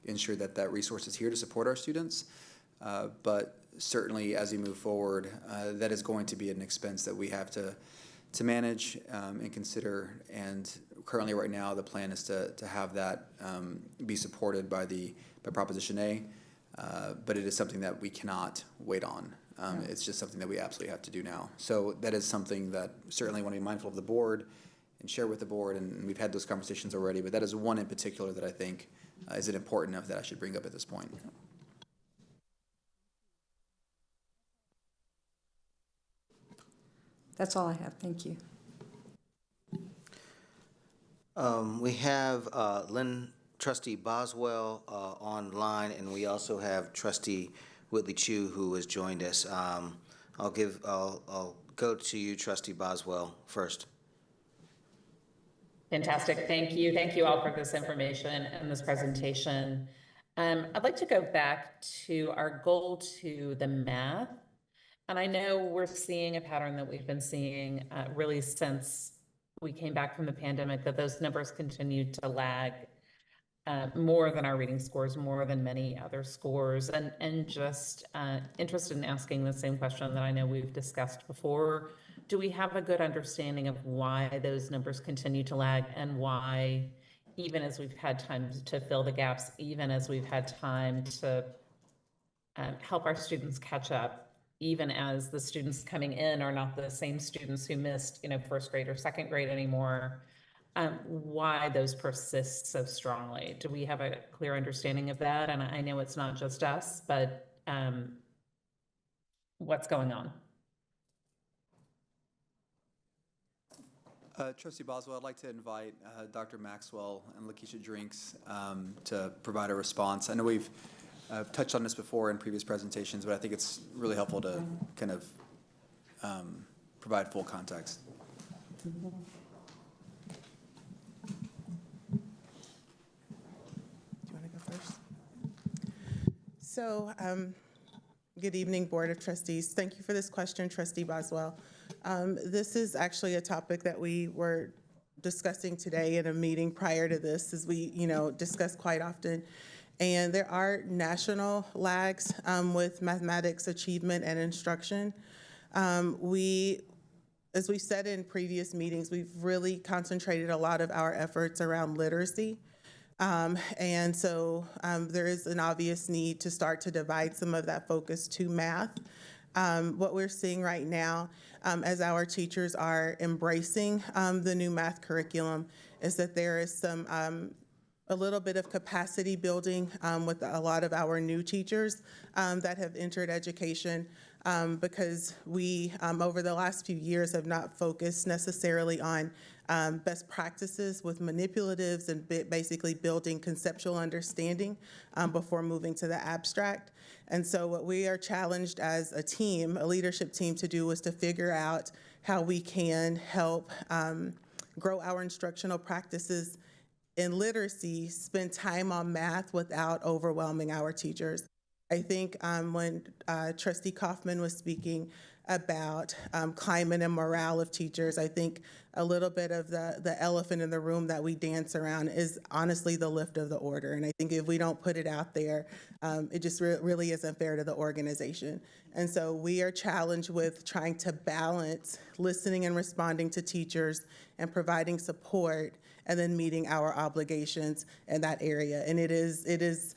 ensure that resource is here to support our students. But certainly as we move forward, that is going to be an expense that we have to manage and consider. And currently right now, the plan is to have that be supported by Proposition A. But it is something that we cannot wait on. It's just something that we absolutely have to do now. So that is something that certainly want to be mindful of the board and share with the board, and we've had those conversations already, but that is one in particular that I think is it important enough that I should bring up at this point. That's all I have. Thank you. We have Trustee Boswell online, and we also have Trustee Whitley Chu, who has joined us. I'll go to you, Trustee Boswell, first. Fantastic. Thank you. Thank you all for this information and this presentation. I'd like to go back to our goal to the math. And I know we're seeing a pattern that we've been seeing really since we came back from the pandemic, that those numbers continue to lag more than our reading scores, more than many other scores. And just interested in asking the same question that I know we've discussed before. Do we have a good understanding of why those numbers continue to lag, and why, even as we've had time to fill the gaps, even as we've had time to help our students catch up, even as the students coming in are not the same students who missed, first grade or second grade anymore, why those persist so strongly? Do we have a clear understanding of that? And I know it's not just us, but what's going on? Trustee Boswell, I'd like to invite Dr. Maxwell and Lakeisha Drinks to provide a response. I know we've touched on this before in previous presentations, but I think it's really helpful to kind of provide full context. Do you want to go first? So, good evening, Board of Trustees. Thank you for this question, Trustee Boswell. This is actually a topic that we were discussing today in a meeting prior to this, as we, discuss quite often. And there are national lags with mathematics achievement and instruction. As we said in previous meetings, we've really concentrated a lot of our efforts around literacy. And so there is an obvious need to start to divide some of that focus to math. What we're seeing right now, as our teachers are embracing the new math curriculum, is that there is a little bit of capacity building with a lot of our new teachers that have entered education, because we, over the last few years, have not focused necessarily on best practices with manipulatives and basically building conceptual understanding before moving to the abstract. And so what we are challenged as a team, a leadership team, to do is to figure out how we can help grow our instructional practices in literacy, spend time on math without overwhelming our teachers. I think when Trustee Kaufman was speaking about climate and morale of teachers, I think a little bit of the elephant in the room that we dance around is honestly the lift of the order. And I think if we don't put it out there, it just really isn't fair to the organization. And so we are challenged with trying to balance listening and responding to teachers and providing support, and then meeting our obligations in that area. And it's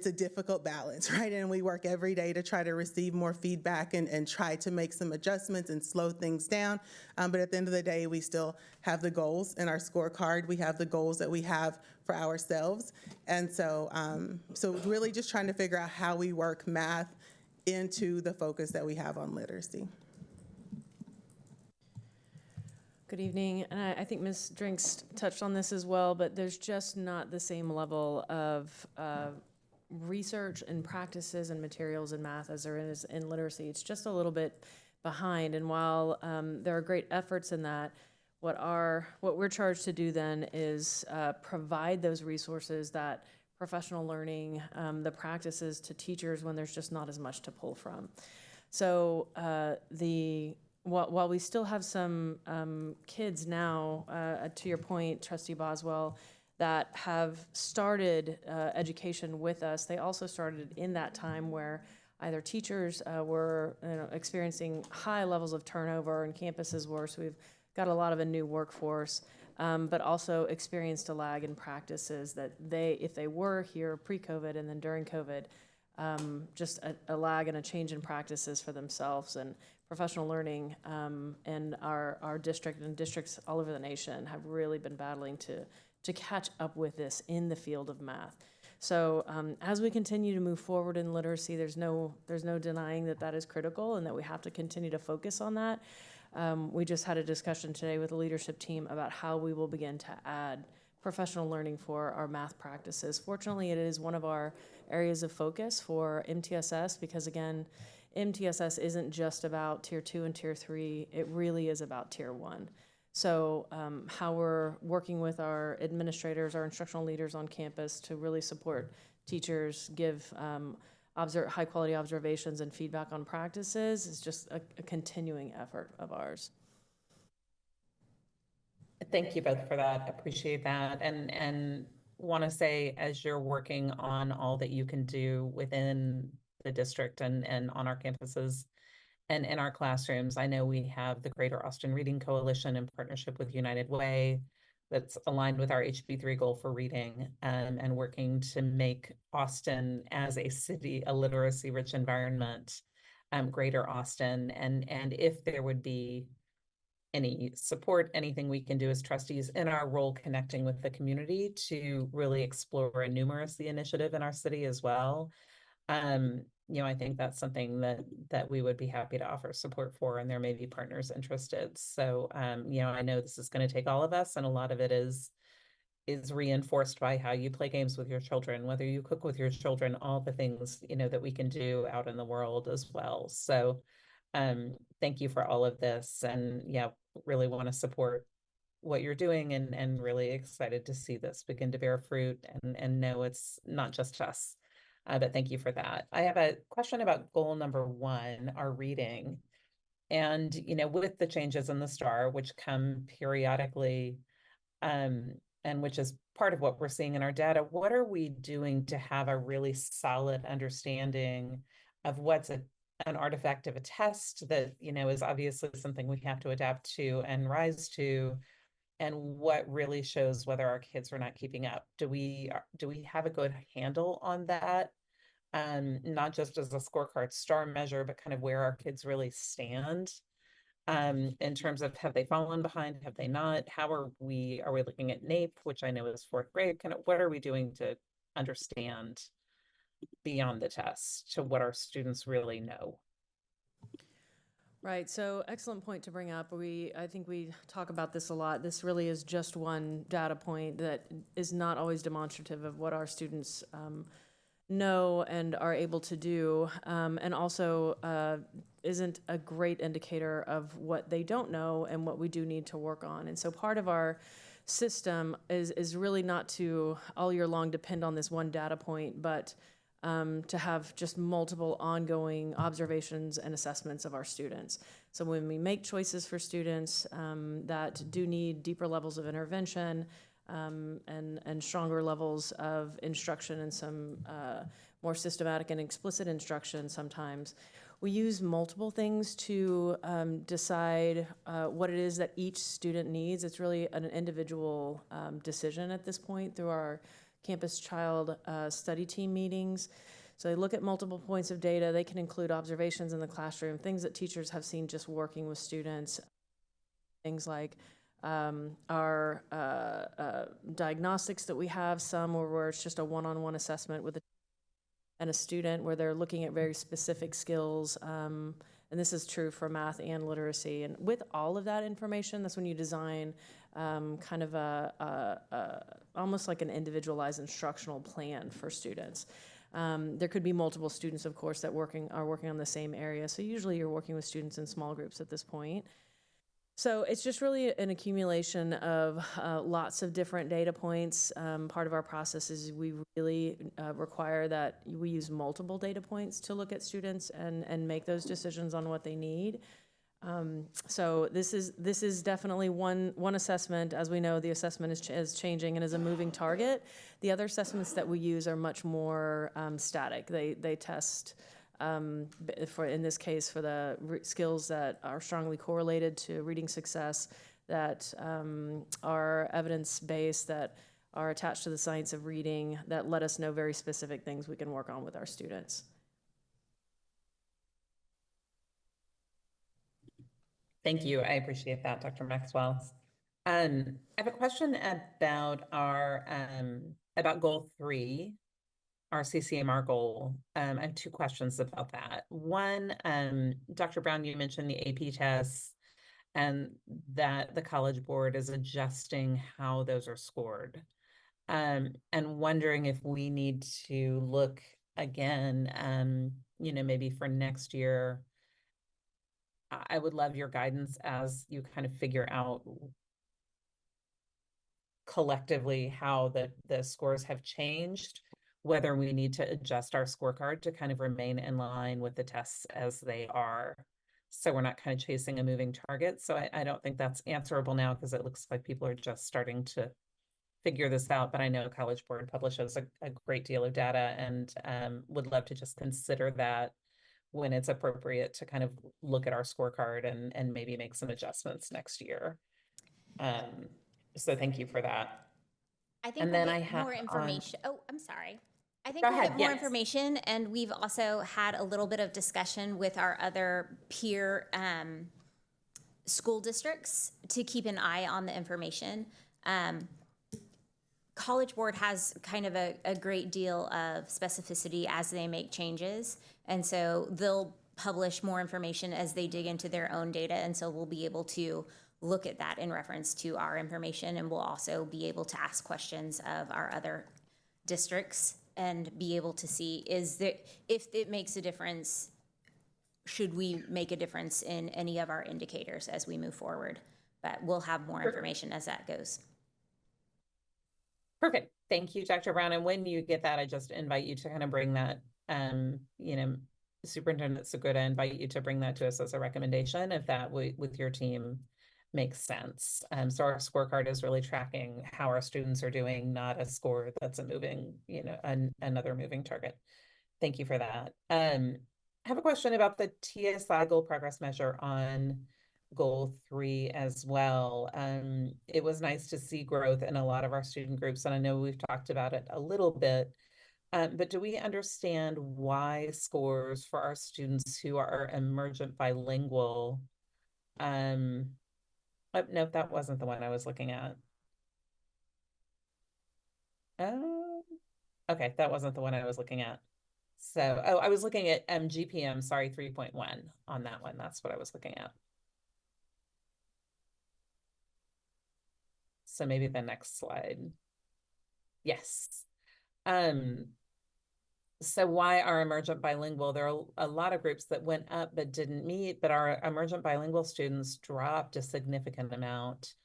a difficult balance, right? And we work every day to try to receive more feedback and try to make some adjustments and slow things down. But at the end of the day, we still have the goals in our scorecard. We have the goals that we have for ourselves. And so, so really just trying to figure out how we work math into the focus that we have on literacy. Good evening. I think Ms. Drinks touched on this as well, but there's just not the same level of research and practices and materials in math as there is in literacy. It's just a little bit behind. And while there are great efforts in that, what we're charged to do then is provide those resources, that professional learning, the practices to teachers when there's just not as much to pull from. So while we still have some kids now, to your point, Trustee Boswell, that have started education with us, they also started in that time where either teachers were experiencing high levels of turnover and campuses were, so we've got a lot of a new workforce, but also experienced a lag in practices that if they were here pre-COVID and then during COVID, just a lag and a change in practices for themselves. And professional learning in our district and districts all over the nation have really been battling to catch up with this in the field of math. So as we continue to move forward in literacy, there's no denying that that is critical and that we have to continue to focus on that. We just had a discussion today with the leadership team about how we will begin to add professional learning for our math practices. Fortunately, it is one of our areas of focus for MTSS because, again, MTSS isn't just about Tier 2 and Tier 3. It really is about Tier 1. So how we're working with our administrators, our instructional leaders on campus to really support teachers, give high-quality observations and feedback on practices is just a continuing effort of ours. Thank you both for that. Appreciate that. And want to say, as you're working on all that you can do within the district and on our campuses and in our classrooms, I know we have the Greater Austin Reading Coalition in partnership with United Way that's aligned with our HB3 goal for reading and working to make Austin as a city, a literacy-rich environment, Greater Austin. And if there would be any support, anything we can do as trustees in our role connecting with the community to really explore and numeracy initiative in our city as well. I think that's something that we would be happy to offer support for, and there may be partners interested. So, I know this is going to take all of us, and a lot of it is reinforced by how you play games with your children, whether you cook with your children, all the things, that we can do out in the world as well. So, thank you for all of this, and really want to support what you're doing and really excited to see this begin to bear fruit and know it's not just us. But thank you for that. I have a question about goal number 1, our reading. And, with the changes in the STAR, which come periodically, and which is part of what we're seeing in our data, what are we doing to have a really solid understanding of what's an artifact of a test that, is obviously something we have to adapt to and rise to, and what really shows whether our kids are not keeping up? Do we have a good handle on that? Not just as a scorecard STAR measure, but kind of where our kids really stand in terms of, have they fallen behind? Have they not? How are we looking at NAEP, which I know is 4th grade? Kind of what are we doing to understand beyond the test to what our students really know? Right, so excellent point to bring up. I think we talk about this a lot. This really is just one data point that is not always demonstrative of what our students know and are able to do, and also isn't a great indicator of what they don't know and what we do need to work on. And so part of our system is really not to all year long depend on this one data point, but to have just multiple ongoing observations and assessments of our students. So when we make choices for students that do need deeper levels of intervention, and stronger levels of instruction and some more systematic and explicit instruction sometimes, we use multiple things to decide what it is that each student needs. It's really an individual decision at this point through our campus child study team meetings. So they look at multiple points of data. They can include observations in the classroom, things that teachers have seen just working with students, things like our diagnostics that we have, some where it's just a one-on-one assessment with a student where they're looking at very specific skills, and this is true for math and literacy. And with all of that information, that's when you design kind of almost like an individualized instructional plan for students. There could be multiple students, of course, that are working on the same area. So usually you're working with students in small groups at this point. So it's just really an accumulation of lots of different data points. Part of our process is we really require that we use multiple data points to look at students and make those decisions on what they need. So this is definitely one assessment. As we know, the assessment is changing and is a moving target. The other assessments that we use are much more static. They test, in this case, for the skills that are strongly correlated to reading success, that are evidence-based, that are attached to the science of reading that let us know very specific things we can work on with our students. Thank you. I appreciate that, Dr. Maxwell. I have a question about our about goal 3, our CCMR goal. I have 2 questions about that. One, Dr. Brown, you mentioned the AP tests and that the College Board is adjusting how those are scored. And wondering if we need to look again, maybe for next year. I would love your guidance as you kind of figure out collectively how the scores have changed, whether we need to adjust our scorecard to kind of remain in line with the tests as they are. So we're not kind of chasing a moving target. So I don't think that's answerable now because it looks like people are just starting to figure this out. But I know College Board publishes a great deal of data and would love to just consider that when it's appropriate to kind of look at our scorecard and maybe make some adjustments next year. So thank you for that. I think And we'll then I get have more on- information. Oh, I'm sorry. I think Go we'll ahead, get more yes. information, and we've also had a little bit of discussion with our other peer school districts to keep an eye on the information. College Board has kind of a great deal of specificity as they make changes, and so they'll publish more information as they dig into their own data, and so we'll be able to look at that in reference to our information, and we'll also be able to ask questions of our other districts and be able to see if it makes a difference, should we make a difference in any of our indicators as we move forward. But we'll have more information as that goes. Perfect. Thank you, Dr. Brown. And when you get that, I just invite you to kind of bring that, Superintendent Segura, invite you to bring that to us as a recommendation if that with your team makes sense. So our scorecard is really tracking how our students are doing, not a score that's a moving, another moving target. Thank you for that. I have a question about the TSI goal progress measure on goal 3 as well. It was nice to see growth in a lot of our student groups, and I know we've talked about it a little bit, but do we understand why scores for our students who are emergent bilingual, oh, no, that wasn't the one I was looking at. Okay, that wasn't the one I was looking at. So, I was looking at GPM, sorry, 3.1 on that one. That's what I was looking at. So maybe the next slide. Yes. So why are emergent bilingual? There are a lot of groups that went up but didn't meet, but our emergent bilingual students dropped a significant amount.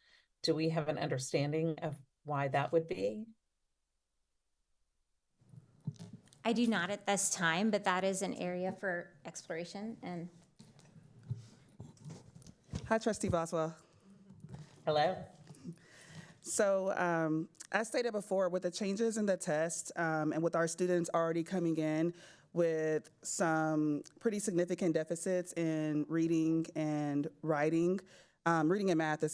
Do we have an understanding of why that would be? I do not at this time, but that is an area for exploration. And Hi, Trustee Boswell. Hello. So as stated before, with the changes in the test and with our students already coming in with some pretty significant deficits in reading and writing, reading and math,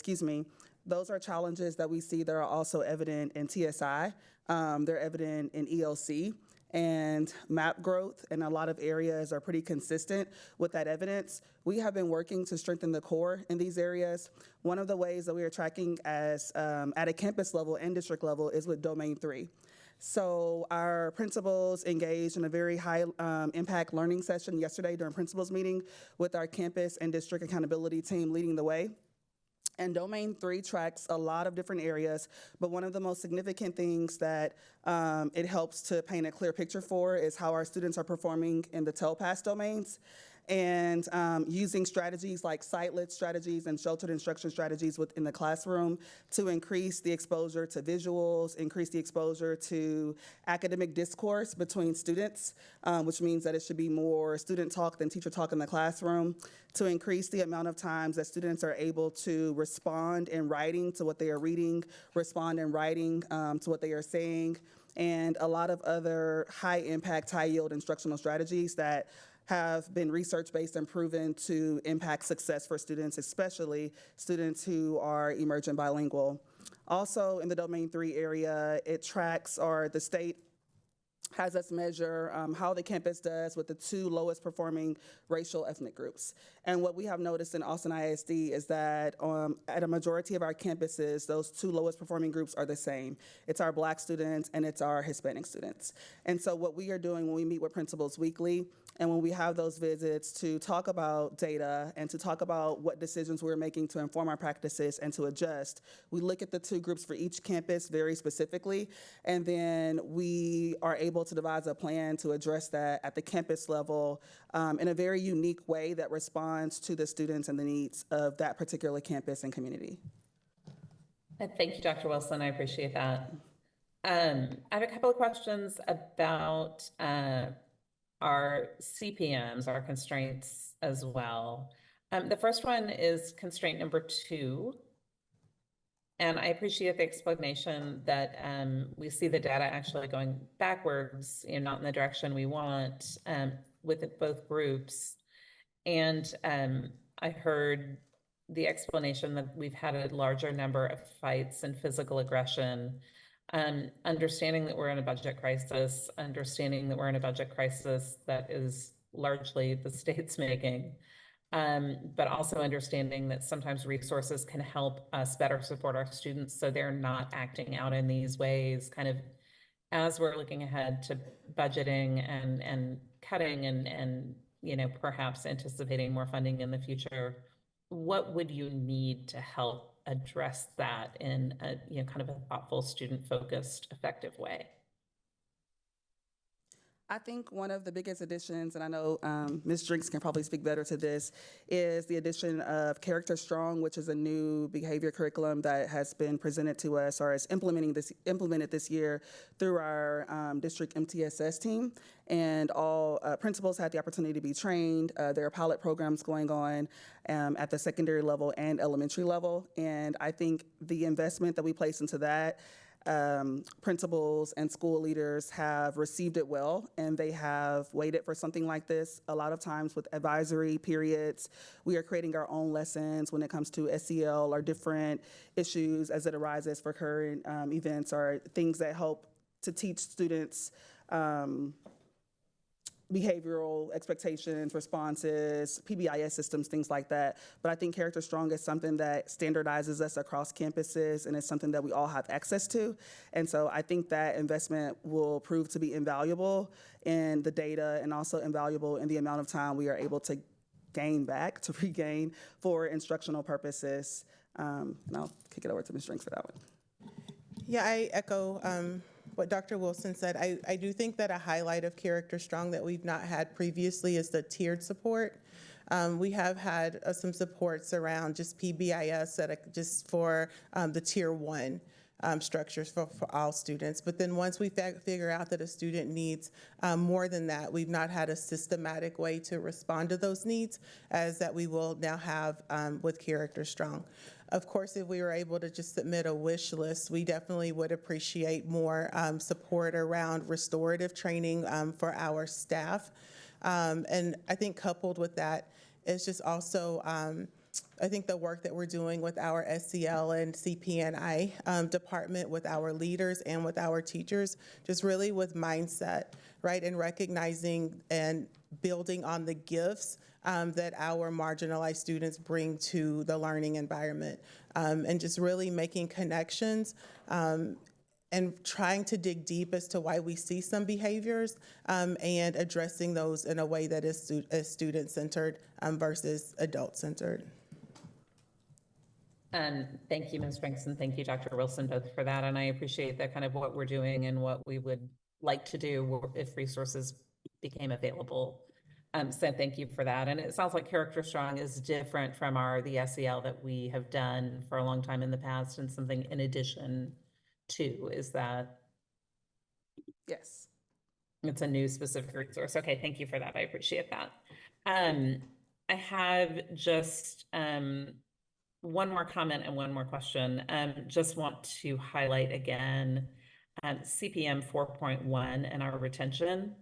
those are challenges that we see that are also evident in TSI. They're evident in ELC. And MAP growth in a lot of areas are pretty consistent with that evidence. We have been working to strengthen the core in these areas. One of the ways that we are tracking as at a campus level and district level is with Domain 3. So our principals engaged in a very high impact learning session yesterday during principals meeting with our campus and district accountability team leading the way. And Domain 3 tracks a lot of different areas, but one of the most significant things that it helps to paint a clear picture for is how our students are performing in the TELPAS domains. And using strategies like site-lit strategies and sheltered instruction strategies within the classroom to increase the exposure to visuals, increase the exposure to academic discourse between students, which means that it should be more student talk than teacher talk in the classroom, to increase the amount of times that students are able to respond in writing to what they are reading, respond in writing to what they are saying, and a lot of other high-impact, high-yield instructional strategies that have been research-based and proven to impact success for students, especially students who are emergent bilingual. Also, in the Domain 3 area, it tracks, or the state has us measure how the campus does with the 2 lowest performing racial ethnic groups. And what we have noticed in Austin ISD is that at a majority of our campuses, those 2 lowest performing groups are the same. It's our Black students and it's our Hispanic students. And so what we are doing when we meet with principals weekly and when we have those visits to talk about data and to talk about what decisions we're making to inform our practices and to adjust, we look at the 2 groups for each campus very specifically, and then we are able to devise a plan to address that at the campus level in a very unique way that responds to the students and the needs of that particular campus and community. Thank you, Dr. Wilson. I appreciate that. I have a couple of questions about our CPMs, our constraints as well. The first one is constraint number 2. And I appreciate the explanation that we see the data actually going backwards, not in the direction we want with both groups. And I heard the explanation that we've had a larger number of fights and physical aggression, understanding that we're in a budget crisis, understanding that we're in a budget crisis that is largely the state's making. But also understanding that sometimes resources can help us better support our students so they're not acting out in these ways, kind of as we're looking ahead to budgeting and cutting and perhaps anticipating more funding in the future. What would you need to help address that in a kind of a thoughtful, student-focused, effective way? I think one of the biggest additions, and I know Ms. Drinks can probably speak better to this, is the addition of Character Strong, which is a new behavior curriculum that has been presented to us or is implemented this year through our district MTSS team. And all principals had the opportunity to be trained. There are pilot programs going on at the secondary level and elementary level. And I think the investment that we place into that, principals and school leaders have received it well, and they have waited for something like this. A lot of times with advisory periods, we are creating our own lessons when it comes to SEL or different issues as it arises for current events or things that help to teach students behavioral expectations, responses, PBIS systems, things like that. But I think Character Strong is something that standardizes us across campuses, and it's something that we all have access to. And so I think that investment will prove to be invaluable in the data and also invaluable in the amount of time we are able to gain back, to regain for instructional purposes. And I'll kick it over to Ms. Drinks for that one. Yeah, I echo what Dr. Wilson said. I do think that a highlight of Character Strong that we've not had previously is the tiered support. We have had some supports around just PBIS just for the tier 1 structures for all students. But then once we figure out that a student needs more than that, we've not had a systematic way to respond to those needs as that we will now have with Character Strong. Of course, if we were able to just submit a wish list, we definitely would appreciate more support around restorative training for our staff. And I think coupled with that is just also, I think the work that we're doing with our SEL and CPNI department, with our leaders and with our teachers, just really with mindset, right? And recognizing and building on the gifts that our marginalized students bring to the learning environment, and just really making connections and trying to dig deep as to why we see some behaviors and addressing those in a way that is student-centered versus adult-centered. Thank you, Ms. Franks, and thank you, Dr. Wilson, both for that. And I appreciate that kind of what we're doing and what we would like to do if resources became available. So thank you for that. And it sounds like Character Strong is different from the SEL that we have done for a long time in the past, and something in addition to. Is that? Yes. It's a new specific resource. Okay, thank you for that. I appreciate that. I have just one more comment and one more question. Just want to highlight again CPM 4.1 and our retention.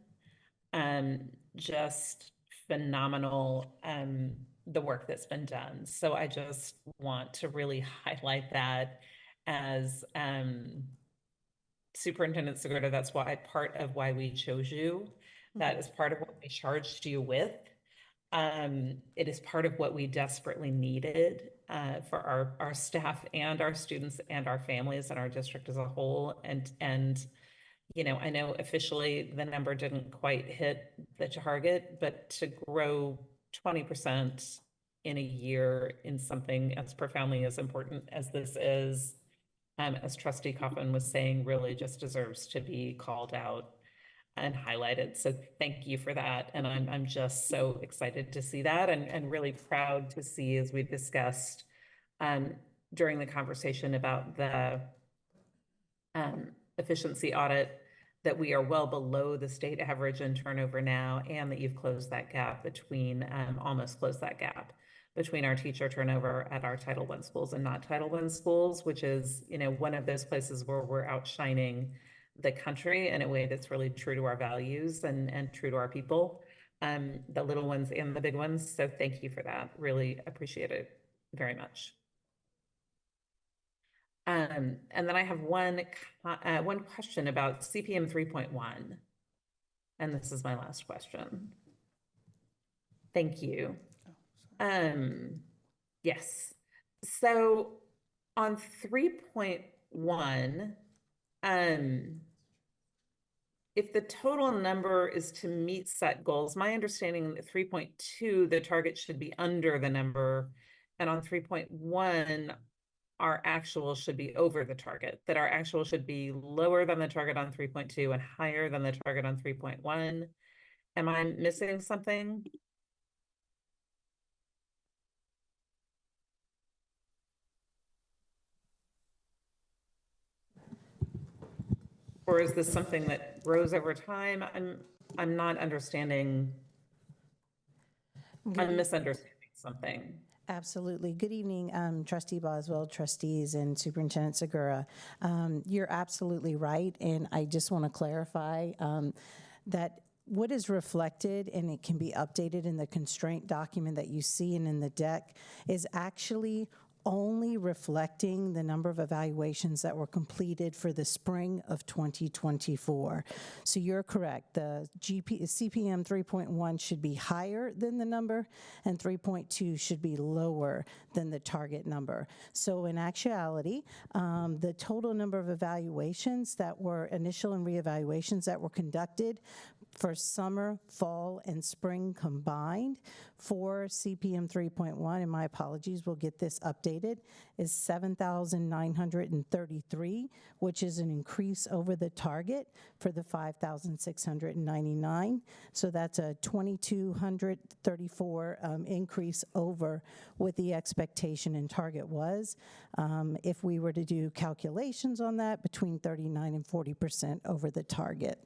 Just phenomenal, the work that's been done. So I just want to really highlight that as Superintendent Segura, that's why part of why we chose you. That is part of what we charged you with. It is part of what we desperately needed for our staff and our students and our families and our district as a whole. And you know, I know officially the number didn't quite hit the target, but to grow 20% in a year in something as profoundly as important as this is, as Trustee Coffin was saying, really just deserves to be called out and highlighted. So thank you for that. And I'm just so excited to see that and really proud to see, as we discussed during the conversation about the efficiency audit, that we are well below the state average in turnover now, and that you've closed that gap between, almost closed that gap between our teacher turnover at our Title I schools and not Title I schools, which is, you know, one of those places where we're outshining the country in a way that's really true to our values and true to our people, the little ones and the big ones. So thank you for that. Really appreciate it very much. And then I have one question about CPM 3.1. And this is my last question. Thank you. Yes. So on 3.1, if the total number is to meet set goals, my understanding that 3.2, the target should be under the number, and on 3.1, our actual should be over the target, that our actual should be lower than the target on 3.2 and higher than the target on 3.1. Am I missing something? Or is this something that grows over time? I'm not understanding. I'm misunderstanding something. Absolutely. Good evening, Trustee Boswell, trustees, and Superintendent Segura. You're absolutely right, and I just want to clarify that what is reflected, and it can be updated in the constraint document that you see and in the deck, is actually only reflecting the number of evaluations that were completed for the spring of 2024. So you're correct. The CPM 3.1 should be higher than the number, and 3.2 should be lower than the target number. So in actuality, the total number of evaluations that were initial and reevaluations that were conducted for summer, fall, and spring combined for CPM 3.1, and my apologies, we'll get this updated, is 7,933, which is an increase over the target for the 5,699. So that's a 2,234 increase over what the expectation and target was. If we were to do calculations on that, between 39 and 40% over the target.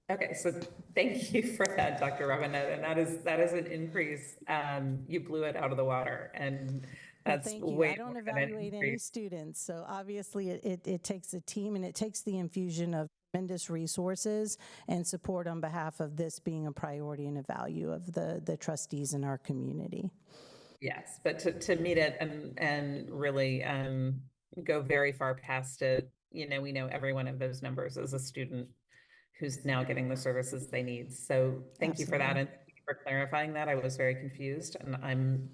Okay, so thank you for that, Dr. Robinette, and that is an increase. You blew it out of the water, and that's thank you. way I don't more than evaluate an any increase. students, so obviously it takes a team, and it takes the infusion of tremendous resources and support on behalf of this being a priority and a value of the trustees in our community. Yes, but to meet it and really go very far past it, you know, we know every one of those numbers is a student who's now getting the services they need. So thank you for that, and thank you for clarifying that. I was very confused, and I'm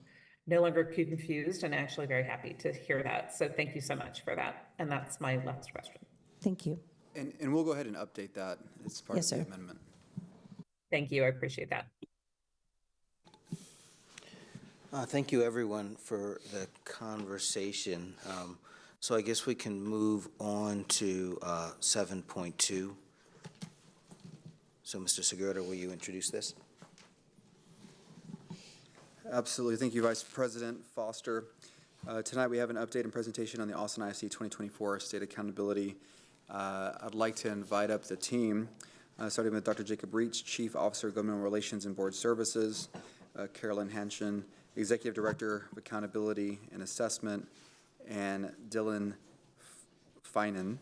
no longer confused and actually very happy to hear that. So thank you so much for that. And that's my last question. Thank you. And we'll go ahead and update that as part of the amendment. Thank you, I appreciate that. Thank you, everyone, for the conversation. So I guess we can move on to 7.2. So, Mr. Segura, will you introduce this? Absolutely. Thank you, Vice President Foster. Tonight we have an update and presentation on the Austin ISD 2024 State Accountability. I'd like to invite up the team, starting with Dr. Jacob Reach, Chief Officer of Governmental Relations and Board Services, Carolyn Hanshin, Executive Director of Accountability and Assessment, and Dylan Finan,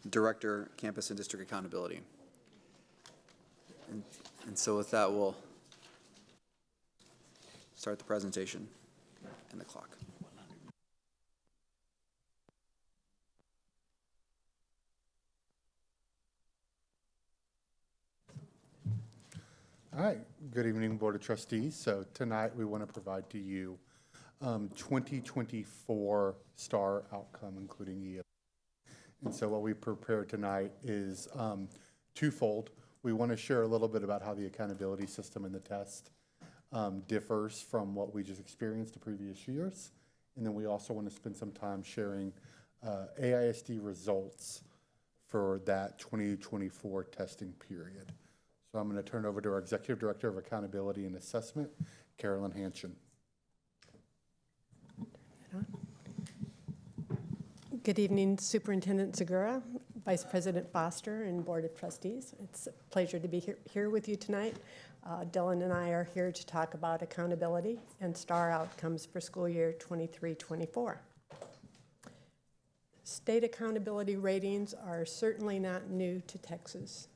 Director, Campus and District Accountability. And so with that, we'll start the presentation and the clock. All right, good evening, Board of Trustees. So tonight we want to provide to you 2024 STAR outcome, including EF. And so what we prepared tonight is twofold. We want to share a little bit about how the accountability system in the test differs from what we just experienced the previous years. And then we also want to spend some time sharing AISD results for that 2024 testing period. So I'm going to turn it over to our Executive Director of Accountability and Assessment, Carolyn Hanshin. Good evening, Superintendent Segura, Vice President Foster, and Board of Trustees. It's a pleasure to be here with you tonight. Dylan and I are here to talk about accountability and STAR outcomes for school year 23-24. State accountability ratings are certainly not new to Texas.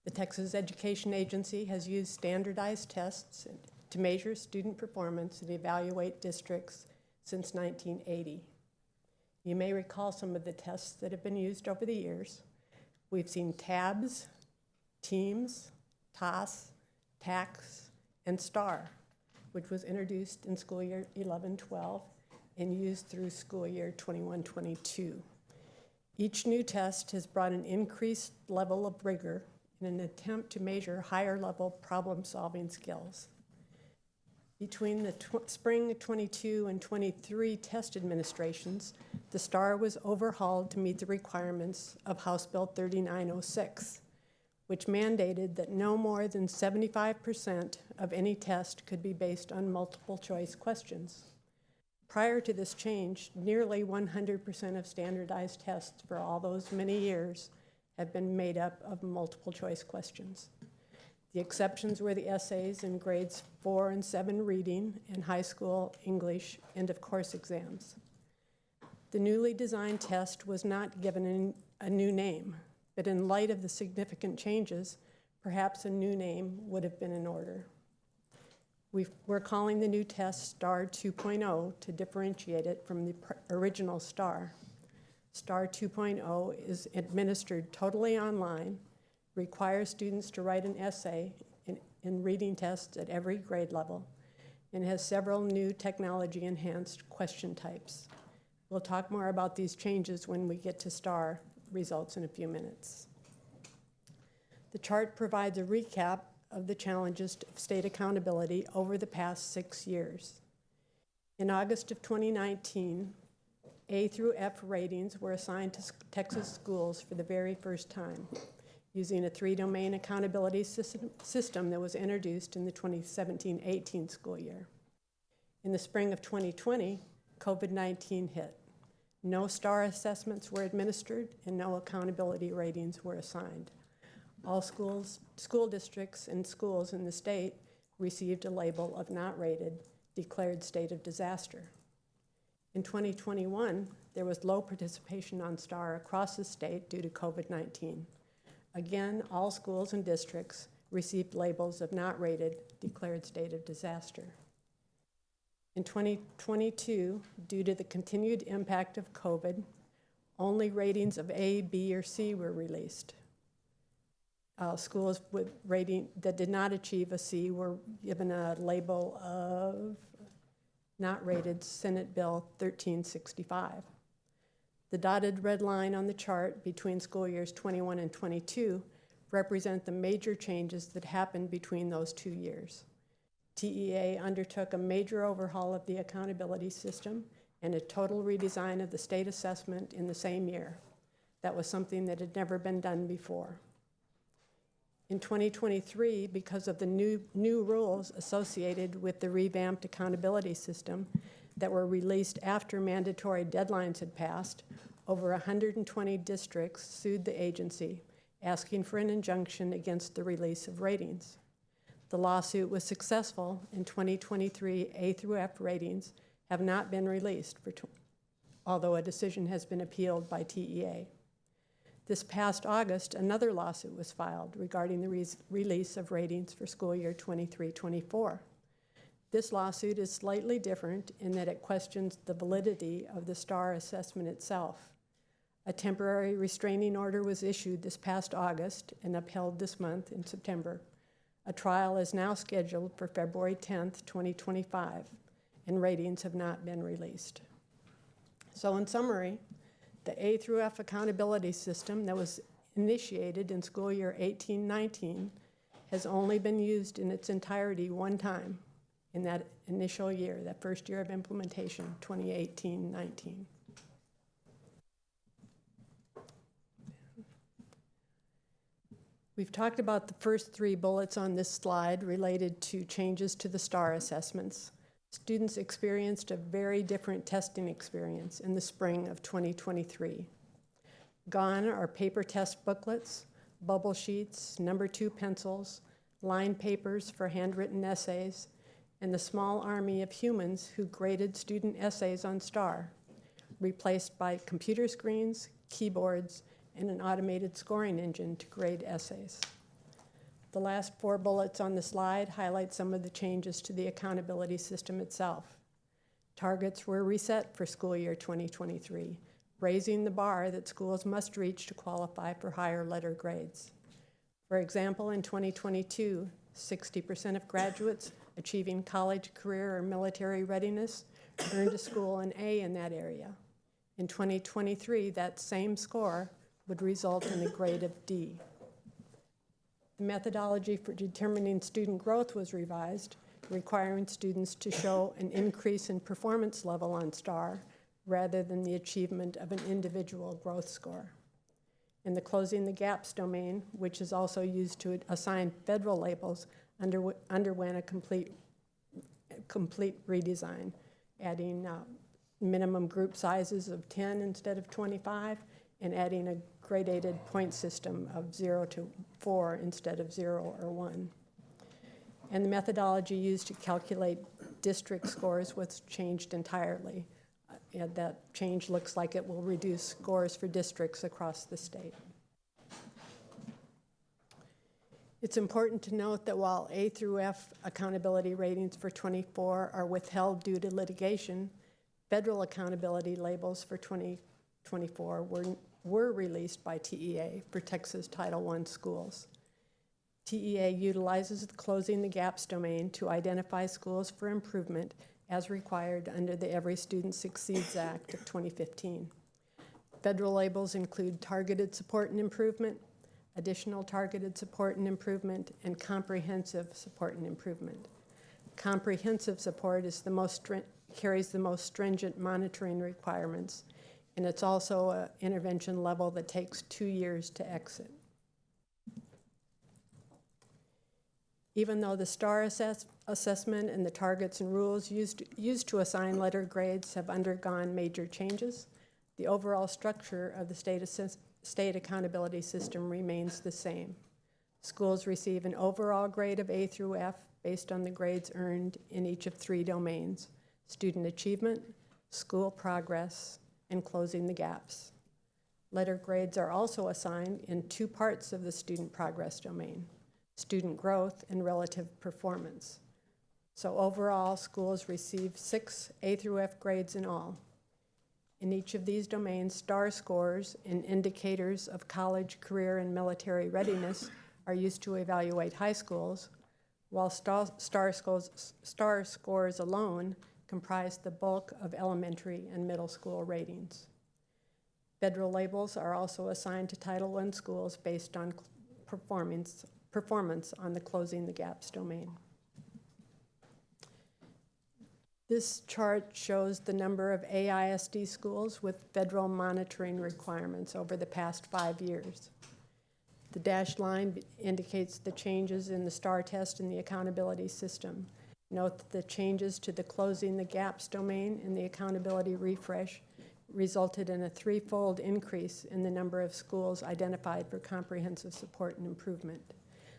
The Texas Education Agency has used standardized tests to measure student performance and evaluate districts since 1980. You may recall some of the tests that have been used over the years. We've seen TABS, TEAMS, TOS, TAX, and STAR, which was introduced in school year 11-12 and used through school year 21-22. Each new test has brought an increased level of rigor in an attempt to measure higher level problem-solving skills. Between the spring 22 and 23 test administrations, the STAR was overhauled to meet the requirements of House Bill 3906, which mandated that no more than 75% of any test could be based on multiple choice questions. Prior to this change, nearly 100% of standardized tests for all those many years have been made up of multiple choice questions. The exceptions were the essays in grades 4 and 7 reading and high school English end of course exams. The newly designed test was not given a new name, but in light of the significant changes, perhaps a new name would have been in order. We're calling the new test STAR 2.0 to differentiate it from the original STAR. STAR 2.0 is administered totally online, requires students to write an essay in reading tests at every grade level, and has several new technology-enhanced question types. We'll talk more about these changes when we get to STAR results in a few minutes. The chart provides a recap of the challenges of state accountability over the past 6 years. In August of 2019, A through F ratings were assigned to Texas schools for the very first time, using a 3-domain accountability system that was introduced in the 2017-18 school year. In the spring of 2020, COVID-19 hit. No STAR assessments were administered and no accountability ratings were assigned. All school districts and schools in the state received a label of not rated, declared state of disaster. In 2021, there was low participation on STAR across the state due to COVID-19. Again, all schools and districts received labels of not rated, declared state of disaster. In 2022, due to the continued impact of COVID, only ratings of A, B, or C were released. Schools with rating that did not achieve a C were given a label of not rated, Senate Bill 1365. The dotted red line on the chart between school years 21 and 22 represent the major changes that happened between those 2 years. TEA undertook a major overhaul of the accountability system and a total redesign of the state assessment in the same year. That was something that had never been done before. In 2023, because of the new rules associated with the revamped accountability system that were released after mandatory deadlines had passed, over 120 districts sued the agency, asking for an injunction against the release of ratings. The lawsuit was successful. In 2023, A through F ratings have not been released, although a decision has been appealed by TEA. This past August, another lawsuit was filed regarding the release of ratings for school year 23-24. This lawsuit is slightly different in that it questions the validity of the STAR assessment itself. A temporary restraining order was issued this past August and upheld this month in September. A trial is now scheduled for February 10th, 2025, and ratings have not been released. So in summary, the A through F accountability system that was initiated in school year 18-19 has only been used in its entirety one time in that initial year, that first year of implementation, 2018-19. We've talked about the first three bullets on this slide related to changes to the STAR assessments. Students experienced a very different testing experience in the spring of 2023. Gone are paper test booklets, bubble sheets, number 2 pencils, lined papers for handwritten essays, and the small army of humans who graded student essays on STAR, replaced by computer screens, keyboards, and an automated scoring engine to grade essays. The last 4 bullets on the slide highlight some of the changes to the accountability system itself. Targets were reset for school year 2023, raising the bar that schools must reach to qualify for higher letter grades. For example, in 2022, 60% of graduates achieving college, career, or military readiness earned a school an A in that area. In 2023, that same score would result in a grade of D. The methodology for determining student growth was revised, requiring students to show an increase in performance level on STAR rather than the achievement of an individual growth score. In the Closing the Gaps domain, which is also used to assign federal labels, underwent a complete redesign, adding minimum group sizes of 10 instead of 25, and adding a gradated point system of 0 to 4 instead of 0 or 1. And the methodology used to calculate district scores was changed entirely. And that change looks like it will reduce scores for districts across the state. It's important to note that while A through F accountability ratings for 24 are withheld due to litigation, federal accountability labels for 2024 were released by TEA for Texas Title I schools. TEA utilizes the Closing the Gaps domain to identify schools for improvement as required under the Every Student Succeeds Act of 2015. Federal labels include targeted support and improvement, additional targeted support and improvement, and comprehensive support and improvement. Comprehensive support is carries the most stringent monitoring requirements, and it's also an intervention level that takes 2 years to exit. Even though the STAR assessment and the targets and rules used to assign letter grades have undergone major changes, the overall structure of the state accountability system remains the same. Schools receive an overall grade of A through F based on the grades earned in each of 3 domains: student achievement, school progress, and closing the gaps. Letter grades are also assigned in 2 parts of the student progress domain: student growth and relative performance. So overall, schools receive 6 A through F grades in all. In each of these domains, STAR scores and indicators of college, career, and military readiness are used to evaluate high schools, while STAR scores alone comprise the bulk of elementary and middle school ratings. Federal labels are also assigned to Title I schools based on performance on the Closing the Gaps domain. This chart shows the number of AISD schools with federal monitoring requirements over the past 5 years. The dashed line indicates the changes in the STAR test and the accountability system. Note that the changes to the Closing the Gaps domain and the accountability refresh resulted in a 3-fold increase in the number of schools identified for comprehensive support and improvement.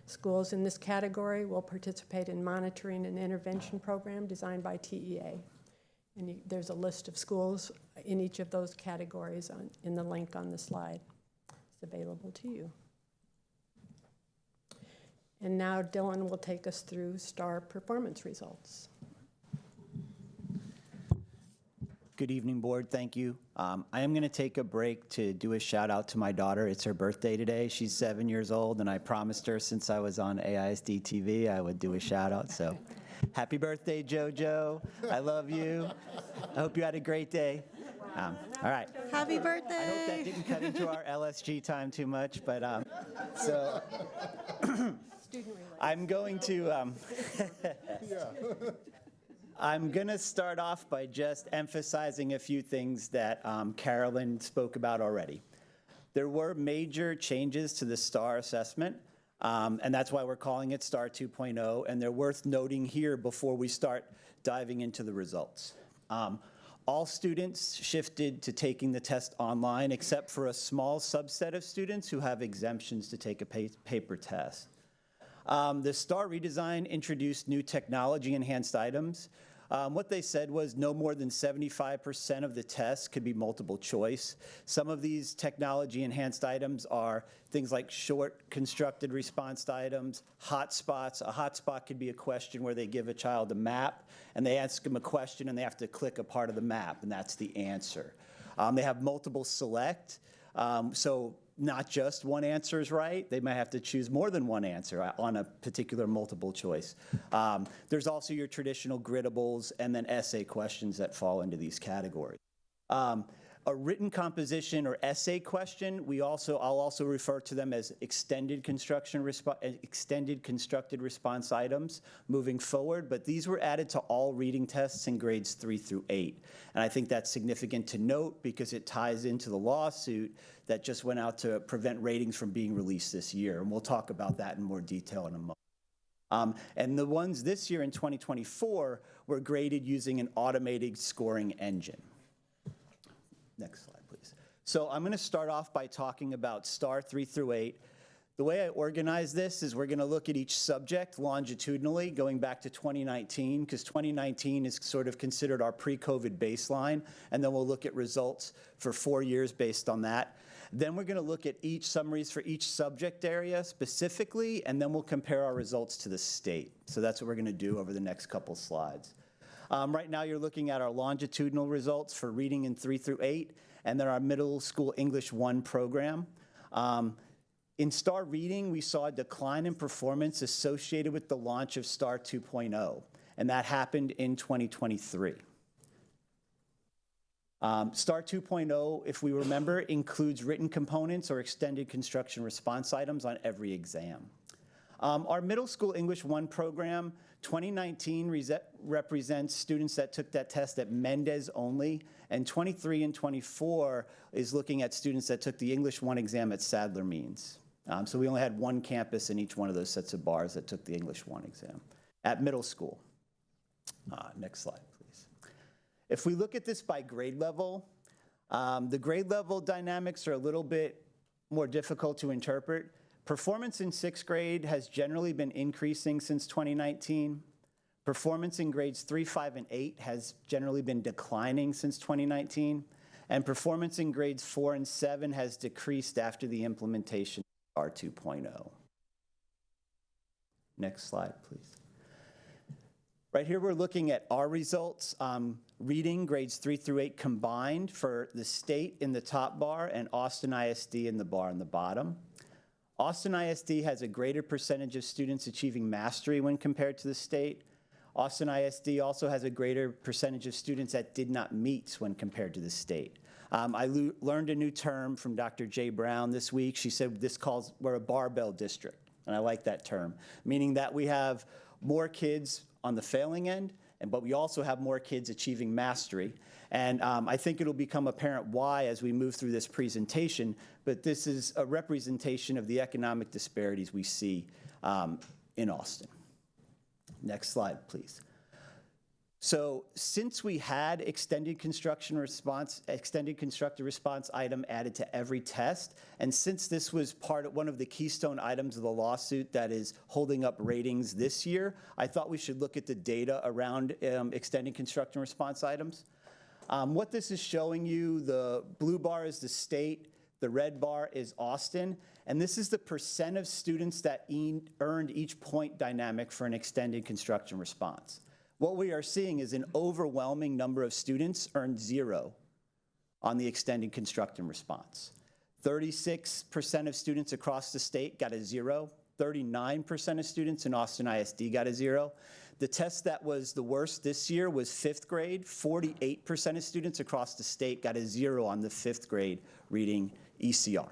Schools in this category will participate in monitoring and intervention program designed by TEA. And there's a list of schools in each of those categories in the link on the slide. is available to you. And now Dylan will take us through STAR performance results. Good evening, board. Thank you. I am going to take a break to do a shout out to my daughter. It's her birthday today. She's 7 years old, and I promised her since I was on AISD TV I would do a shout out. So happy birthday, JoJo. I love you. I hope you had a great day. All right. Happy birthday. I hope that didn't cut into our LSG time too much, but so I'm going to I'm going to start off by just emphasizing a few things that Carolyn spoke about already. There were major changes to the STAR assessment, and that's why we're calling it STAR 2.0, and they're worth noting here before we start diving into the results. All students shifted to taking the test online, except for a small subset of students who have exemptions to take a paper test. The STAR redesign introduced new technology-enhanced items. What they said was no more than 75% of the tests could be multiple choice. Some of these technology-enhanced items are things like short constructed response items, hotspots. A hotspot could be a question where they give a child a map, and they ask them a question, and they have to click a part of the map, and that's the answer. They have multiple select, so not just one answer is right. They might have to choose more than one answer on a particular multiple choice. There's also your traditional gridables and then essay questions that fall into these categories. A written composition or essay question, I'll also refer to them as extended constructed response items moving forward, but these were added to all reading tests in grades 3 through 8. And I think that's significant to note because it ties into the lawsuit that just went out to prevent ratings from being released this year. And we'll talk about that in more detail in a moment. And the ones this year in 2024 were graded using an automated scoring engine. Next slide, please. So I'm going to start off by talking about STAR 3 through 8. The way I organize this is we're going to look at each subject longitudinally going back to 2019, because 2019 is sort of considered our pre-COVID baseline, and then we'll look at results for 4 years based on that. Then we're going to look at each summaries for each subject area specifically, and then we'll compare our results to the state. So that's what we're going to do over the next couple slides. Right now you're looking at our longitudinal results for reading in 3 through 8, and then our middle school English 1 program. In STAR reading, we saw a decline in performance associated with the launch of STAR 2.0, and that happened in 2023. STAR 2.0, if we remember, includes written components or extended construction response items on every exam. Our middle school English 1 program, 2019 represents students that took that test at Mendez only, and 23 and 24 is looking at students that took the English 1 exam at Sadler Means. So we only had one campus in each one of those sets of bars that took the English 1 exam at middle school. Next slide, please. If we look at this by grade level, the grade level dynamics are a little bit more difficult to interpret. Performance in 6th grade has generally been increasing since 2019. Performance in grades 3, 5, and 8 has generally been declining since 2019. And performance in grades 4 and 7 has decreased after the implementation of STAR 2.0. Next slide, please. Right here, we're looking at our results. Reading grades 3 through 8 combined for the state in the top bar and Austin ISD in the bar on the bottom. Austin ISD has a greater percentage of students achieving mastery when compared to the state. Austin ISD also has a greater percentage of students that did not meet when compared to the state. I learned a new term from Dr. Jay Brown this week. She said we're a barbell district, and I like that term, meaning that we have more kids on the failing end, but we also have more kids achieving mastery. And I think it'll become apparent why as we move through this presentation, but this is a representation of the economic disparities we see in Austin. Next slide, please. So since we had extended constructed response item added to every test, and since this was one of the keystone items of the lawsuit that is holding up ratings this year, I thought we should look at the data around extended constructed response items. What this is showing you, the blue bar is the state, The red bar is Austin, and this is the percent of students that earned each point dynamic for an extended construction response. What we are seeing is an overwhelming number of students earned 0 on the extended construction response. 36% of students across the state got a 0. 39% of students in Austin ISD got a 0. The test that was the worst this year was 5th grade. 48% of students across the state got a 0 on the 5th grade reading ECR.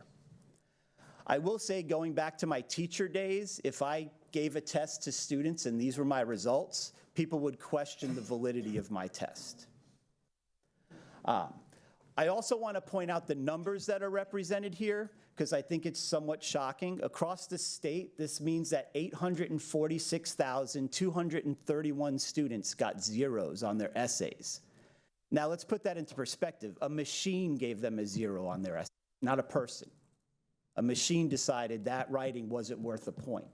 I will say, going back to my teacher days, if I gave a test to students and these were my results, people would question the validity of my test. I also want to point out the numbers that are represented here, because I think it's somewhat shocking. Across the state, this means that 846,231 students got 0s on their essays. Now let's put that into perspective. A machine gave them a 0 on their essay, not a person. A machine decided that writing wasn't worth a point.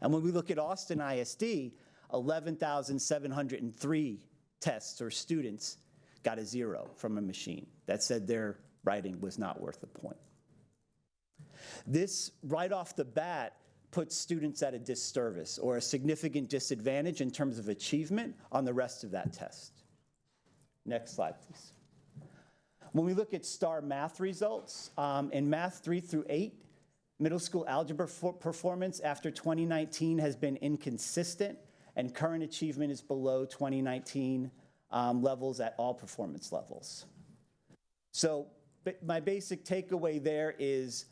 And when we look at Austin ISD, 11,703 tests or students got a 0 from a machine that said their writing was not worth a point. This, right off the bat, puts students at a disservice or a significant disadvantage in terms of achievement on the rest of that test. Next slide, please. When we look at STAR math results, in math 3 through 8, middle school algebra performance after 2019 has been inconsistent, and current achievement is below 2019 levels at all performance levels. So my basic takeaway there is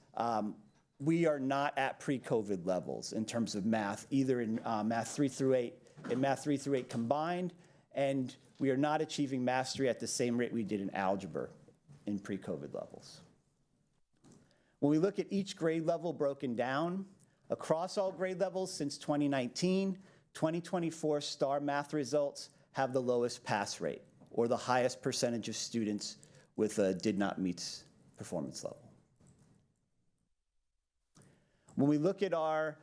we are not at pre-COVID levels in terms of math, either in math 3 through 8, in math 3 through 8 combined, and we are not achieving mastery at the same rate we did in algebra in pre-COVID levels. When we look at each grade level broken down, across all grade levels since 2019, 2024 STAR math results have the lowest pass rate, or the highest percentage of students with a did not meet performance level. When we look at our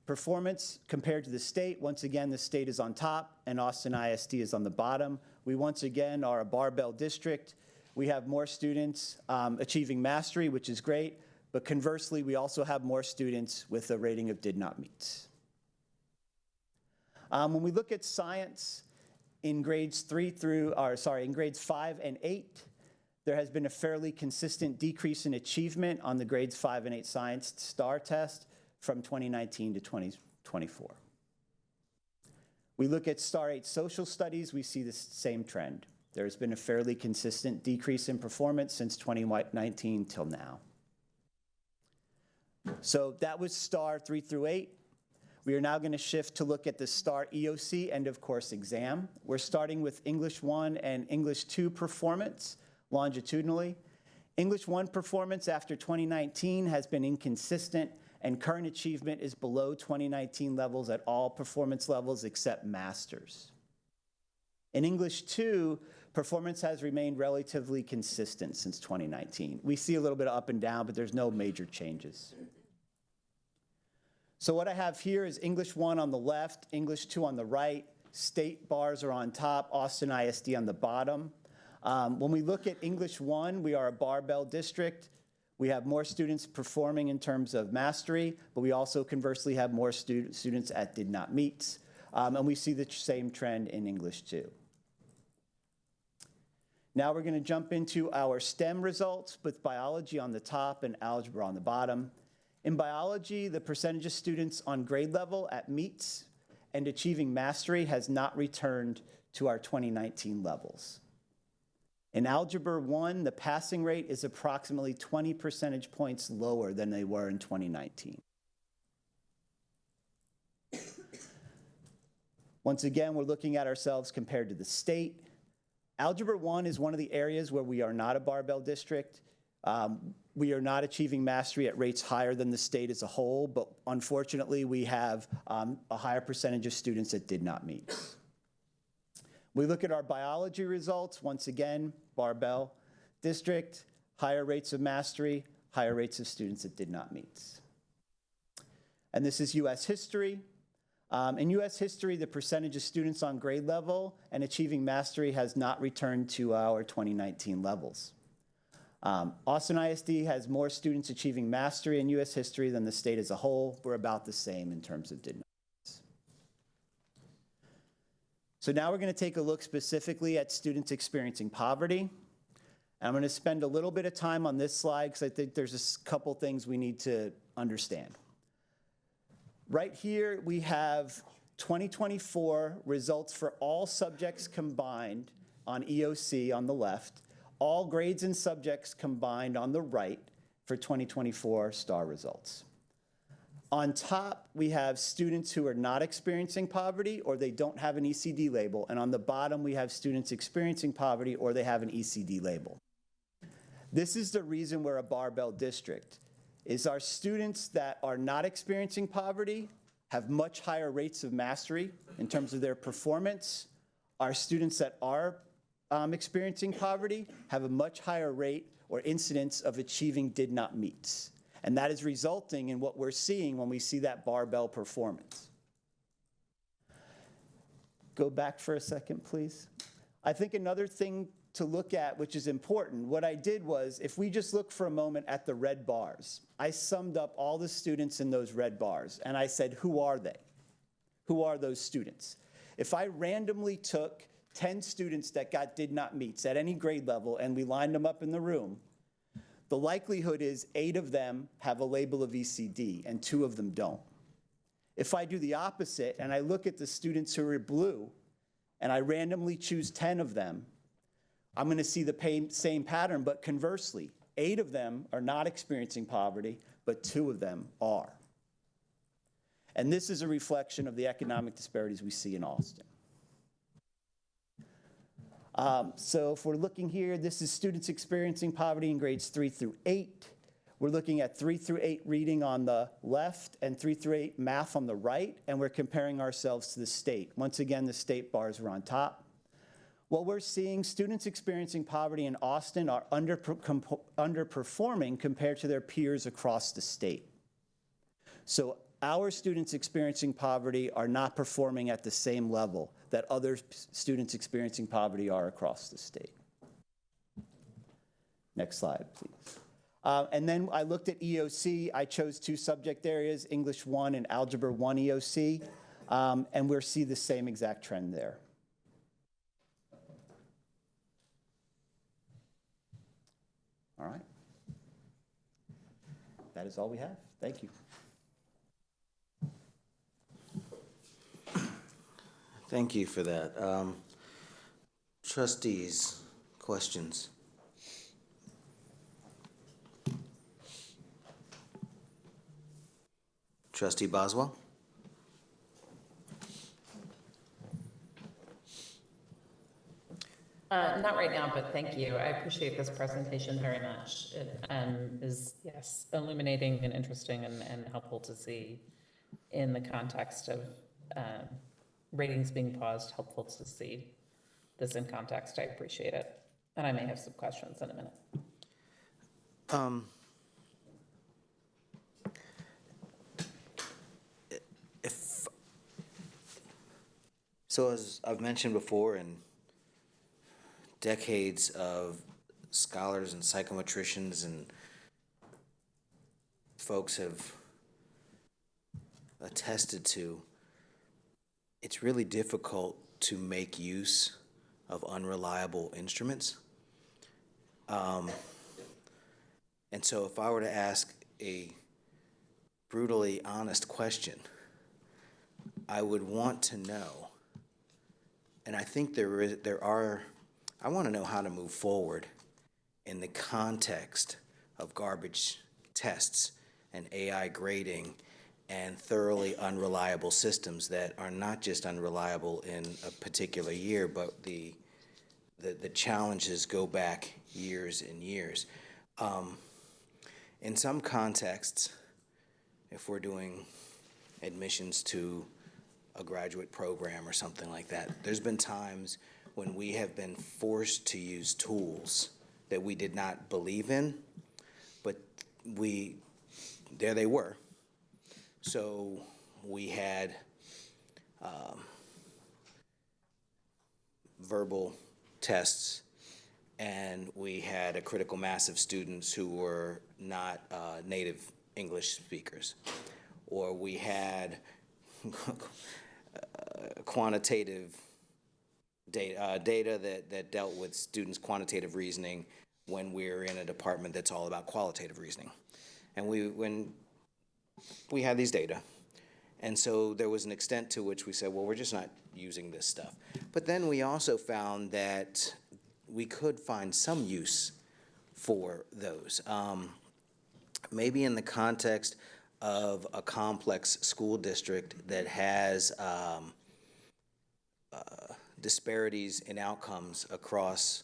performance compared to the state, once again, the state is on top and Austin ISD is on the bottom. We once again are a barbell district. We have more students achieving mastery, which is great, but conversely, we also have more students with a rating of did not meet. When we look at science, in grades 5 and 8, there has been a fairly consistent decrease in achievement on the grades 5 and 8 science STAR test from 2019 to 2024. We look at STAR 8 social studies, we see the same trend. There has been a fairly consistent decrease in performance since 2019 till now. So that was STAR 3 through 8. We are now going to shift to look at the STAR EOC end of course exam. We're starting with English 1 and English 2 performance longitudinally. English 1 performance after 2019 has been inconsistent, and current achievement is below 2019 levels at all performance levels except masters. In English 2, performance has remained relatively consistent since 2019. We see a little bit of up and down, but there's no major changes. So what I have here is English 1 on the left, English 2 on the right, state bars are on top, Austin ISD on the bottom. When we look at English 1, we are a barbell district. We have more students performing in terms of mastery, but we also conversely have more students at did not meet. And we see the same trend in English 2. Now we're going to jump into our STEM results with biology on the top and algebra on the bottom. In biology, the percentage of students on grade level at meets and achieving mastery has not returned to our 2019 levels. In Algebra 1, the passing rate is approximately 20 percentage points lower than they were in 2019. Once again, we're looking at ourselves compared to the state. Algebra 1 is one of the areas where we are not a barbell district. We are not achieving mastery at rates higher than the state as a whole, but unfortunately, we have a higher percentage of students that did not meet. We look at our biology results, once again, barbell district, higher rates of mastery, higher rates of students that did not meet. And this is US history. In US history, the percentage of students on grade level and achieving mastery has not returned to our 2019 levels. Austin ISD has more students achieving mastery in U.S. history than the state as a whole. We're about the same in terms of did not meets. So now we're going to take a look specifically at students experiencing poverty. And I'm going to spend a little bit of time on this slide because I think there's a couple things we need to understand. Right here, we have 2024 results for all subjects combined on EOC on the left, all grades and subjects combined on the right for 2024 STAR results. On top, we have students who are not experiencing poverty or they don't have an ECD label. And on the bottom, we have students experiencing poverty or they have an ECD label. This is the reason we're a barbell district, is our students that are not experiencing poverty have much higher rates of mastery in terms of their performance. Our students that are experiencing poverty have a much higher rate or incidence of achieving did not meets. And that is resulting in what we're seeing when we see that barbell performance. Go back for a second, please. I think another thing to look at, which is important, what I did was, if we just look for a moment at the red bars, I summed up all the students in those red bars, and I said, who are they? Who are those students? If I randomly took 10 students that got did not meets at any grade level and we lined them up in the room, the likelihood is 8 of them have a label of ECD and 2 of them don't. If I do the opposite and I look at the students who are blue and I randomly choose 10 of them, I'm going to see the same pattern, but conversely, 8 of them are not experiencing poverty, but 2 of them are. And this is a reflection of the economic disparities we see in Austin. So if we're looking here, this is students experiencing poverty in grades 3 through 8. We're looking at 3 through 8 reading on the left and 3 through 8 math on the right, and we're comparing ourselves to the state. Once again, the state bars are on top. What we're seeing, students experiencing poverty in Austin are underperforming compared to their peers across the state. So our students experiencing poverty are not performing at the same level that other students experiencing poverty are across the state. Next slide, please. And then I looked at EOC. I chose 2 subject areas, English 1 and Algebra 1 EOC, and we'll see the same exact trend there. All right. That is all we have. Thank you. Thank you for that. Trustees, questions? Trustee Boswell? Not right now, but thank you. I appreciate this presentation very much. It is, yes, illuminating and interesting and helpful to see in the context of ratings being paused, helpful to see this in context. I appreciate it. And I may have some questions in a minute. So as I've mentioned before, in decades of scholars and psychometricians and folks have attested to, it's really difficult to make use of unreliable instruments. And so if I were to ask a brutally honest question, I would want to know, and I think I want to know how to move forward in the context of garbage tests and AI grading and thoroughly unreliable systems that are not just unreliable in a particular year, but the challenges go back years and years. In some contexts, if we're doing admissions to a graduate program or something like that, there's been times when we have been forced to use tools that we did not believe in, but there they were. So we had verbal tests and we had a critical mass of students who were not native English speakers, or we had quantitative data that dealt with students' quantitative reasoning when we're in a department that's all about qualitative reasoning. And when we had these data, and so there was an extent to which we said, well, we're just not using this stuff. But then we also found that we could find some use for those. Maybe in the context of a complex school district that has disparities in outcomes across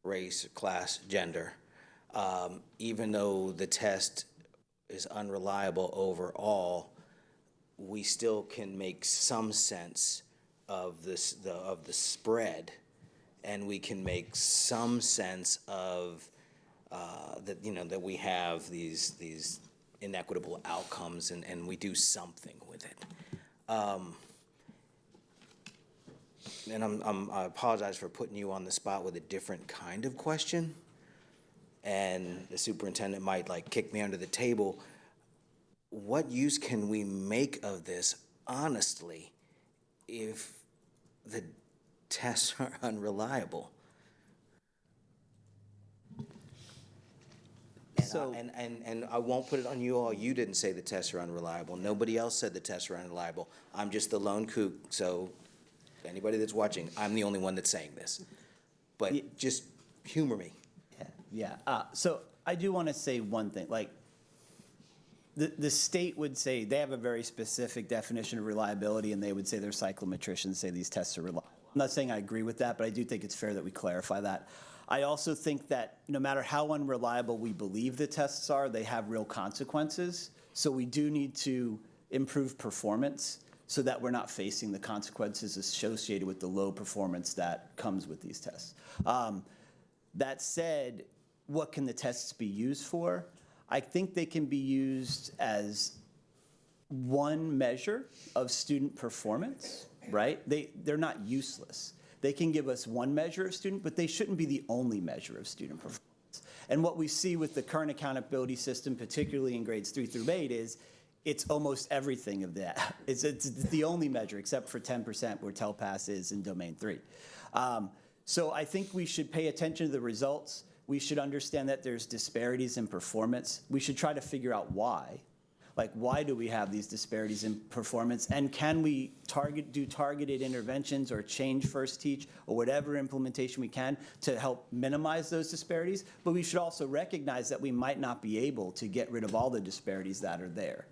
race, class, gender, even though the test is unreliable overall, we still can make some sense of the spread, and we can make some sense of that we have these inequitable outcomes, and we do something with it. And I apologize for putting you on the spot with a different kind of question, and the superintendent might kick me under the table. What use can we make of this, honestly, if the tests are unreliable? And I won't put it on you all. You didn't say the tests are unreliable. Nobody else said the tests are unreliable. I'm just the lone kook, so anybody that's watching, I'm the only one that's saying this. But just humor me. Yeah. So I do want to say one thing. The state would say they have a very specific definition of reliability, and they would say their psychometricians say these tests are reliable. I'm not saying I agree with that, but I do think it's fair that we clarify that. I also think that no matter how unreliable we believe the tests are, they have real consequences. So we do need to improve performance so that we're not facing the consequences associated with the low performance that comes with these tests. That said, what can the tests be used for? I think they can be used as one measure of student performance, right? They're not useless. They can give us one measure of student, but they shouldn't be the only measure of student performance. And what we see with the current accountability system, particularly in grades 3 through 8, is it's almost everything of that. It's the only measure, except for 10% where TELPAS is in domain 3. So I think we should pay attention to the results. We should understand that there's disparities in performance. We should try to figure out why. Why do we have these disparities in performance? And can we do targeted interventions or change first teach or whatever implementation we can to help minimize those disparities? But we should also recognize that we might not be able to get rid of all the disparities that are there.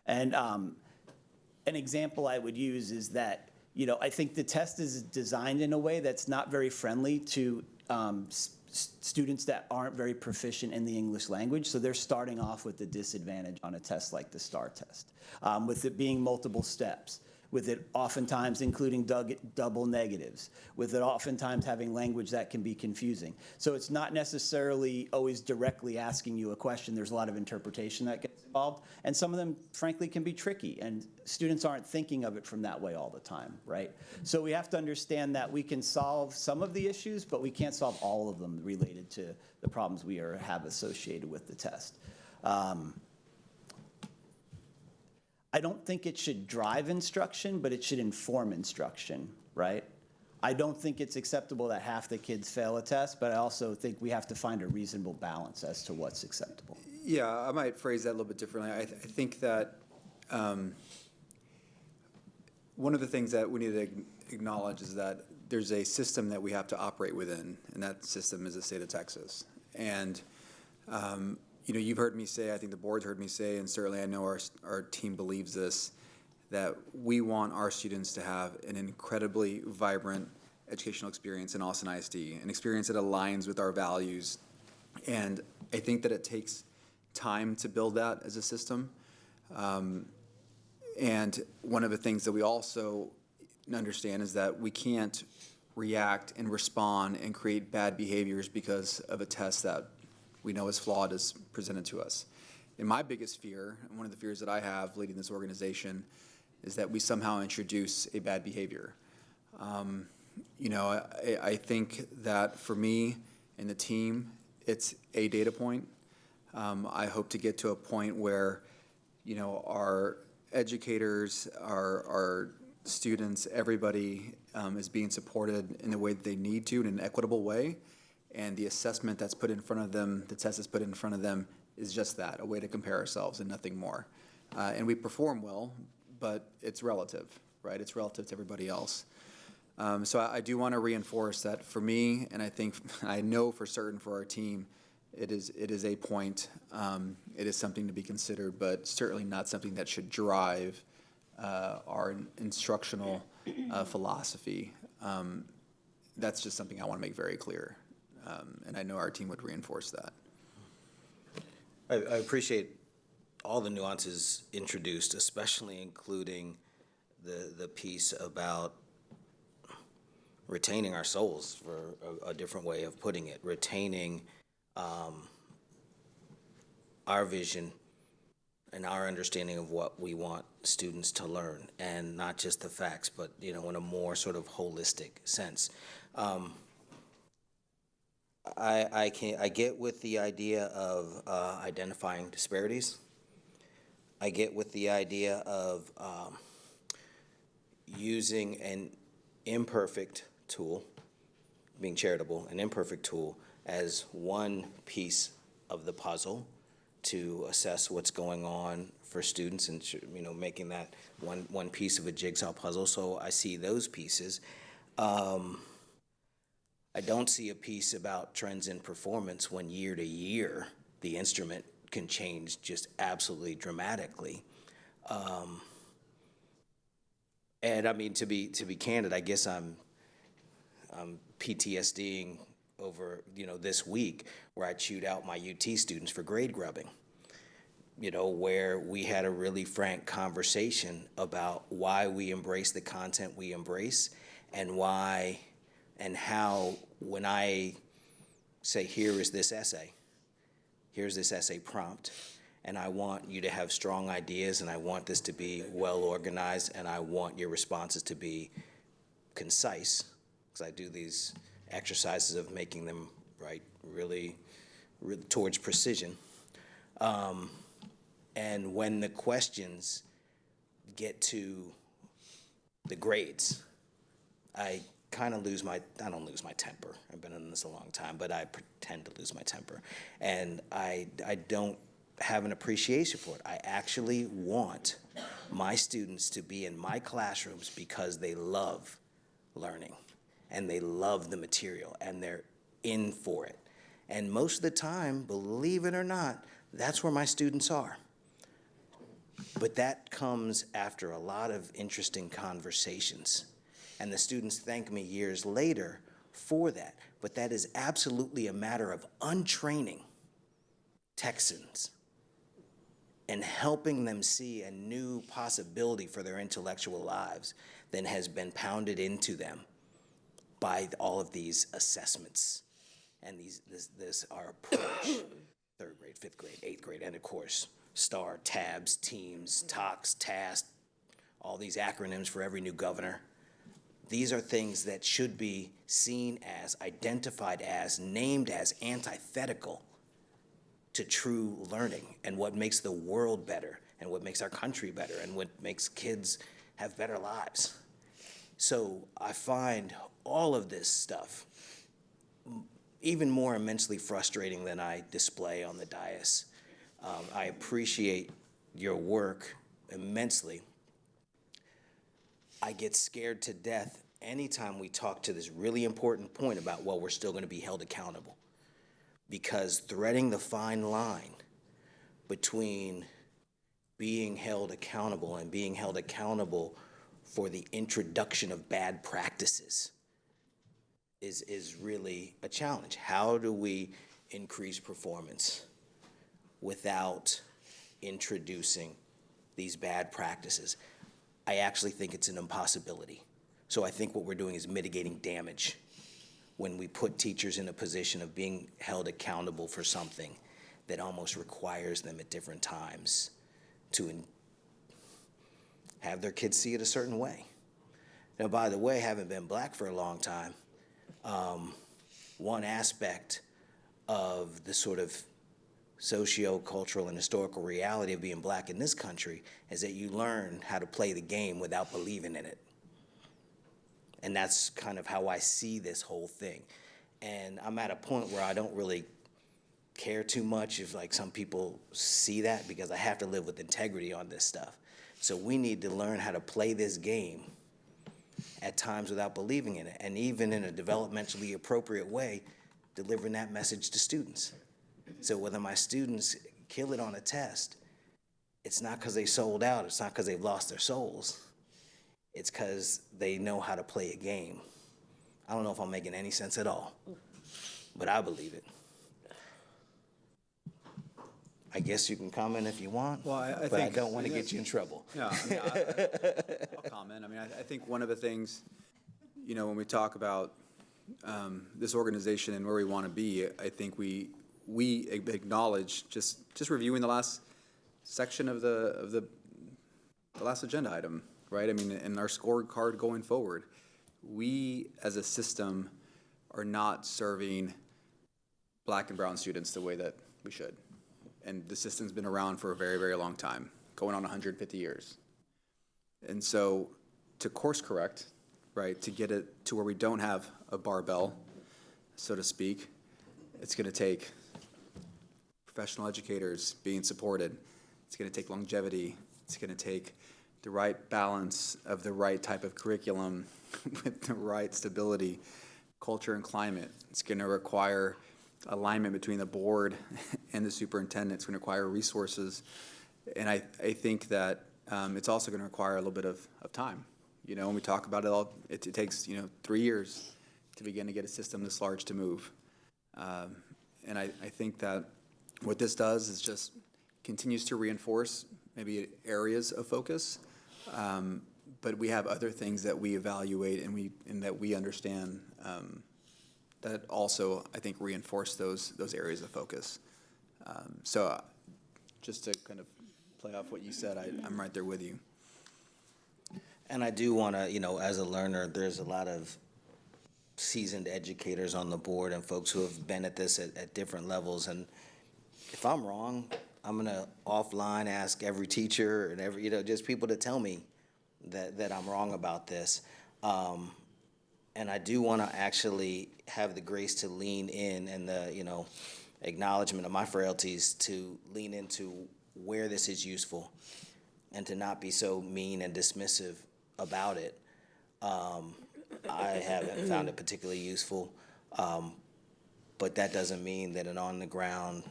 And an example I would use is that, I think the test is designed in a way that's not very friendly to students that aren't very proficient in the English language, so they're starting off with a disadvantage on a test like the STAR test, with it being multiple steps, with it oftentimes including double negatives, with it oftentimes having language that can be confusing. So it's not necessarily always directly asking you a question. There's a lot of interpretation that gets involved, and some of them, frankly, can be tricky, and students aren't thinking of it from that way all the time, right? So we have to understand that we can solve some of the issues, but we can't solve all of them related to the problems we have associated with the test. I don't think it should drive instruction, but it should inform instruction, right? I don't think it's acceptable that half the kids fail a test, but I also think we have to find a reasonable balance as to what's acceptable. Yeah, I might phrase that a little bit differently. I think that one of the things that we need to acknowledge is that there's a system that we have to operate within, and that system is the state of Texas. And you've heard me say, I think the board's heard me say, and certainly I know our team believes this, that we want our students to have an incredibly vibrant educational experience in Austin ISD, an experience that aligns with our values. And I think that it takes time to build that as a system. And one of the things that we also understand is that we can't react and respond and create bad behaviors because of a test that we know is flawed as presented to us. And my biggest fear, and one of the fears that I have leading this organization, is that we somehow introduce a bad behavior. I think that for me and the team, it's a data point. I hope to get to a point where, our educators, our students, everybody is being supported in the way that they need to in an equitable way. And the assessment that's put in front of them, the test that's put in front of them is just that, a way to compare ourselves and nothing more. And we perform well, but it's relative, right? It's relative to everybody else. So I do want to reinforce that for me, and I know for certain for our team, it is a point. It is something to be considered, but certainly not something that should drive our instructional philosophy. That's just something I want to make very clear, and I know our team would reinforce that. I appreciate all the nuances introduced, especially including the piece about retaining our souls, for a different way of putting it, retaining our vision and our understanding of what we want students to learn, and not just the facts, but in a more sort of holistic sense. I get with the idea of identifying disparities. I get with the idea of using an imperfect tool, being charitable, an imperfect tool as one piece of the puzzle to assess what's going on for students, and making that one piece of a jigsaw puzzle. So I see those pieces. I don't see a piece about trends in performance when year to year the instrument can change just absolutely dramatically. And I mean, to be candid, I guess I'm PTSDing over this week, where I chewed out my UT students for grade grubbing. Where we had a really frank conversation about why we embrace the content we embrace, and why and how, when I say, here's this essay prompt, and I want you to have strong ideas, and I want this to be well organized, and I want your responses to be concise, because I do these exercises of making them really towards precision. And when the questions get to the grades, I kind of I don't lose my temper. I've been in this a long time, but I pretend to lose my temper. And I don't have an appreciation for it. I actually want my students to be in my classrooms because they love learning, and they love the material, and they're in for it. And most of the time, believe it or not, that's where my students are. But that comes after a lot of interesting conversations. And the students thank me years later for that. But that is absolutely a matter of untraining Texans and helping them see a new possibility for their intellectual lives than has been pounded into them by all of these assessments and our approach. 3rd grade, 5th grade, 8th grade, and of course, STAR, TABS, TEAMS, TOCS, TASK, all these acronyms for every new governor. These are things that should be seen as, identified as, named as antithetical to true learning, and what makes the world better, and what makes our country better, and what makes kids have better lives. So I find all of this stuff even more immensely frustrating than I display on the dais. I appreciate your work immensely. I get scared to death anytime we talk to this really important point about, well, we're still going to be held accountable. Because threading the fine line between being held accountable and being held accountable for the introduction of bad practices is really a challenge. How do we increase performance without introducing these bad practices? I actually think it's an impossibility. So I think what we're doing is mitigating damage when we put teachers in a position of being held accountable for something that almost requires them at different times to have their kids see it a certain way. Now, by the way, having been black for a long time, one aspect of the sort of socio-cultural and historical reality of being black in this country is that you learn how to play the game without believing in it. And that's kind of how I see this whole thing. And I'm at a point where I don't really care too much if like some people see that, because I have to live with integrity on this stuff. So we need to learn how to play this game at times without believing in it, and even in a developmentally appropriate way, delivering that message to students. So whether my students kill it on a test, it's not because they sold out, it's not because they've lost their souls, it's because they know how to play a game. I don't know if I'm making any sense at all, but I believe it. I guess you can comment if you want, Well, I but think, I don't want to get you in trouble. No, I mean, I'll comment. I mean, I think one of the things, you know, when we talk about this organization and where we want to be, I think we acknowledge, just reviewing the last section of the last agenda item, right? I mean, in our scorecard going forward, we as a system are not serving black and brown students the way that we should. And the system's been around for a very, very long time, going on 150 years. And so to course correct, right, to get it to where we don't have a barbell, so to speak, it's going to take professional educators being supported. It's going to take longevity. It's going to take the right balance of the right type of curriculum with the right stability, culture, and climate. It's going to require alignment between the board and the superintendent. It's going to require resources. And I think that it's also going to require a little bit of time. You know, when we talk about it all, it takes, 3 years to begin to get a system this large to move. And I think that what this does is just continues to reinforce maybe areas of focus, but we have other things that we evaluate and that we understand that also, I think, reinforce those areas of focus. So just to kind of play off what you said, I'm right there with you. And I do want to, as a learner, there's a lot of seasoned educators on the board and folks who have been at this at different levels. And if I'm wrong, I'm going to offline ask every teacher and every, just people to tell me that I'm wrong about this. And I do want to actually have the grace to lean in and the, acknowledgement of my frailties to lean into where this is useful and to not be so mean and dismissive about it. I haven't found it particularly useful, but that doesn't mean that an on-the-ground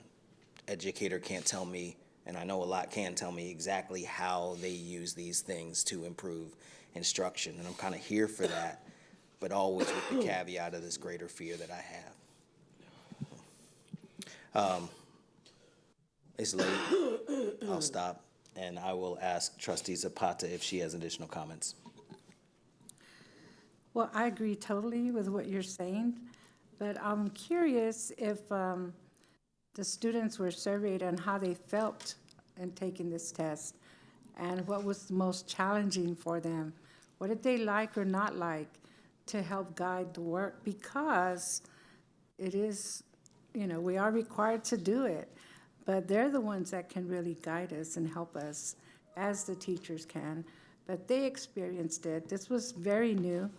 educator can't tell me, and I know a lot can tell me exactly how they use these things to improve instruction. And I'm kind of here for that, but always with the caveat of this greater fear that I have. It's late. I'll stop, and I will ask Trustee Zapata if she has additional comments. Well, I agree totally with what you're saying, but I'm curious if the students were surveyed on how they felt in taking this test and what was the most challenging for them. What did they like or not like to help guide the work? Because it is, we are required to do it, but they're the ones that can really guide us and help us as the teachers can. But they experienced it. This was very new.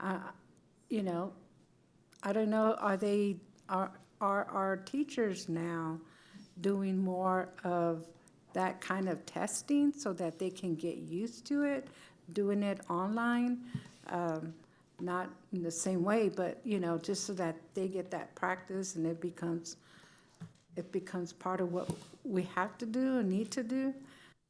I don't know, are our teachers now doing more of that kind of testing so that they can get used to it, doing it online? Not in the same way, but, just so that they get that practice and it becomes part of what we have to do and need to do.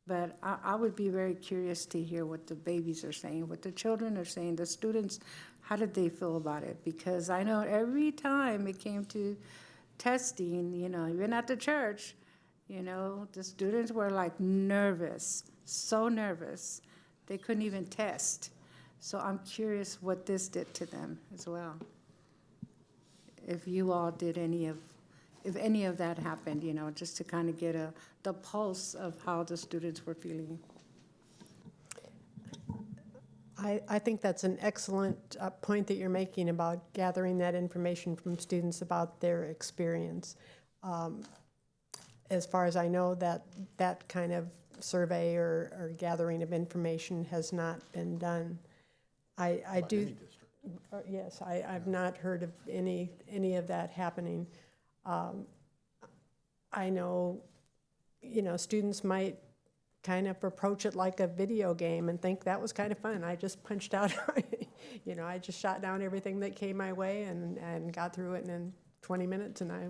But I would be very curious to hear what the babies are saying, what the children are saying, the students, how did they feel about it? Because I know every time it came to testing, even at the church, the students were like nervous, so nervous. They couldn't even test. So I'm curious what this did to them as well. If you all did if any of that happened, just to kind of get the pulse of how the students were feeling. I think that's an excellent point that you're making about gathering that information from students about their experience. As far as I know, that kind of survey or gathering of information has not been done. I do. Yes, I've not heard of any of that happening. I know, students might kind of approach it like a video game and think that was kind of fun. I just punched out, I just shot down everything that came my way and got through it in 20 minutes, and I,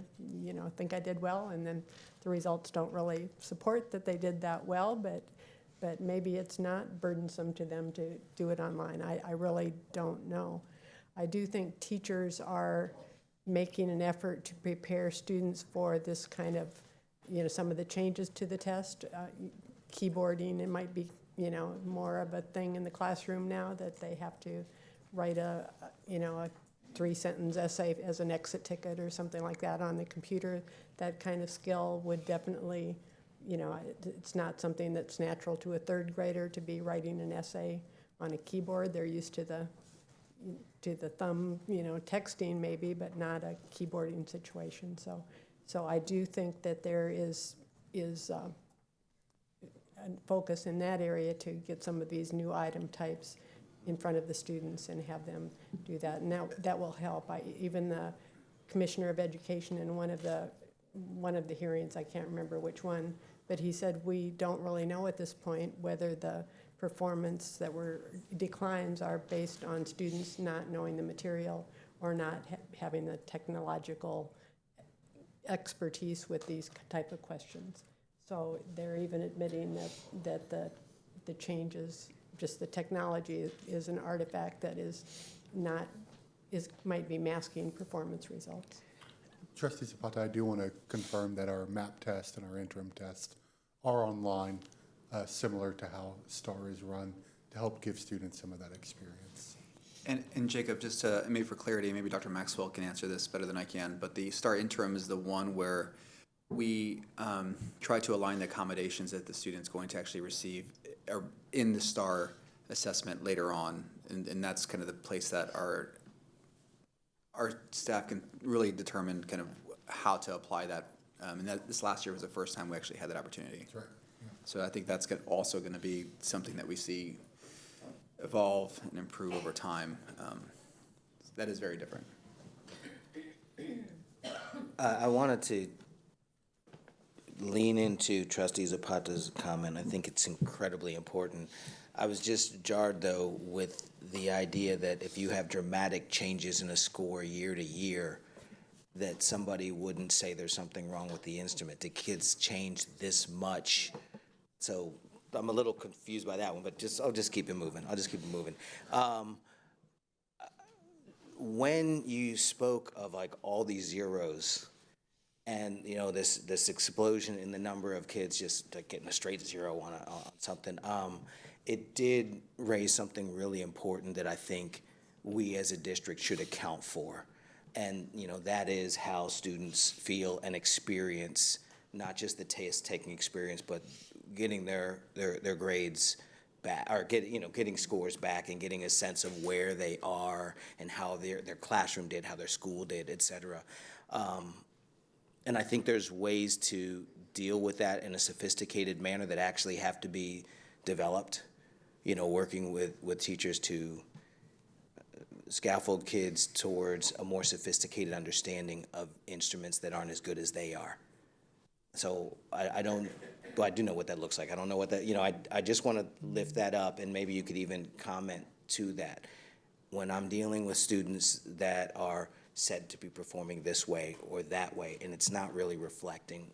think I did well. And then the results don't really support that they did that well, but maybe it's not burdensome to them to do it online. I really don't know. I do think teachers are making an effort to prepare students for this kind of, some of the changes to the test. Keyboarding, it might be, more of a thing in the classroom now that they have to write a 3-sentence essay as an exit ticket or something like that on the computer. That kind of skill would definitely, it's not something that's natural to a third grader to be writing an essay on a keyboard. They're used to the thumb, texting maybe, but not a keyboarding situation. So I do think that there is a focus in that area to get some of these new item types in front of the students and have them do that. And that will help. Even the Commissioner of Education in one of the hearings, I can't remember which one, but he said we don't really know at this point whether the performance that were declines are based on students not knowing the material or not having the technological expertise with these type of questions. So they're even admitting that the changes, just the technology is an artifact that might be masking performance results. Trustee Zapata, I do want to confirm that our MAP test and our interim test are online, similar to how STAR is run, to help give students some of that experience. And Jacob, just to, maybe for clarity, maybe Dr. Maxwell can answer this better than I can, but the STAR interim is the one where we try to align the accommodations that the student's going to actually receive in the STAR assessment later on, and that's kind of the place that our staff can really determine kind of how to apply that. And this last year was the first time we actually had that opportunity. That's right. Yeah. So I think that's also going to be something that we see evolve and improve over time. That is very different. I wanted to lean into Trustee Zapata's comment. I think it's incredibly important. I was just jarred, though, with the idea that if you have dramatic changes in a score year to year, that somebody wouldn't say there's something wrong with the instrument. The kids change this much. So I'm a little confused by that one, but I'll just keep it moving. When you spoke of like all these zeros and this explosion in the number of kids just like getting a straight zero on something, it did raise something really important that I think we as a district should account for. And that is how students feel and experience not just the test-taking experience, but getting their grades back, or getting scores back and getting a sense of where they are and how their classroom did, how their school did, et cetera. And I think there's ways to deal with that in a sophisticated manner that actually have to be developed, working with teachers to scaffold kids towards a more sophisticated understanding of instruments that aren't as good as they are. So I do know what that looks like. I don't know what that, I just want to lift that up, and maybe you could even comment to that. When I'm dealing with students that are said to be performing this way or that way, and it's not really reflecting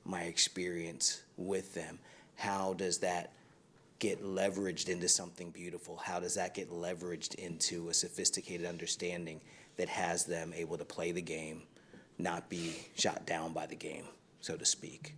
my experience with them, how does that get leveraged into something beautiful? How does that get leveraged into a sophisticated understanding that has them able to play the game, not be shot down by the game, so to speak?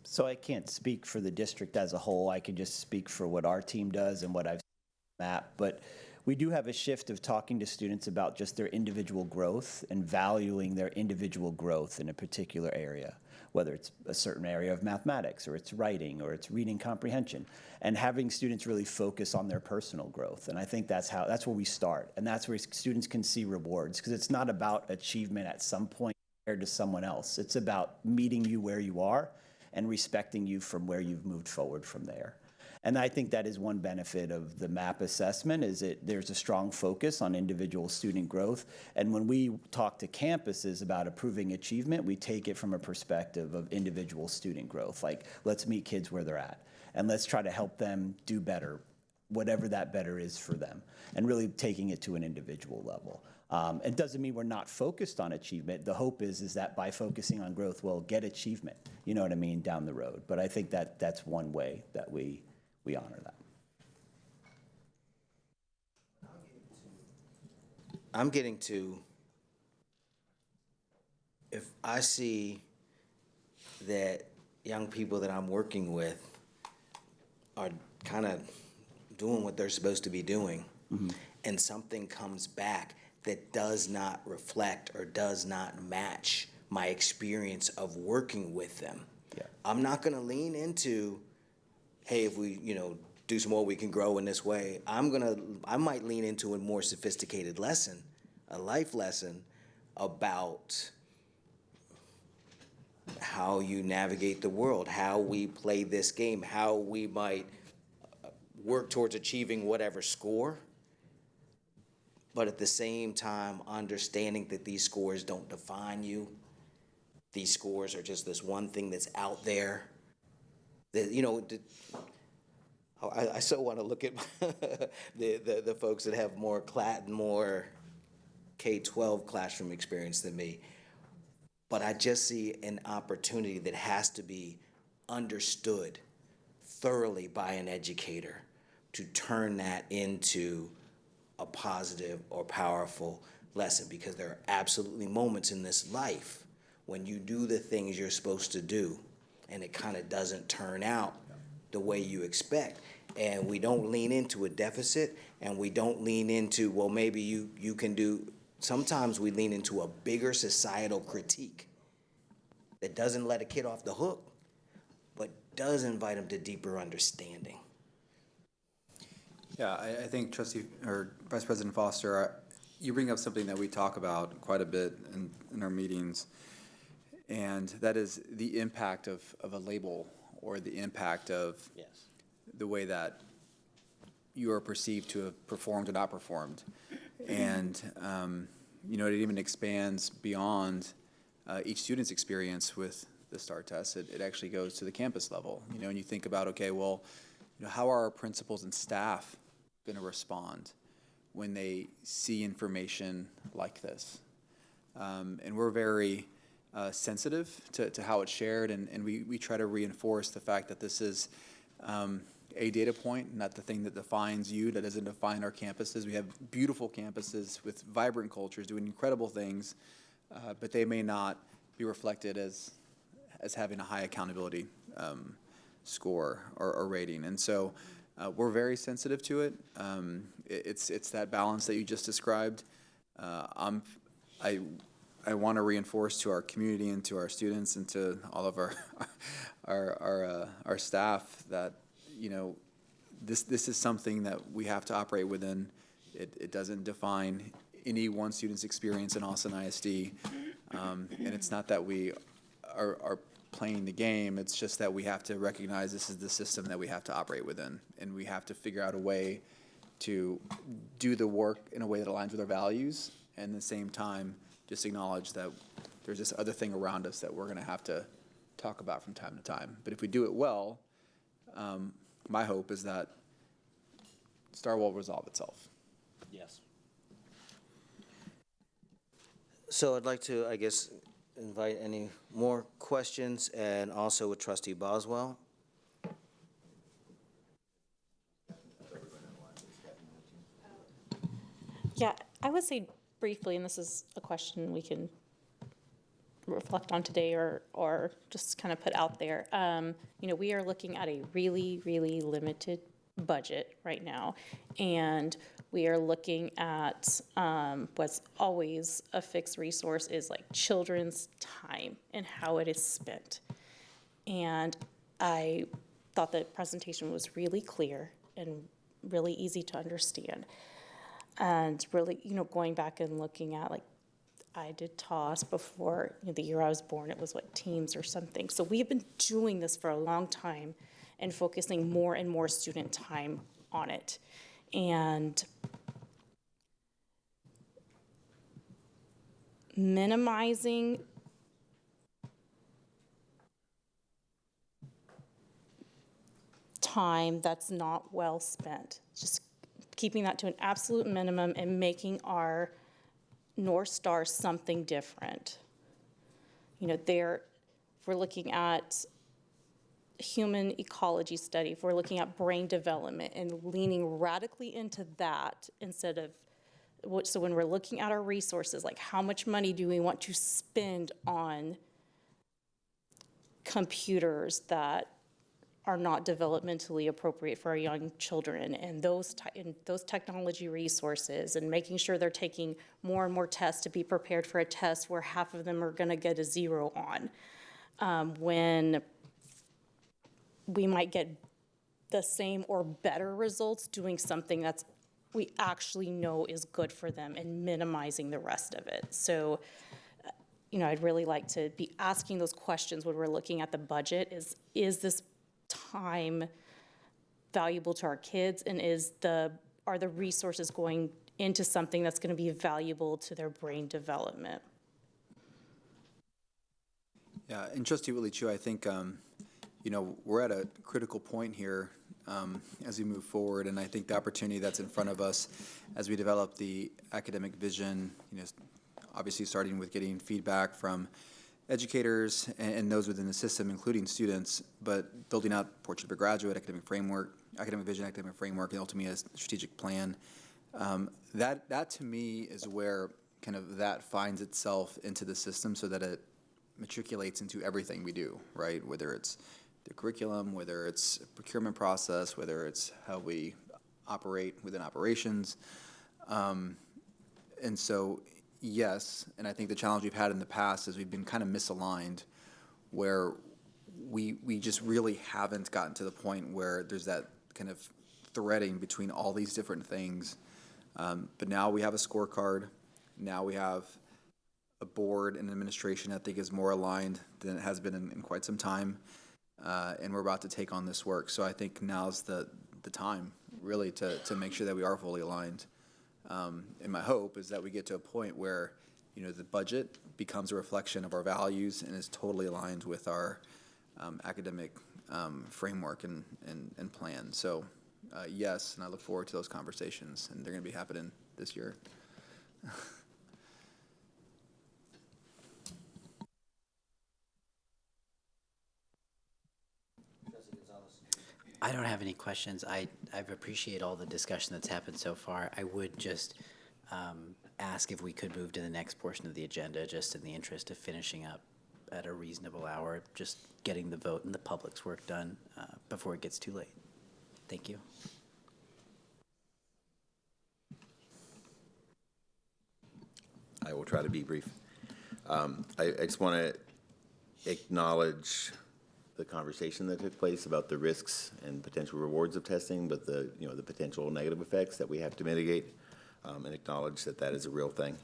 So I can't speak for the district as a whole. I can just speak for what our team does and what I've seen on the map. But we do have a shift of talking to students about just their individual growth and valuing their individual growth in a particular area, whether it's a certain area of mathematics or it's writing or it's reading comprehension, and having students really focus on their personal growth. And I think that's where we start, and that's where students can see rewards, because it's not about achievement at some point compared to someone else. It's about meeting you where you are and respecting you from where you've moved forward from there. And I think that is one benefit of the MAP assessment, is there's a strong focus on individual student growth. And when we talk to campuses about approving achievement, we take it from a perspective of individual student growth. Like, let's meet kids where they're at, and let's try to help them do better, whatever that better is for them, and really taking it to an individual level. It doesn't mean we're not focused on achievement. The hope is that by focusing on growth, we'll get achievement, you know what I mean, down the road. But I think that's one way that we honor that. I'm getting to, if I see that young people that I'm working with are kind of doing what they're supposed to be doing, and something comes back that does not reflect or does not match my experience of working with them, I'm not going to lean into, hey, if we, do some more, we can grow in this way. I might lean into a more sophisticated lesson, a life lesson about how you navigate the world, how we play this game, how we might work towards achieving whatever score, but at the same time, understanding that these scores don't define you. These scores are just this one thing that's out there. That, I so want to look at the folks that have more K-12 classroom experience than me. But I just see an opportunity that has to be understood thoroughly by an educator to turn that into a positive or powerful lesson, because there are absolutely moments in this life when you do the things you're supposed to do and it kind of doesn't turn out the way you expect. And we don't lean into a deficit, and we don't lean into, well, maybe you can do. Sometimes we lean into a bigger societal critique that doesn't let a kid off the hook, but does invite him to deeper understanding. Yeah, I think Vice President Foster, you bring up something that we talk about quite a bit in our meetings, and that is the impact of a label, or the impact of the way that you are perceived to have performed or not performed. And, it even expands beyond each student's experience with the STAR test. It actually goes to the campus level, and you think about, okay, well, how are our principals and staff going to respond when they see information like this? And we're very sensitive to how it's shared, and we try to reinforce the fact that this is a data point, not the thing that defines you, that doesn't define our campuses. We have beautiful campuses with vibrant cultures doing incredible things, but they may not be reflected as having a high accountability score or rating. And so we're very sensitive to it. It's that balance that you just described. I want to reinforce to our community and to our students and to all of our staff that this is something that we have to operate within. It doesn't define any one student's experience in Austin ISD, and it's not that we are playing the game. It's just that we have to recognize this is the system that we have to operate within, and we have to figure out a way to do the work in a way that aligns with our values, and at the same time just acknowledge that there's this other thing around us that we're going to have to talk about from time to time. But if we do it well, my hope is that STAR will resolve itself. Yes. So I'd like to, invite any more questions, and also with Trustee Boswell. Yeah, I would say briefly, and this is a question we can reflect on today or just kind of put out there. We are looking at a really, really limited budget right now. And we are looking at what's always a fixed resource is like children's time and how it is spent. And I thought the presentation was really clear and really easy to understand. And really, going back and looking at, like, I did TOS before, the year I was born, it was what, teams or something. So we've been doing this for a long time and focusing more and more student time on it. And minimizing time that's not well spent, just keeping that to an absolute minimum and making our North Star something different. If we're looking at human ecology study, if we're looking at brain development and leaning radically into that instead of so when we're looking at our resources, like how much money do we want to spend on computers that are not developmentally appropriate for our young children, and those technology resources, and making sure they're taking more and more tests to be prepared for a test where half of them are going to get a 0 on, when we might get the same or better results doing something that's we actually know is good for them and minimizing the rest of it. So, I'd really like to be asking those questions when we're looking at the budget. Is this time valuable to our kids, and are the resources going into something that's going to be valuable to their brain development? Yeah, and Trustee Whitley Chu, I think we're at a critical point here as we move forward, and I think the opportunity that's in front of us as we develop the academic vision, obviously starting with getting feedback from educators and those within the system, including students, but building out Portrait of a Graduate, academic vision, academic framework, and ultimately a strategic plan. That to me is where kind of that finds itself into the system so that it matriculates into everything we do, right? Whether it's the curriculum, whether it's a procurement process, whether it's how we operate within operations. And so, yes, and I think the challenge we've had in the past is we've been kind of misaligned, where we just really haven't gotten to the point where there's that kind of threading between all these different things. But now we have a scorecard. Now we have a board and administration I think is more aligned than it has been in quite some time. And we're about to take on this work. So I think now's the time really to make sure that we are fully aligned. And my hope is that we get to a point where, the budget becomes a reflection of our values and is totally aligned with our academic framework and plan. So yes, and I look forward to those conversations, and they're going to be happening this year. I don't have any questions. I appreciate all the discussion that's happened so far. I would just ask if we could move to the next portion of the agenda, just in the interest of finishing up at a reasonable hour, just getting the vote and the public's work done before it gets too late. Thank you. I will try to be brief. I just want to acknowledge the conversation that took place about the risks and potential rewards of testing, but the potential negative effects that we have to mitigate, and acknowledge that that is a real thing.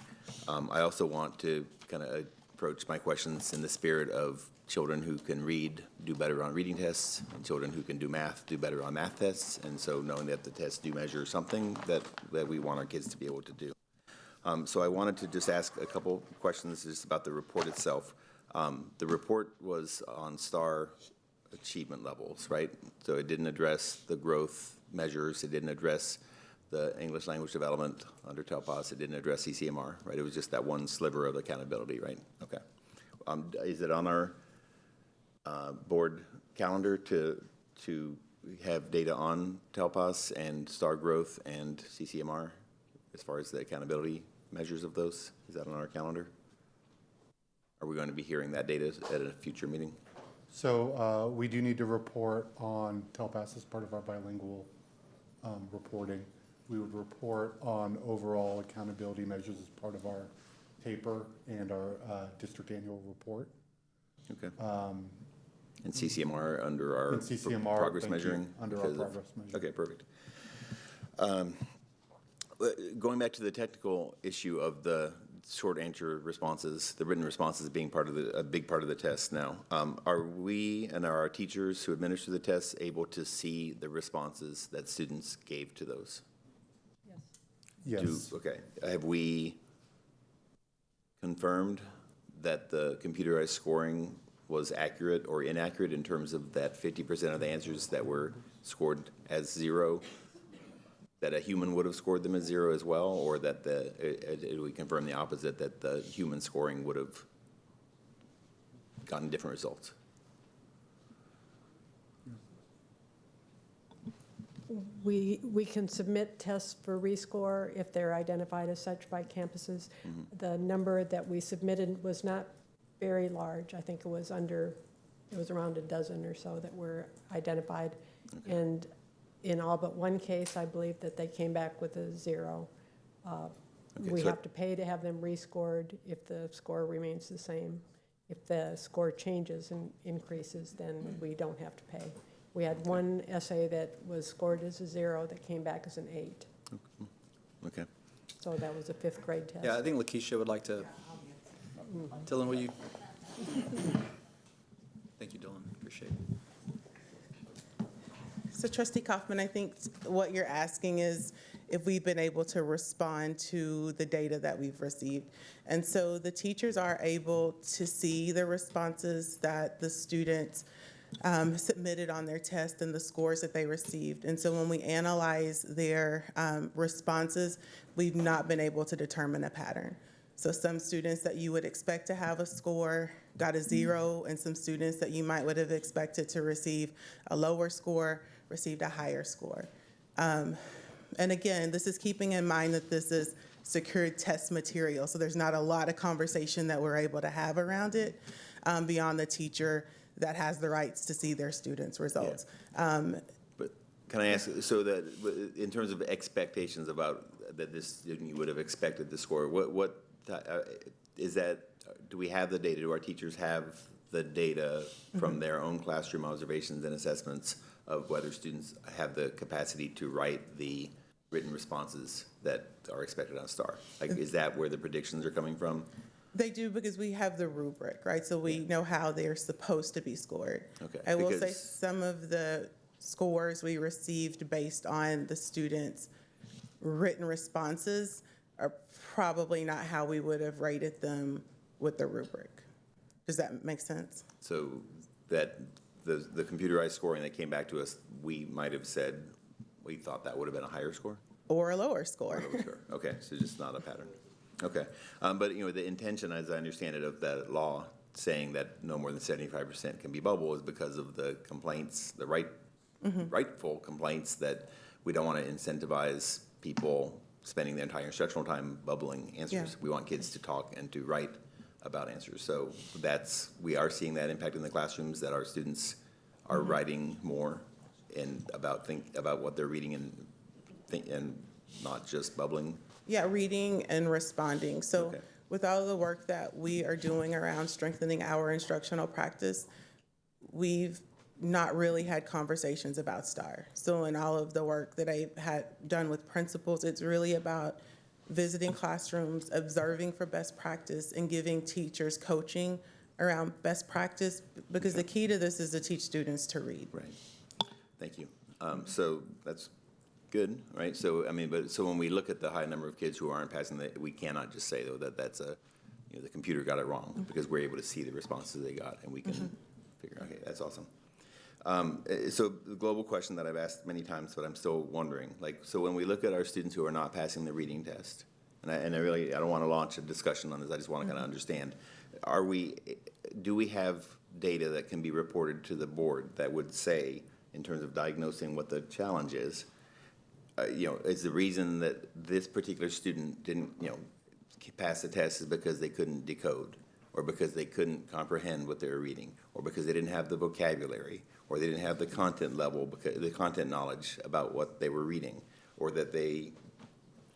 I also want to kind of approach my questions in the spirit of children who can read do better on reading tests, and children who can do math do better on math tests, and so knowing that the tests do measure something that we want our kids to be able to do. So I wanted to just ask a couple questions just about the report itself. The report was on STAR achievement levels, right? So it didn't address the growth measures. It didn't address the English language development under TELPAS. It didn't address CCMR, right? It was just that one sliver of accountability, right? Okay. Is it on our board calendar to have data on TELPAS and STAR growth and CCMR as far as the accountability measures of those? Is that on our calendar? Are we going to be hearing that data at a future meeting? So we do need to report on TELPAS as part of our bilingual reporting. We would report on overall accountability measures as part of our paper and our district annual report. Okay. And CCMR under our And CCMR, progress thank you, measuring? under our progress measure. Okay, perfect. Going back to the technical issue of the short answer responses, the written responses being a big part of the test now, are we and are our teachers who administer the tests able to see the responses that students gave to those? Yes. Okay. Have we confirmed that the computerized scoring was accurate or inaccurate in terms of that 50% of the answers that were scored as 0, that a human would have scored them as 0 as well, or that did we confirm the opposite, that the human scoring would have gotten different results? We can submit tests for rescore if they're identified as such by campuses. The number that we submitted was not very large. I think it was around a dozen or so that were identified. Okay. And in all but one case, I believe that they came back with a 0. We have to pay to have them rescored if the score remains the same. If the score changes and increases, then we don't have to pay. We had one essay that was scored as a 0 that came back as an 8. Okay. So that was a 5th grade test. Yeah, I think Lakeisha would like to. Dylan, will you? Thank you, Dylan. Appreciate it. So Trustee Kaufman, I think what you're asking is if we've been able to respond to the data that we've received. And so the teachers are able to see the responses that the students submitted on their test and the scores that they received. And so when we analyze their responses, we've not been able to determine a pattern. So some students that you would expect to have a score got a 0, and some students that you would have expected to receive a lower score received a higher score. And again, this is keeping in mind that this is secured test material, so there's not a lot of conversation that we're able to have around it beyond the teacher that has the rights to see their students' results. Yeah. But can I ask, so that in terms of expectations about that this student you would have expected the score, what is that? Do we have the data? Do our teachers have the data from their own classroom observations and assessments of whether students have the capacity to write the written responses that are expected on STAR? Like, is that where the predictions are coming from? They do, because we have the rubric, right? So we know how they're supposed to be scored. Okay. I will say some of the scores we received based on the students' written responses are probably not how we would have rated them with the rubric. Does that make sense? So that the computerized scoring that came back to us, we might have said we thought that would have been a higher score? Or a lower score. Or a lower score. Okay, so just not a pattern. Okay, but the intention, as I understand it, of that law saying that no more than 75% can be bubble is because of the complaints, the rightful complaints that we don't want to incentivize people spending their entire instructional time bubbling answers. Yeah. We want kids to talk and to write about answers. So we are seeing that impact in the classrooms, that our students are writing more and about what they're reading and not just bubbling. Yeah, reading and responding. So with all the work that we are doing around strengthening our instructional practice, we've not really had conversations about STAR. So in all of the work that I've had done with principals, it's really about visiting classrooms, observing for best practice, and giving teachers coaching around best practice, because the key to this is to teach students to read. Right. Thank you. So that's good, right? So so when we look at the high number of kids who aren't passing, we cannot just say though that that's the computer got it wrong, because we're able to see the responses they got, and we can figure. Okay, that's awesome. So the global question that I've asked many times, but I'm still wondering, so when we look at our students who are not passing the reading test, and I don't want to launch a discussion on this, I just want to kind of understand, do we have data that can be reported to the board that would say, in terms of diagnosing what the challenge is, is the reason that this particular student didn't, pass the test is because they couldn't decode, or because they couldn't comprehend what they were reading, or because they didn't have the vocabulary, or they didn't have the content level, because the content knowledge about what they were reading, or that they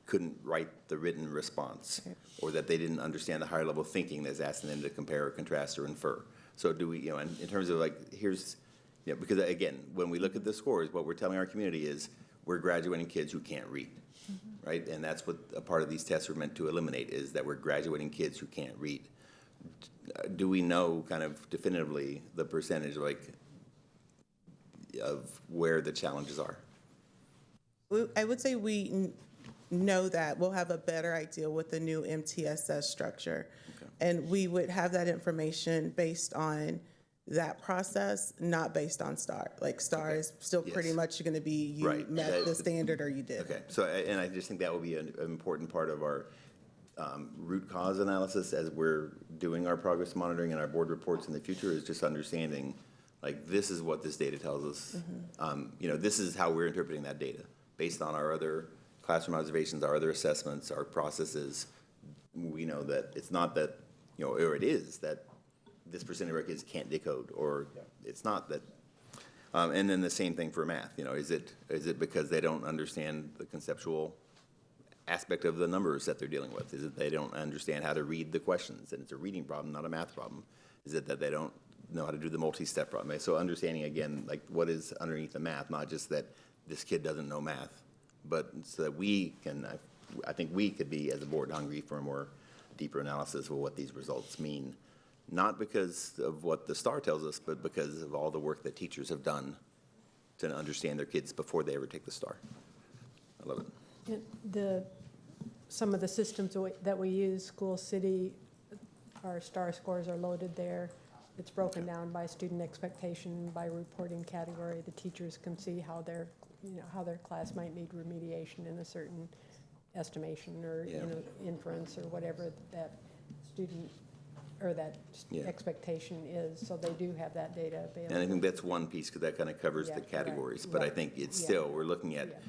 couldn't write the written response, or that they didn't understand the higher level thinking that's asking them to compare or contrast or infer. So do we, in terms of here's, because again, when we look at the scores, what we're telling our community is we're graduating kids who can't read, right? And that's what a part of these tests are meant to eliminate, is that we're graduating kids who can't read. Do we know kind of definitively the percentage of where the challenges are? I would say we know that. We'll have a better idea with the new MTSS structure. Okay. And we would have that information based on that process, not based on STAR. STAR is still pretty much going to be you met the standard or you did. Okay, so, and I just think that will be an important part of our root cause analysis as we're doing our progress monitoring and our board reports in the future, is just understanding, this is what this data tells us. This is how we're interpreting that data based on our other classroom observations, our other assessments, our processes. We know that it's not that, or it is that this percentage of our kids can't decode, or it's not that. And then the same thing for math. Is it because they don't understand the conceptual aspect of the numbers that they're dealing with? Is it they don't understand how to read the questions, and it's a reading problem, not a math problem? Is it that they don't know how to do the multi-step problem? So understanding, again, what is underneath the math, not just that this kid doesn't know math, but so that we can, I think we could be, as a board, hungry for a more deeper analysis of what these results mean, not because of what the STAR tells us, but because of all the work that teachers have done to understand their kids before they ever take the STAR. I love it. Some of the systems that we use, School City, our STAR scores are loaded there. It's broken down by student expectation, by reporting category. The teachers can see how their class might need remediation in a certain estimation or inference or whatever that student or that expectation is. So they do have that data available. And I think that's one piece, because that kind of covers the categories. But I think it's still, we're looking at,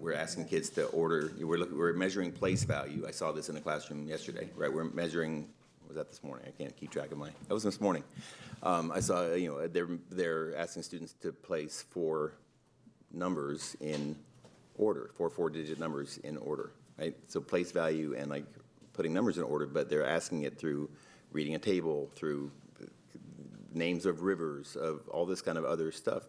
we're asking kids to order, we're measuring place value. I saw this in the classroom yesterday, right? We're measuring, was that this morning? I can't keep track of that was this morning. I saw, they're asking students to place 4 numbers in order, 4 4-digit numbers in order, right? So place value and putting numbers in order, but they're asking it through reading a table, through names of rivers, of all this kind of other stuff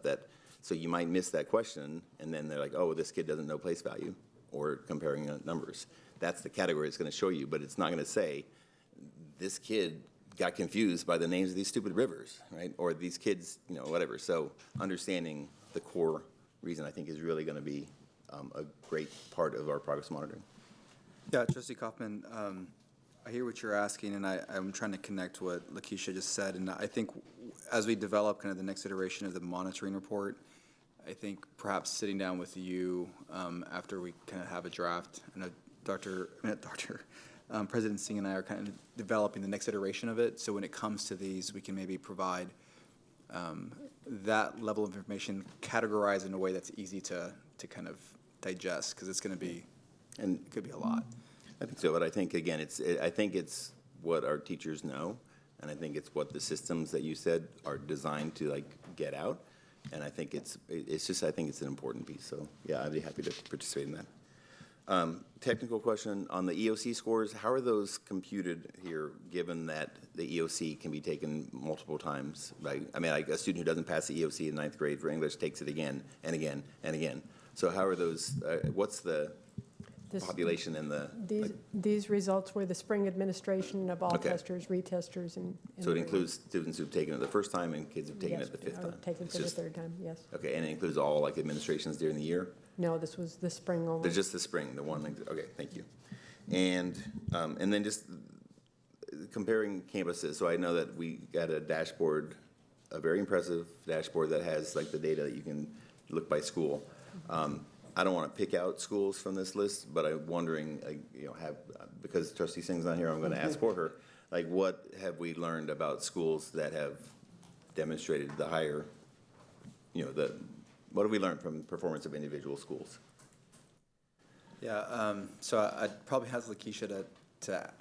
so you might miss that question, and then they're like, oh, this kid doesn't know place value, or comparing numbers. That's the category it's going to show you, but it's not going to say, this kid got confused by the names of these stupid rivers, right? Or these kids, whatever. So understanding the core reason, I think, is really going to be a great part of our progress monitoring. Yeah, Trustee Kaufman, I hear what you're asking, and I'm trying to connect what Lakeisha just said. And I think as we develop kind of the next iteration of the monitoring report, I think perhaps sitting down with you after we kind of have a draft, and President Singh and I are kind of developing the next iteration of it. So when it comes to these, we can maybe provide that level of information categorized in a way that's easy to kind of digest, because it's going to be, and it could be a lot. I think so, but I think, again, it's what our teachers know, and I think it's what the systems that you said are designed to get out, and I think it's an important piece. So yeah, I'd be happy to participate in that. Technical question on the EOC scores. How are those computed here, given that the EOC can be taken multiple times? A student who doesn't pass the EOC in 9th grade for English takes it again and again and again. So how are those? What's the population in the? These results were the spring administration of all testers, retesters, and so it includes students who've taken it the first time and kids who've taken it the 5th time. Taken for the 3rd time, yes. Okay, and it includes all administrations during the year? No, this was the spring only. There's just the spring, the one. Okay, thank you. And then just comparing campuses. So I know that we got a dashboard, a very impressive dashboard that has the data that you can look by school. I don't want to pick out schools from this list, but I'm wondering, because Trustee Singh's not here, I'm going to ask for her. What have we learned about schools that have demonstrated the higher, what have we learned from the performance of individual schools? Yeah, so I'd probably have Lakeisha to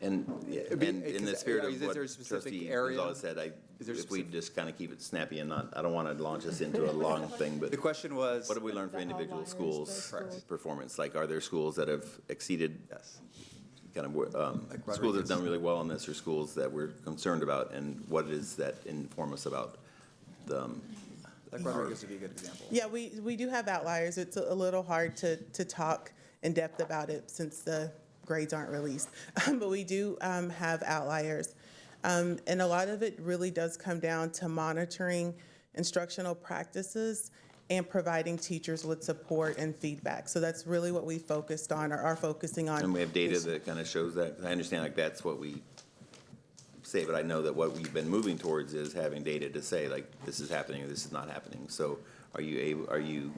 And in the spirit of what Trustee Gonzalez said, if we just kind of keep it snappy and not, I don't want to launch us into a long thing, but. The question was. What have we learned from individual schools' performance? Like, are there schools that have exceeded? Yes. Kind of, schools that have done really well on this, or schools that we're concerned about, and what it is that inform us about the. Like Rodriguez would be a good example. Yeah, we do have outliers. It's a little hard to talk in depth about it since the grades aren't released. But we do have outliers. And a lot of it really does come down to monitoring instructional practices and providing teachers with support and feedback. So that's really what we focused on or are focusing on. And we have data that kind of shows that. I understand like that's what we say, but I know that what we've been moving towards is having data to say like this is happening or this is not happening. So are you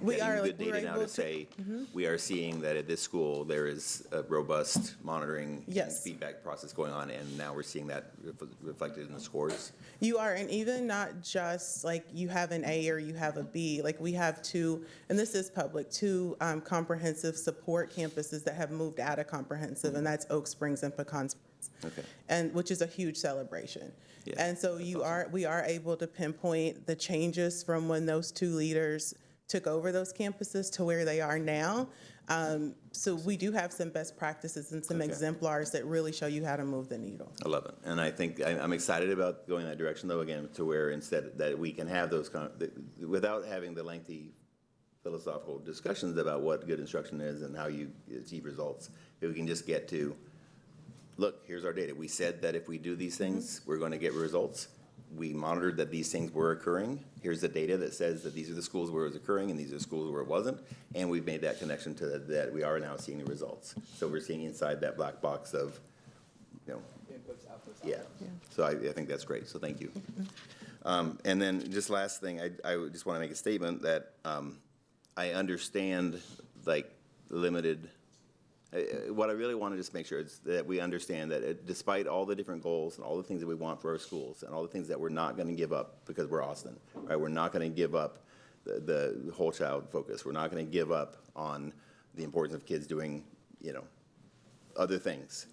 getting good data now to say we are seeing that at this school there is a robust monitoring and feedback process going on, and now we're seeing that reflected in the scores? You are, and even not just like you have an A or you have a B, like we have two, and this is public, two comprehensive support campuses that have moved out of comprehensive, and that's Oak Springs and Pecan Springs. Okay. And which is a huge celebration. Yeah, and so we are able to pinpoint the changes from when those two leaders took over those campuses to where they are now. So we do have some best practices and some exemplars that really show you how to move the needle. I love it. And I think I'm excited about going that direction, though, again, to where instead that we can have those, without having the lengthy philosophical discussions about what good instruction is and how you achieve results, if we can just get to, look, here's our data. We said that if we do these things, we're going to get results. We monitored that these things were occurring. Here's the data that says that these are the schools where it was occurring and these are the schools where it wasn't. And we've made that connection to that we are now seeing the results. So we're seeing inside that black box of, inputs, outputs. Yeah. So I think that's great. So thank you. And then just last thing, I just want to make a statement that I understand like limited. What I really want to just make sure is that we understand that despite all the different goals and all the things that we want for our schools and all the things that we're not going to give up because we're Austin, right? We're not going to give up the whole child focus. We're not going to give up on the importance of kids doing, other things.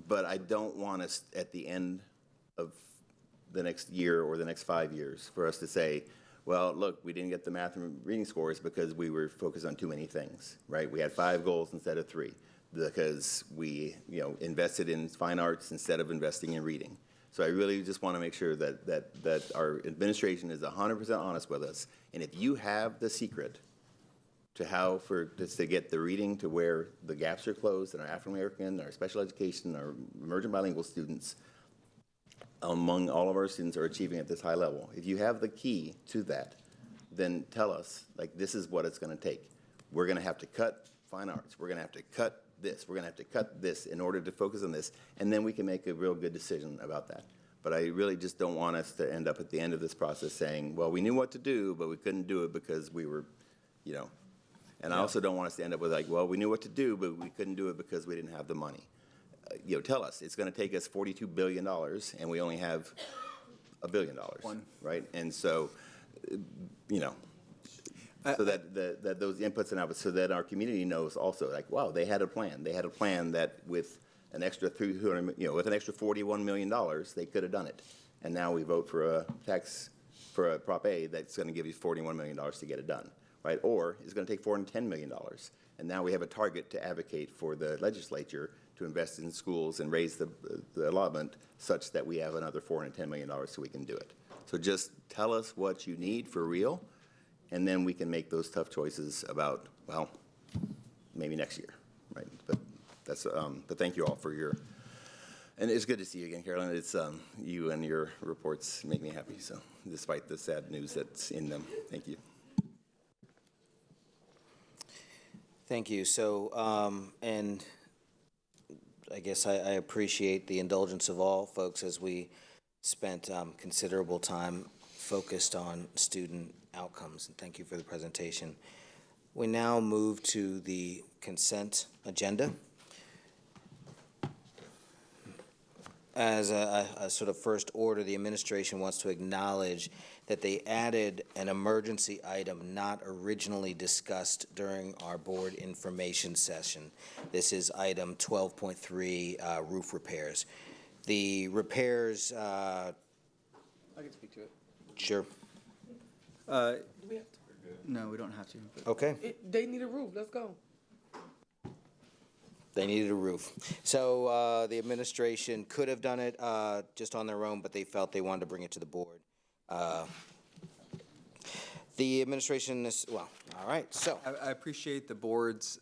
But I don't want us at the end of the next year or the next 5 years for us to say, well, look, we didn't get the math and reading scores because we were focused on too many things, right? We had 5 goals instead of 3 because we, invested in fine arts instead of investing in reading. So I really just want to make sure that our administration is 100% honest with us. And if you have the secret to how to get the reading to where the gaps are closed in our African American, our special education, our emergent bilingual students, among all of our students are achieving at this high level. If you have the key to that, then tell us, like, this is what it's going to take. We're going to have to cut fine arts. We're going to have to cut this. We're going to have to cut this in order to focus on this, and then we can make a real good decision about that. But I really just don't want us to end up at the end of this process saying, well, we knew what to do, but we couldn't do it because we were, And I also don't want us to end up with like, well, we knew what to do, but we couldn't do it because we didn't have the money. Tell us it's going to take us $42 billion, and we only have $1 billion, right? And so, so that those inputs and outputs, so that our community knows also, like, wow, they had a plan. They had a plan that with an extra with an extra $41 million, they could have done it. And now we vote for a Prop A that's going to give you $41 million to get it done, right? Or it's going to take $410 million. And now we have a target to advocate for the legislature to invest in schools and raise the allotment such that we have another $410 million so we can do it. So just tell us what you need for real, and then we can make those tough choices about, well, maybe next year, right? But but thank you all for and it's good to see you again, Carolyn. It's you and your reports make me happy. So despite the sad news that's in them, thank you. Thank you. So, and I guess I appreciate the indulgence of all folks as we spent considerable time focused on student outcomes. And thank you for the presentation. We now move to the consent agenda. As a sort of first order, the administration wants to acknowledge that they added an emergency item not originally discussed during our board information session. This is item 12.3, roof repairs. The repairs I can speak to it. Sure. Uh, Do we have to? No, we don't have to. but- Okay. They need a roof, let's go. They needed a roof. So the administration could have done it just on their own, but they felt they wanted to bring it to the board. The administration is, well, all right, so. I appreciate the board's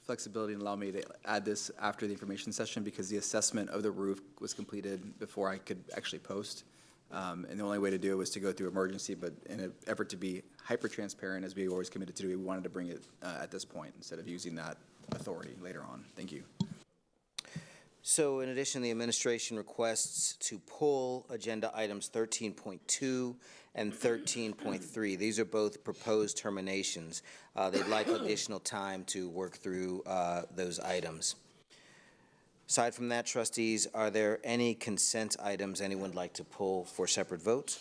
flexibility and allow me to add this after the information session because the assessment of the roof was completed before I could actually post. And the only way to do it was to go through emergency, but in an effort to be hyper-transparent, as we always committed to do, we wanted to bring it at this point instead of using that authority later on. Thank you. So in addition, the administration requests to pull agenda items 13.2 and 13.3. These are both proposed terminations. They'd like additional time to work through those items. Aside from that, trustees, are there any consent items anyone would like to pull for separate votes?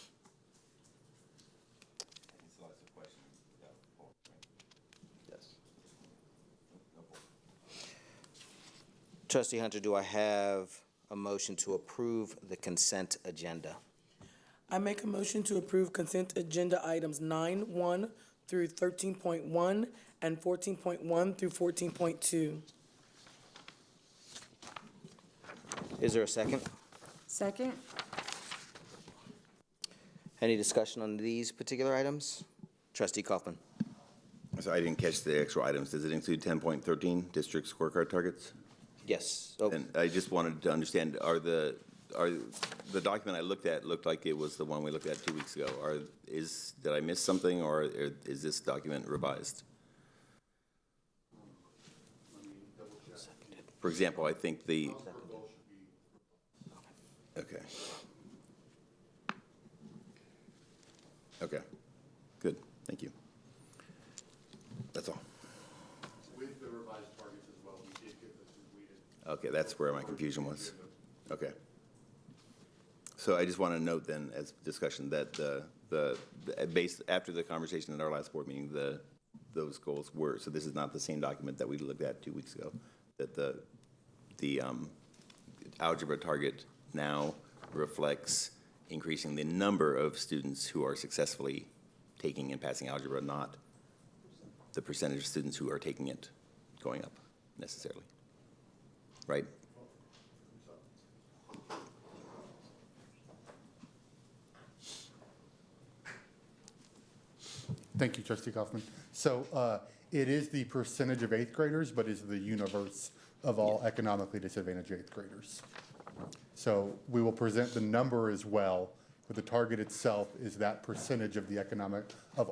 Trustee Hunter, do I have a motion to approve the consent agenda? I make a motion to approve consent agenda items 9.1 through 13.1 and 14.1 through 14.2. Is there a second? Second? Any discussion on these particular items? Trustee Kaufman. So I didn't catch the actual items. Does it include 10.13 district scorecard targets? Yes. Oh. And I just wanted to understand, the document I looked at looked like it was the one we looked at 2 weeks ago. Did I miss something, or is this document revised? For example, I think okay. Okay, good, thank you. That's all. With the revised targets as well, we did get this completed. Okay, that's where my confusion was. Okay. So I just want to note then, as discussion, that based after the conversation in our last board meeting, those goals were, so this is not the same document that we looked at 2 weeks ago, that the algebra target now reflects increasing the number of students who are successfully taking and passing algebra, not the percentage of students who are taking it going up necessarily, right? Thank you, Trustee Kaufman. So it is the percentage of eighth graders, but is the universe of all economically disadvantaged eighth graders. So we will present the number as well, but the target itself is that percentage of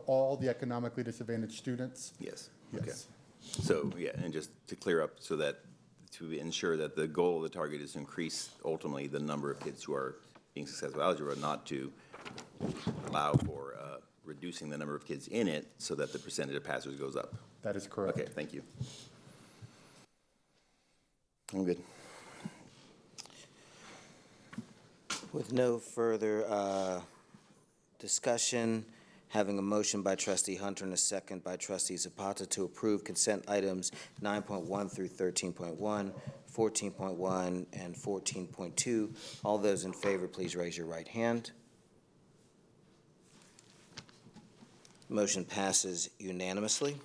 all the economically disadvantaged students. Yes. Yes. Okay. So, yeah, and just to clear up, so that to ensure that the goal of the target is to increase ultimately the number of kids who are being successful in algebra, not to allow for reducing the number of kids in it so that the percentage of passers goes up. That is correct. Okay, thank you. I'm good. With no further discussion, having a motion by Trustee Hunter and a second by Trustee Zapata to approve consent items 9.1 through 13.1, 14.1, and 14.2. All those in favor, please raise your right hand. Motion passes unanimously.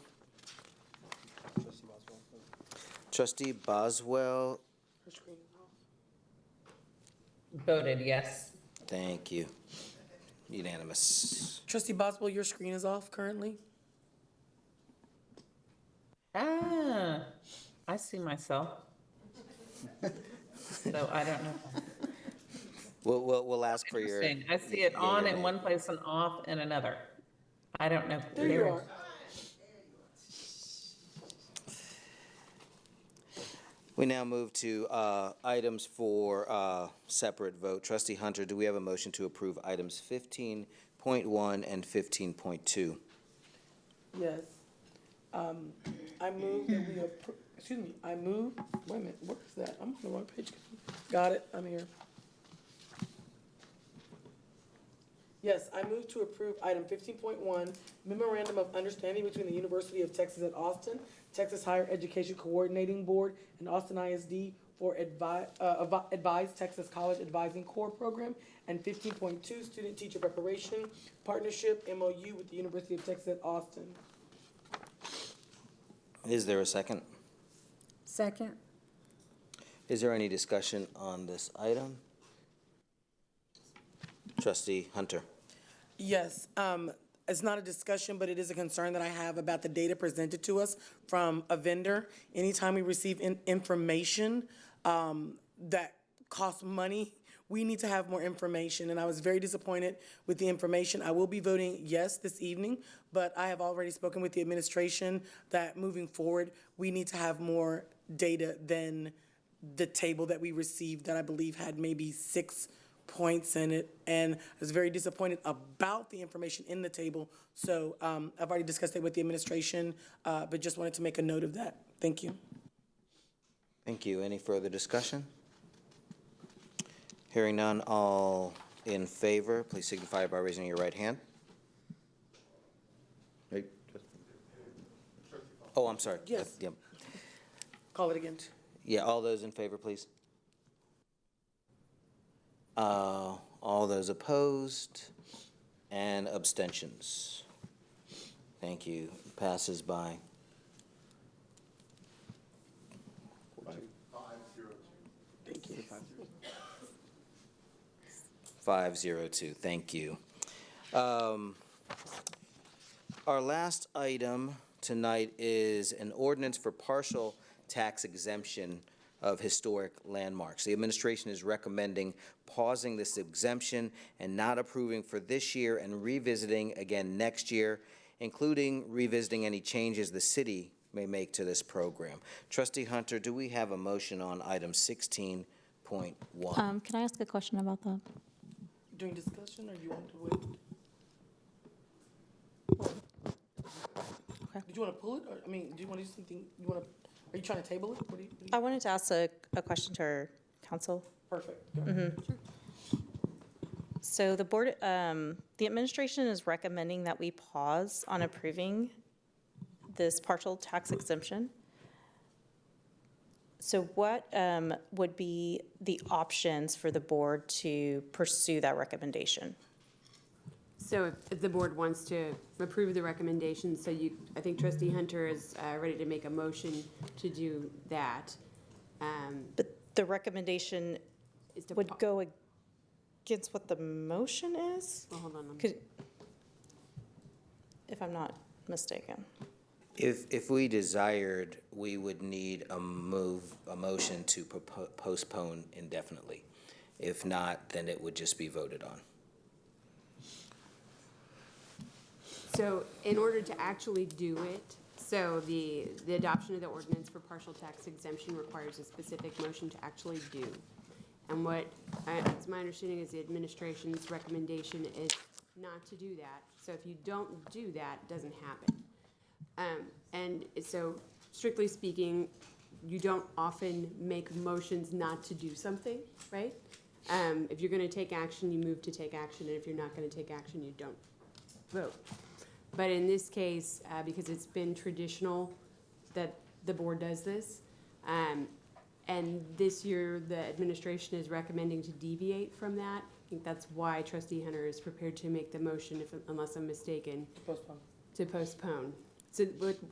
Trustee Boswell. Voted yes. Thank you. Unanimous. Trustee Boswell, your screen is off currently. Ah, I see myself. So I don't know. We'll ask for your. Interesting. I see it on in one place and off in another. I don't know. There you are. We now move to items for separate vote. Trustee Hunter, do we have a motion to approve items 15.1 and 15.2? Yes. I move that we approve, excuse me, I move, wait a minute, what is that? I'm on the wrong page. Got it, I'm here. Yes, I move to approve item 15.1, memorandum of understanding between the University of Texas at Austin, Texas Higher Education Coordinating Board, and Austin ISD for Advise Texas College Advising Corps Program, and 15.2 Student Teacher Preparation Partnership MOU with the University of Texas at Austin. Is there a second? Second. Is there any discussion on this item? Trustee Hunter. Yes, it's not a discussion, but it is a concern that I have about the data presented to us from a vendor. Anytime we receive information that costs money, we need to have more information, and I was very disappointed with the information. I will be voting yes this evening, but I have already spoken with the administration that moving forward, we need to have more data than the table that we received that I believe had maybe 6 points in it, and I was very disappointed about the information in the table. So I've already discussed it with the administration, but just wanted to make a note of that. Thank you. Thank you. Any further discussion? Hearing none, all in favor, please signify by raising your right hand. Oh, I'm sorry. Yes. Yep. Call it again. Yeah, all those in favor, please. All those opposed and abstentions. Thank you. Passes by. 502. Thank you. Our last item tonight is an ordinance for partial tax exemption of historic landmarks. The administration is recommending pausing this exemption and not approving for this year and revisiting again next year, including revisiting any changes the city may make to this program. Trustee Hunter, do we have a motion on item 16.1? Can I ask a question about that? During discussion, or you want to wait? Okay. Did you want to pull it, or, I mean, do you want to do something, are you trying to table it? What do you? I wanted to ask a question to our council. Perfect. So the board, the administration is recommending that we pause on approving this partial tax exemption. So what would be the options for the board to pursue that recommendation? So if the board wants to approve the recommendation, so I think Trustee Hunter is ready to make a motion to do that. But the recommendation would go against what the motion is? Well, hold on. If I'm not mistaken. If we desired, we would need a motion to postpone indefinitely. If not, then it would just be voted on. So in order to actually do it, so the adoption of the ordinance for partial tax exemption requires a specific motion to actually do. And what, it's my understanding is the administration's recommendation is not to do that. So if you don't do that, it doesn't happen. And so strictly speaking, you don't often make motions not to do something, right? If you're going to take action, you move to take action, and if you're not going to take action, you don't vote. But in this case, because it's been traditional that the board does this, and this year the administration is recommending to deviate from that, I think that's why Trustee Hunter is prepared to make the motion, unless I'm mistaken, to postpone. So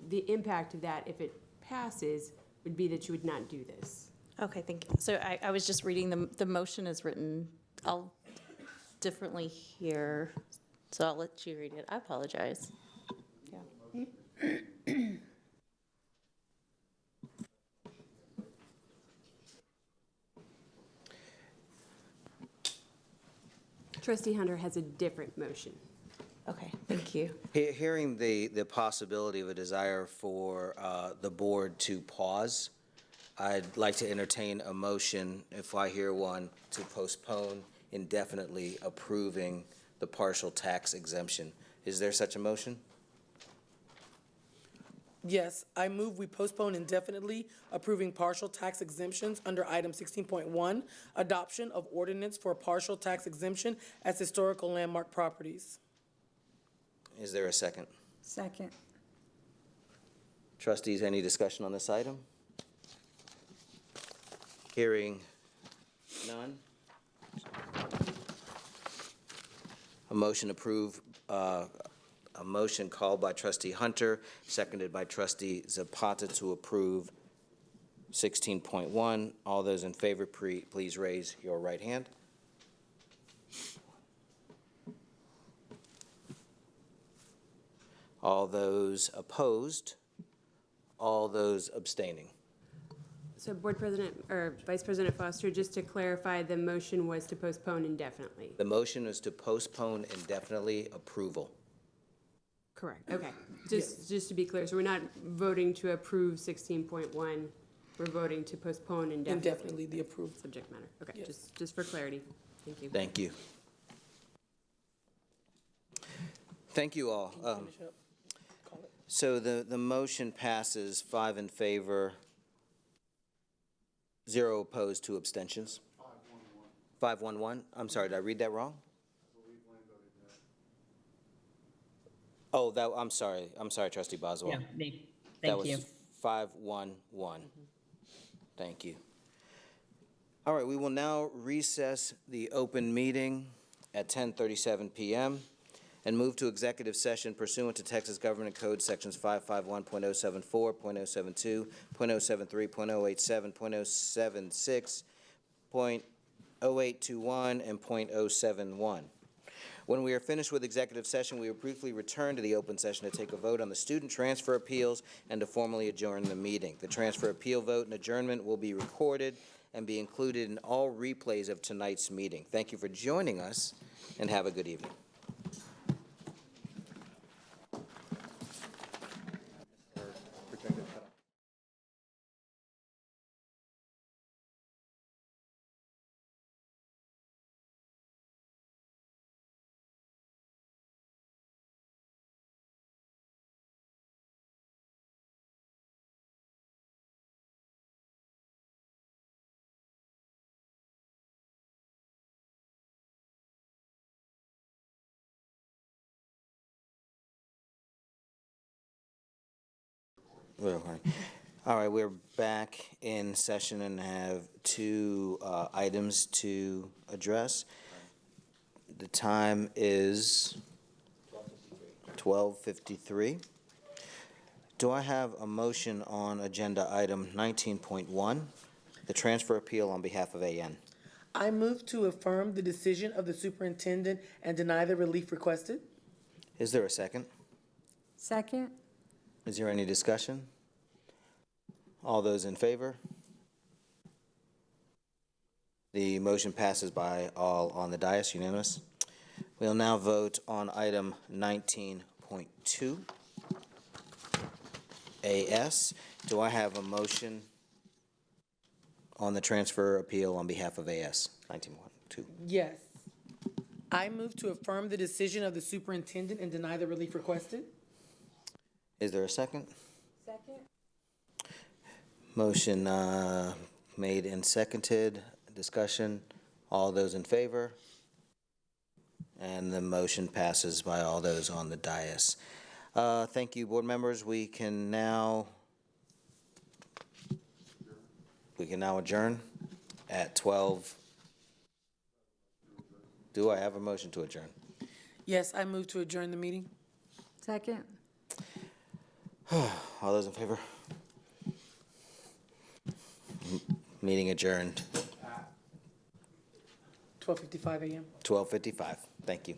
the impact of that, if it passes, would be that you would not do this. Okay, thank you. So I was just reading the motion is written all differently here, so I'll let you read it. I apologize. Yeah. Trustee Hunter has a different motion. Okay, thank you. Hearing the possibility of a desire for the board to pause, I'd like to entertain a motion, if I hear one, to postpone indefinitely approving the partial tax exemption. Is there such a motion? Yes, I move we postpone indefinitely approving partial tax exemptions under item 16.1, adoption of ordinance for partial tax exemption as historical landmark properties. Is there a second? Second. Trustees, any discussion on this item? Hearing none. A motion approve, a motion called by trustee Hunter, seconded by trustee Zapata to approve 16.1. All those in favor, please raise your right hand. All those opposed? All those abstaining? So Board President, or Vice President Foster, just to clarify, the motion was to postpone indefinitely. The motion is to postpone indefinitely approval. Correct, okay. Just to be clear, so we're not voting to approve 16.1, we're voting to postpone indefinitely. Indefinitely the approved. Subject matter, okay, Yes. just for clarity. Thank you. Thank you. Thank you all. Finish up. Call it. So the motion passes 5 in favor, 0 opposed, 2 abstentions. 5-1-1. I'm sorry, did I read that wrong? Oh, I'm sorry, trustee Boswell. Yeah, me. That Thank you. was 5-1-1. Thank you. All right, we will now recess the open meeting at 10:37 p.m. and move to executive session pursuant to Texas Government Code Sections 551.074, .072, .073, .087, .076, .0821, and .071. When we are finished with executive session, we will briefly return to the open session to take a vote on the student transfer appeals and to formally adjourn the meeting. The transfer appeal vote and adjournment will be recorded and be included in all replays of tonight's meeting. Thank you for joining us, and have a good evening. All right, we're back in session and have 2 items to address. The time is 12:53. Do I have a motion on agenda item 19.1, the transfer appeal on behalf of AN? I move to affirm the decision of the superintendent and deny the relief requested. Is there a second? Second? Is there any discussion? All those in favor? The motion passes by all on the dais, unanimous. We'll now vote on item 19.2. AS. Do I have a motion on the transfer appeal on behalf of AS? 19.2. Yes. I move to affirm the decision of the superintendent and deny the relief requested. Is there a second? Second? Motion made and seconded. Discussion. All those in favor? And the motion passes by all those on the dais. Thank you, board members. We can now adjourn at 12. Do I have a motion to adjourn? Yes, I move to adjourn the meeting. Second? All those in favor? Meeting adjourned. 12:55 a.m. 12:55. Thank you.